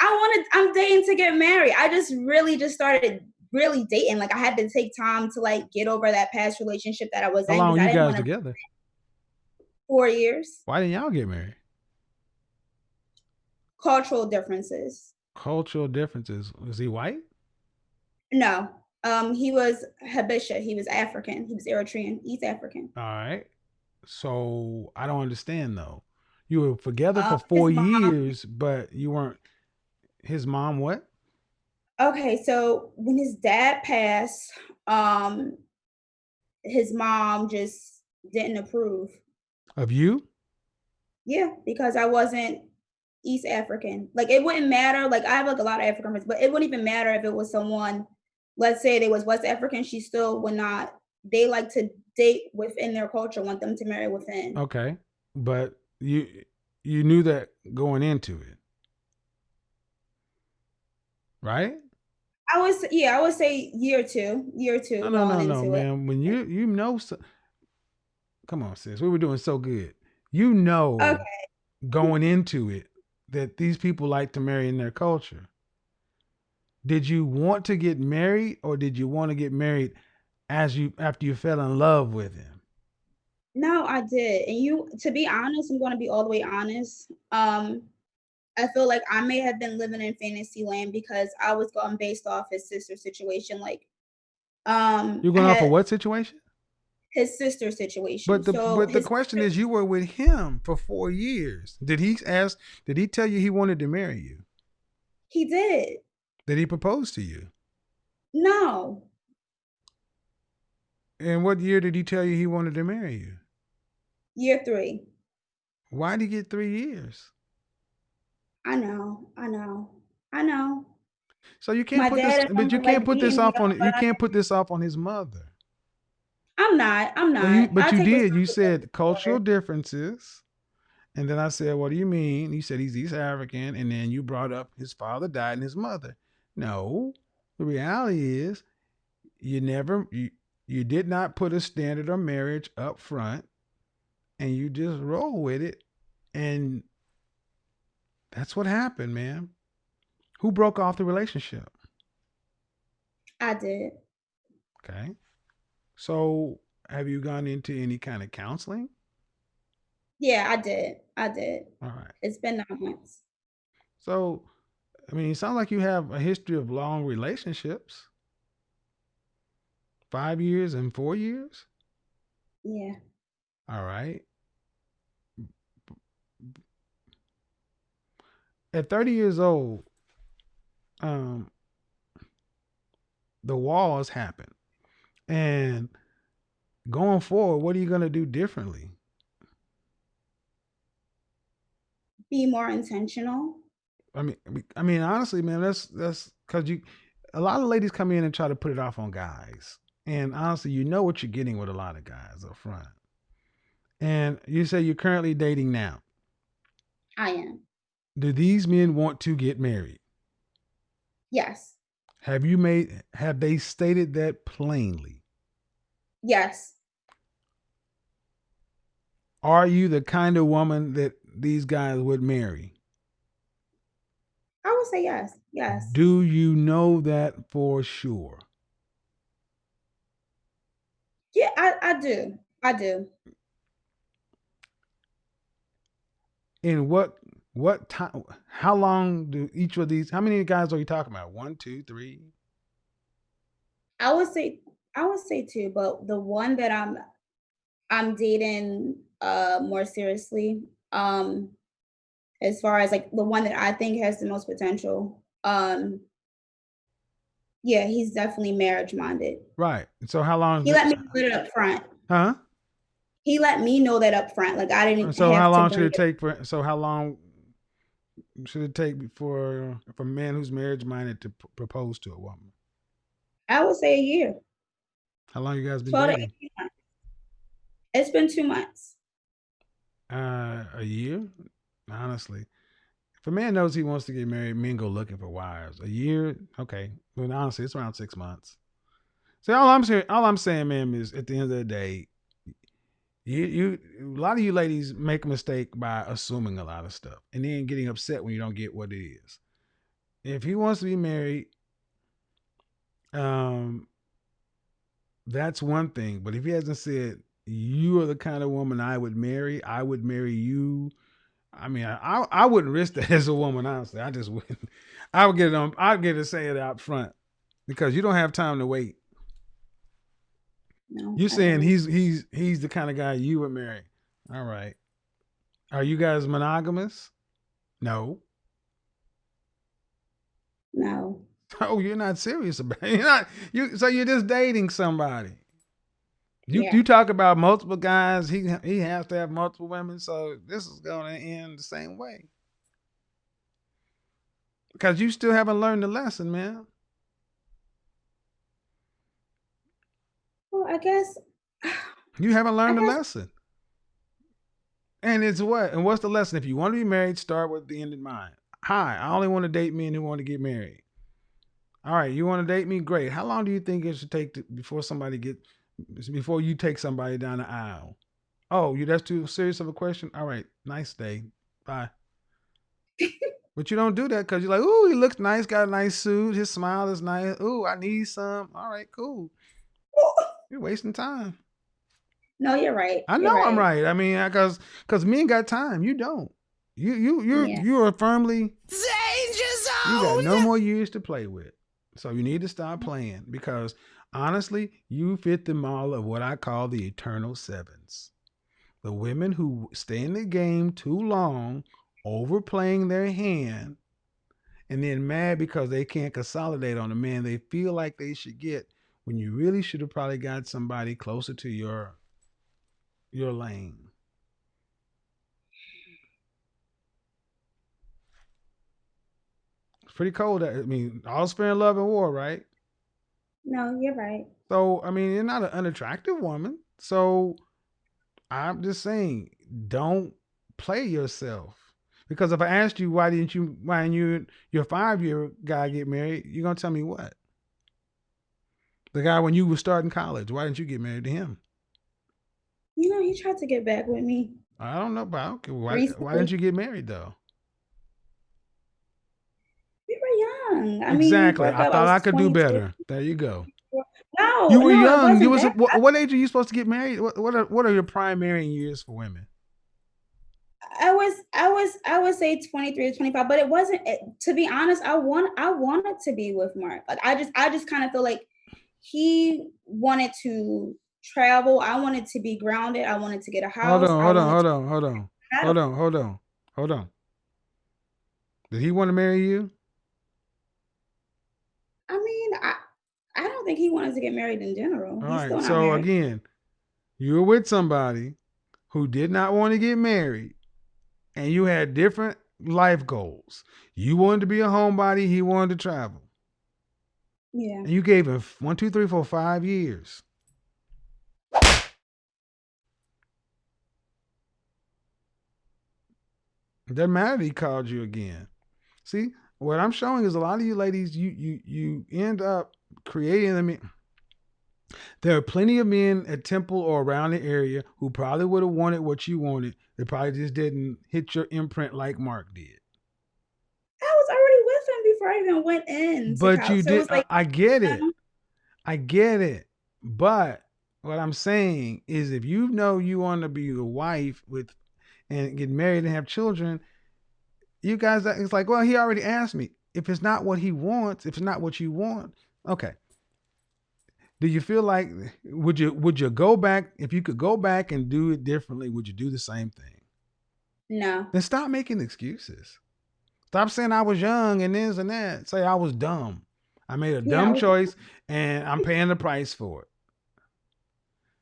I'm dating to get married. I just really just started really dating. Like I had to take time to like get over that past relationship that I was How in because long I you didn't guys want to. together? 4 years. Why didn't y'all get married? Cultural differences. Cultural differences. Was he white? No, he was Habesha. He was African. He was Eritrean, East African. All right. So I don't understand though. You were together for His four mom. years, but you weren't his mom what? Okay, so when his dad passed, um, his mom just didn't approve. Of you? Yeah, because I wasn't East African. Like it wouldn't matter. Like I have like a lot of African friends, but it wouldn't even matter if it was someone, let's say they was West African, she still would not. They like to date within their culture, want them to marry within. Okay. But you knew that going into it, right? I would say year No, two no, going no, no, into it. man. When you know come on, sis. We were doing so good. You know Okay. going into it that these people like to marry in their culture. Did you want to get married or did you want to get married after you fell in love with him? No, I did. And to be honest, I'm going to be all the way honest. I feel like I may have been living in fantasy land because I was going based off his sister situation. Like, You're I going off of had what situation? his sister situation. But the So but the his question sister, is, you were with him for 4 years. Did he tell you he wanted to marry you? he did. Did he propose to you? No, And what year did he tell you he wanted to marry you? year 3. Why did he get 3 years? I know, I know, I know. So you can't My put this, dad and but him you were can't like put this beating me off up, on, but you can't put this off on his mother. I'm Well, not. but I you take did. You responsibility said for cultural it. differences. And then I said, what do you mean? He said he's East African. And then you brought up his father died and his mother. No, the reality is you did not put a standard of marriage up front and you just roll with it. And that's what happened, man. Who broke off the relationship? I did. Okay. So have you gone into any kind of counseling? Yeah, I did. I did. All right. It's been 9 months. So, I mean, it sounds like you have a history of long relationships. 5 years and 4 years? Yeah. All right. At 30 years old, um, the walls happen. And going forward, what are you going to do differently? Be more intentional. I mean, honestly, man, that's because a lot of ladies come in and try to put it off on guys. And honestly, you know what you're getting with a lot of guys up front. And you say you're currently dating now. I am. Do these men want to get married? Yes. Have they stated that plainly? Yes. Are you the kind of woman that these guys would marry? I would say yes. Yes. Do you know that for sure? Yeah, I do. I do. In what time? How long do each of these? How many guys are you talking about? 1, 2, 3? I would say I would say 2, but the one that I'm dating more seriously, as far as like the one that I think has the most potential, yeah, he's definitely marriage minded. Right. So how long? He let me put it up front. Huh? He let me know that up front. Like I didn't So how have to long should bring it take for? So how long should it take for a man who's marriage minded to propose to a woman? I would say a year. How long you guys been 12 to dating? 18 months. It's been 2 months. A year. Honestly, if a man knows he wants to get married, men go looking for wives. A year, okay. But honestly, it's around 6 months. So all I'm saying, ma'am, is at the end of the day, you a lot of you ladies make a mistake by assuming a lot of stuff and then getting upset when you don't get what it is. If he wants to be married, um, that's one thing. But if he hasn't said you are the kind of woman I would marry you. I mean, I wouldn't risk that as a woman, honestly. I just wouldn't. I would get it on. I'd get to say it out front because you don't have time to wait. No, You I saying don't. he's the kind of guy you would marry? All right. Are you guys monogamous? No. No. Oh, you're not serious about it. You're not you. So you're just dating somebody. You Yeah. you talk about multiple guys. He has to have multiple women. So this is going to end the same way because you still haven't learned the lesson, man. Well, I guess You haven't I learned the guess lesson. And it's what? And what's the lesson? If you want to be married, start with the end in mind. Hi, I only want to date men who want to get married. All right, you want to date me? Great. How long do you think it should take before you take somebody down the aisle? Oh, that's too serious of a question? All right, nice day. Bye. But you don't do that because you're like, ooh, he looks nice, got a nice suit, his smile is nice. Ooh, I need some. All right, cool. You're wasting time. No, you're right. I You're know I'm right. right. I mean, because men got time. You don't. Yeah. You are firmly. Danger You got Zone! no more years to play with. So you need to stop playing because honestly, you fit the model of what I call the eternal sevens. The women who stay in the game too long, overplaying their hand, and then mad because they can't consolidate on the man they feel like they should get when you really should have probably got somebody closer to your lane. It's pretty cold. I mean, all's fair in love and war, right? No, you're right. So, I mean, you're not an unattractive woman. So, I'm just saying, don't play yourself. Because if I asked you why didn't your 5-year guy get married, you're gonna tell me what? The guy when you were starting college, why didn't you get married to him? You know, he tried to get back with me I don't know about why recently. didn't you get married though? We were young. I mean, we Exactly. broke I up. I thought was I could do 22. better. There you go. No, You were no, it young. You wasn't was that. what age are you supposed to get married? What are your prime marrying years for women? I would say 23 to 25, but it wasn't to be honest, I wanted to be with Mark. Like I just kind of feel like he wanted to travel. I wanted to be grounded. I wanted to get a Hold house. on, I hold on, wanted hold to on, hold on, have hold on, hold on, hold on. Did he want to marry you? I mean, I don't think he wanted to get married in general. All He's right. still not So married. again, you were with somebody who did not want to get married, and you had different life goals. You wanted to be a homebody. He wanted to travel, Yeah. and you gave him 1, 2, 3, 4, 5 years. It doesn't matter that he called you again. See, what I'm showing is a lot of you ladies, you end up creating. I mean, there are plenty of men at Temple or around the area who probably would have wanted what you wanted. They probably just didn't hit your imprint like Mark did. I was already with him before I even went into But college. you So it did. was like, I get you it. know, I get it. But what I'm saying is, if you know you want to be a wife with and get married and have children, you guys, it's like, well, he already asked me. If it's not what he wants, if it's not what you want, okay. Do you feel like would you go back if you could go back and do it differently? Would you do the same thing? no. Then stop making excuses. Stop saying I was young and this and that. Say I was dumb. I made a Yeah, I dumb was choice and I'm paying the price for it.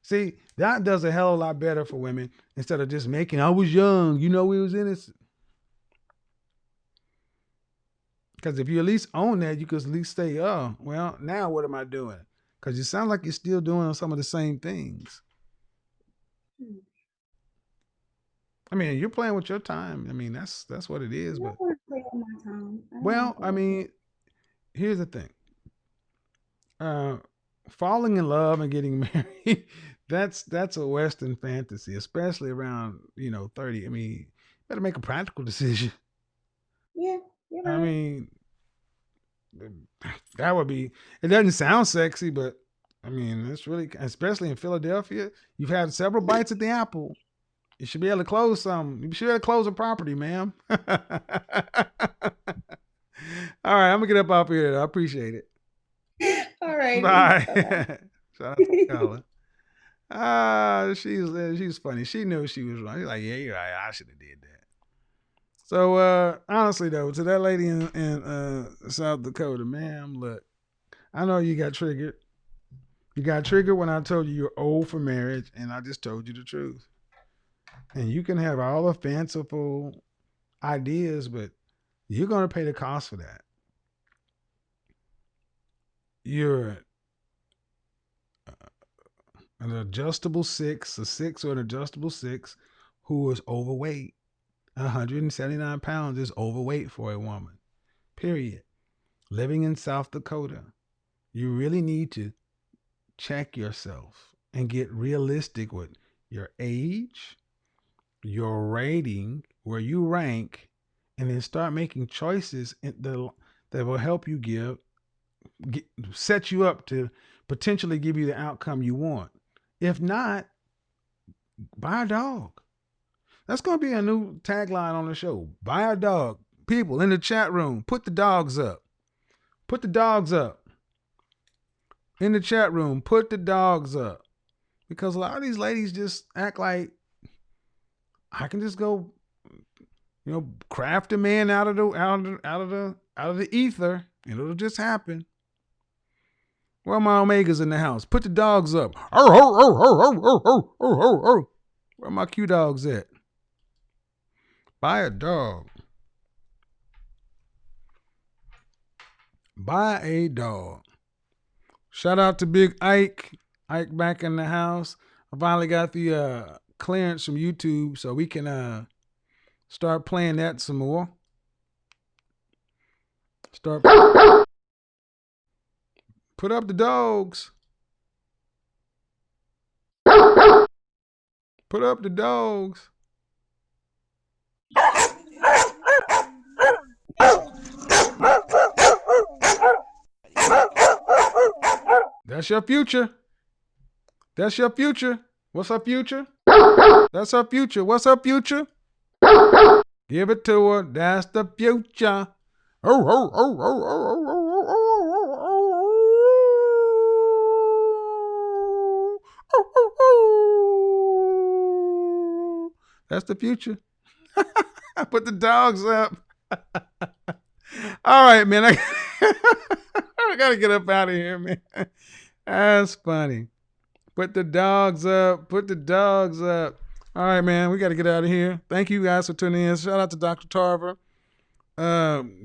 See, that does a hell of a lot better for women instead of just making I was young, we was innocent. Because if you at least own that, you could at least say, oh, well, now what am I doing? Because you sound like you're still doing some of the same things. I mean, you're playing with your time. I mean, that's what it is. I But don't want to play with my time. I don't want well, to play I with it. mean, here's the thing. Uh, falling in love and getting married, that's a Western fantasy, especially around 30. I mean, you better make a practical decision. Yeah, you're I right. mean, that would be. It doesn't sound sexy, but I mean, it's really, especially in Philadelphia, you've had several bites at the apple. You should be able to close some. You should be able to close a property, ma'am. All right, I'm gonna get up off here. I appreciate it. All righty. Bye. Bye-bye. Shout out to Carla. She's funny. She knew she was wrong. She's like, yeah, you're right. I should have did that. So honestly though, to that lady in South Dakota, ma'am, look, I know you got triggered. You got triggered when I told you you're old for marriage, and I just told you the truth. And you can have all the fanciful ideas, but you're going to pay the cost for that. You're an adjustable six, a six or an adjustable six who is overweight. 179 pounds is overweight for a woman, period. Living in South Dakota, you really need to check yourself and get realistic with your age, your rating, where you rank, and then start making choices that will help you set you up to potentially give you the outcome you want. If not, buy a dog. That's going to be a new tagline on the show. Buy a dog. People in the chat room, put the dogs up. Put the dogs up. In the chat room, put the dogs up. Because a lot of these ladies just act like I can just go, craft a man out of the ether, and it'll just happen. Where are my omegas in the house? Put the dogs up. Where are my Q dogs at? Buy a dog. Buy a dog. Shout out to Big Ike. Ike back in the house. I finally got the clearance from YouTube so we can start playing that some more. Put up the dogs. Put up the dogs. That's your future. That's your future. What's her future? That's her future. What's her future? Give it to her. That's the future. That's the future. Put the dogs up. All right, man. I gotta get up out of here, man. That's funny. Put the dogs up. Put the dogs up. All right, man. We got to get out of here. Thank you guys for tuning in. Shout out to Dr. Tarver.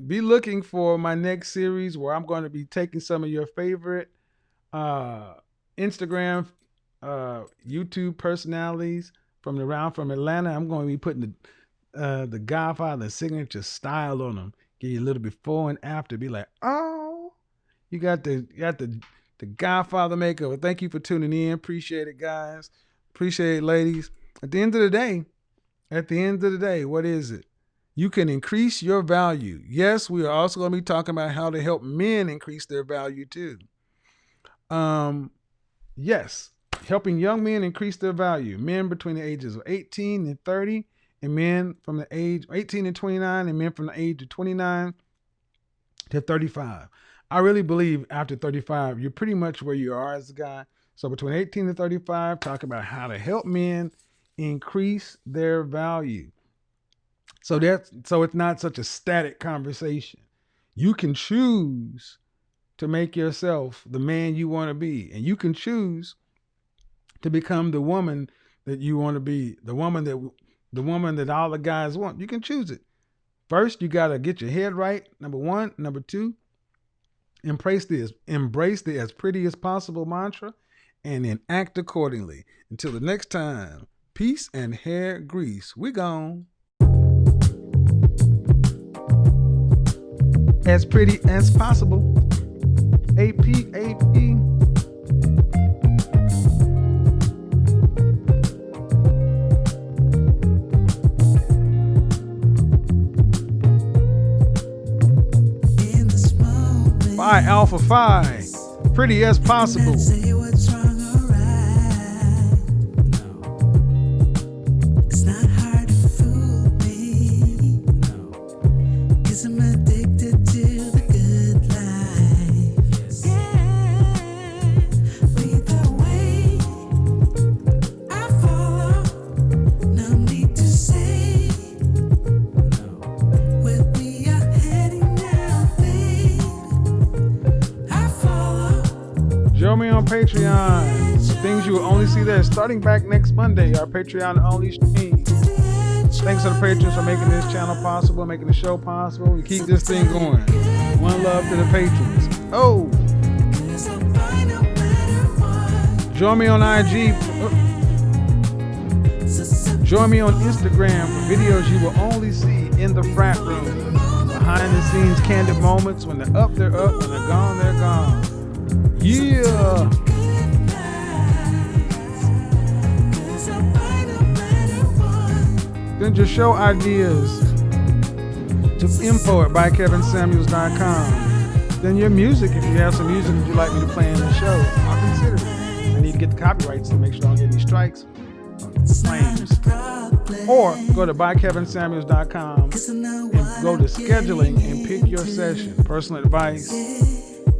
Be looking for my next series where I'm going to be taking some of your favorite Instagram, YouTube personalities from Atlanta. I'm going to be putting the Godfather signature style on them. Give you a little before and after. Be like, oh, you got the Godfather makeover. Thank you for tuning in. Appreciate it, guys. Appreciate it, ladies. At the end of the day, what is it? You can increase your value. Yes, we are also going to be talking about how to help men increase their value too. Yes, helping young men increase their value. Men between the ages of 18 and 30, and men from the age 18 and 29, and men from the age of 29 to 35. I really believe after 35, you're pretty much where you are as a guy. So between 18 and 35, talk about how to help men increase their value. So it's not such a static conversation. You can choose to make yourself the man you want to be, and you can choose to become the woman that you want to be, the woman that all the guys want. You can choose it. First, you got to get your head right. Number one. Number two, embrace the as pretty as possible mantra, and then act accordingly. Until the next time, peace and hair grease. We gone. As pretty as possible. AP. Phi Alpha Phi. Pretty as possible. Join me on Patreon. Things you will only see there. Starting back next Monday, our Patreon only stream. Thanks to the patrons for making this channel possible, making the show possible. We keep this thing going. One love to the patrons. Oh! Join me on IG. Join me on Instagram for videos you will only see in the frat room. Behind the scenes candid moments. When they're up, they're up. When they're gone, they're gone. Yeah. Send your show ideas to info@bykevinsamuels.com. then your music, if you have some music that you'd like me to play in the show, I'll consider it. I need to get the copyrights to make sure I don't get any strikes, claims. Or go to bykevinsamuels.com and go to scheduling and pick your session, personal advice,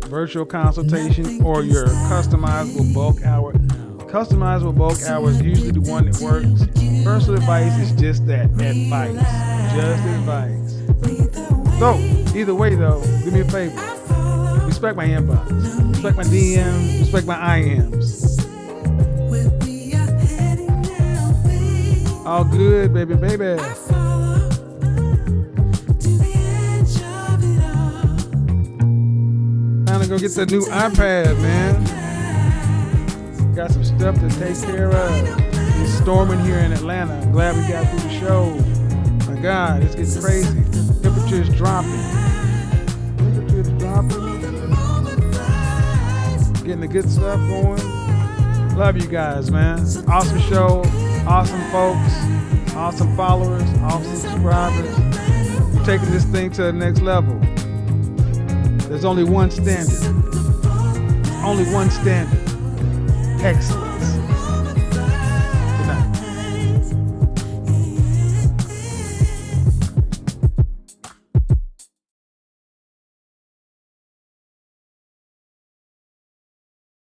virtual consultation, or your customizable bulk hour. Customizable bulk hour is usually the one that works. Personal advice is just that, advice. Just advice. So, either way though, do me a favor. Respect my inbox. Respect my DMs. Respect my IMs. All good, baby, baby. Time to go get that new iPad, man. Got some stuff to take care of. It's storming here in Atlanta. I'm glad we got through the show. My God, it's getting crazy. Temperature's dropping. Getting the good stuff going. Love you guys, man. Awesome show. Awesome folks. Awesome followers. Awesome subscribers. We're taking this thing to the next level. There's only one standard. Only one standard. Excellence.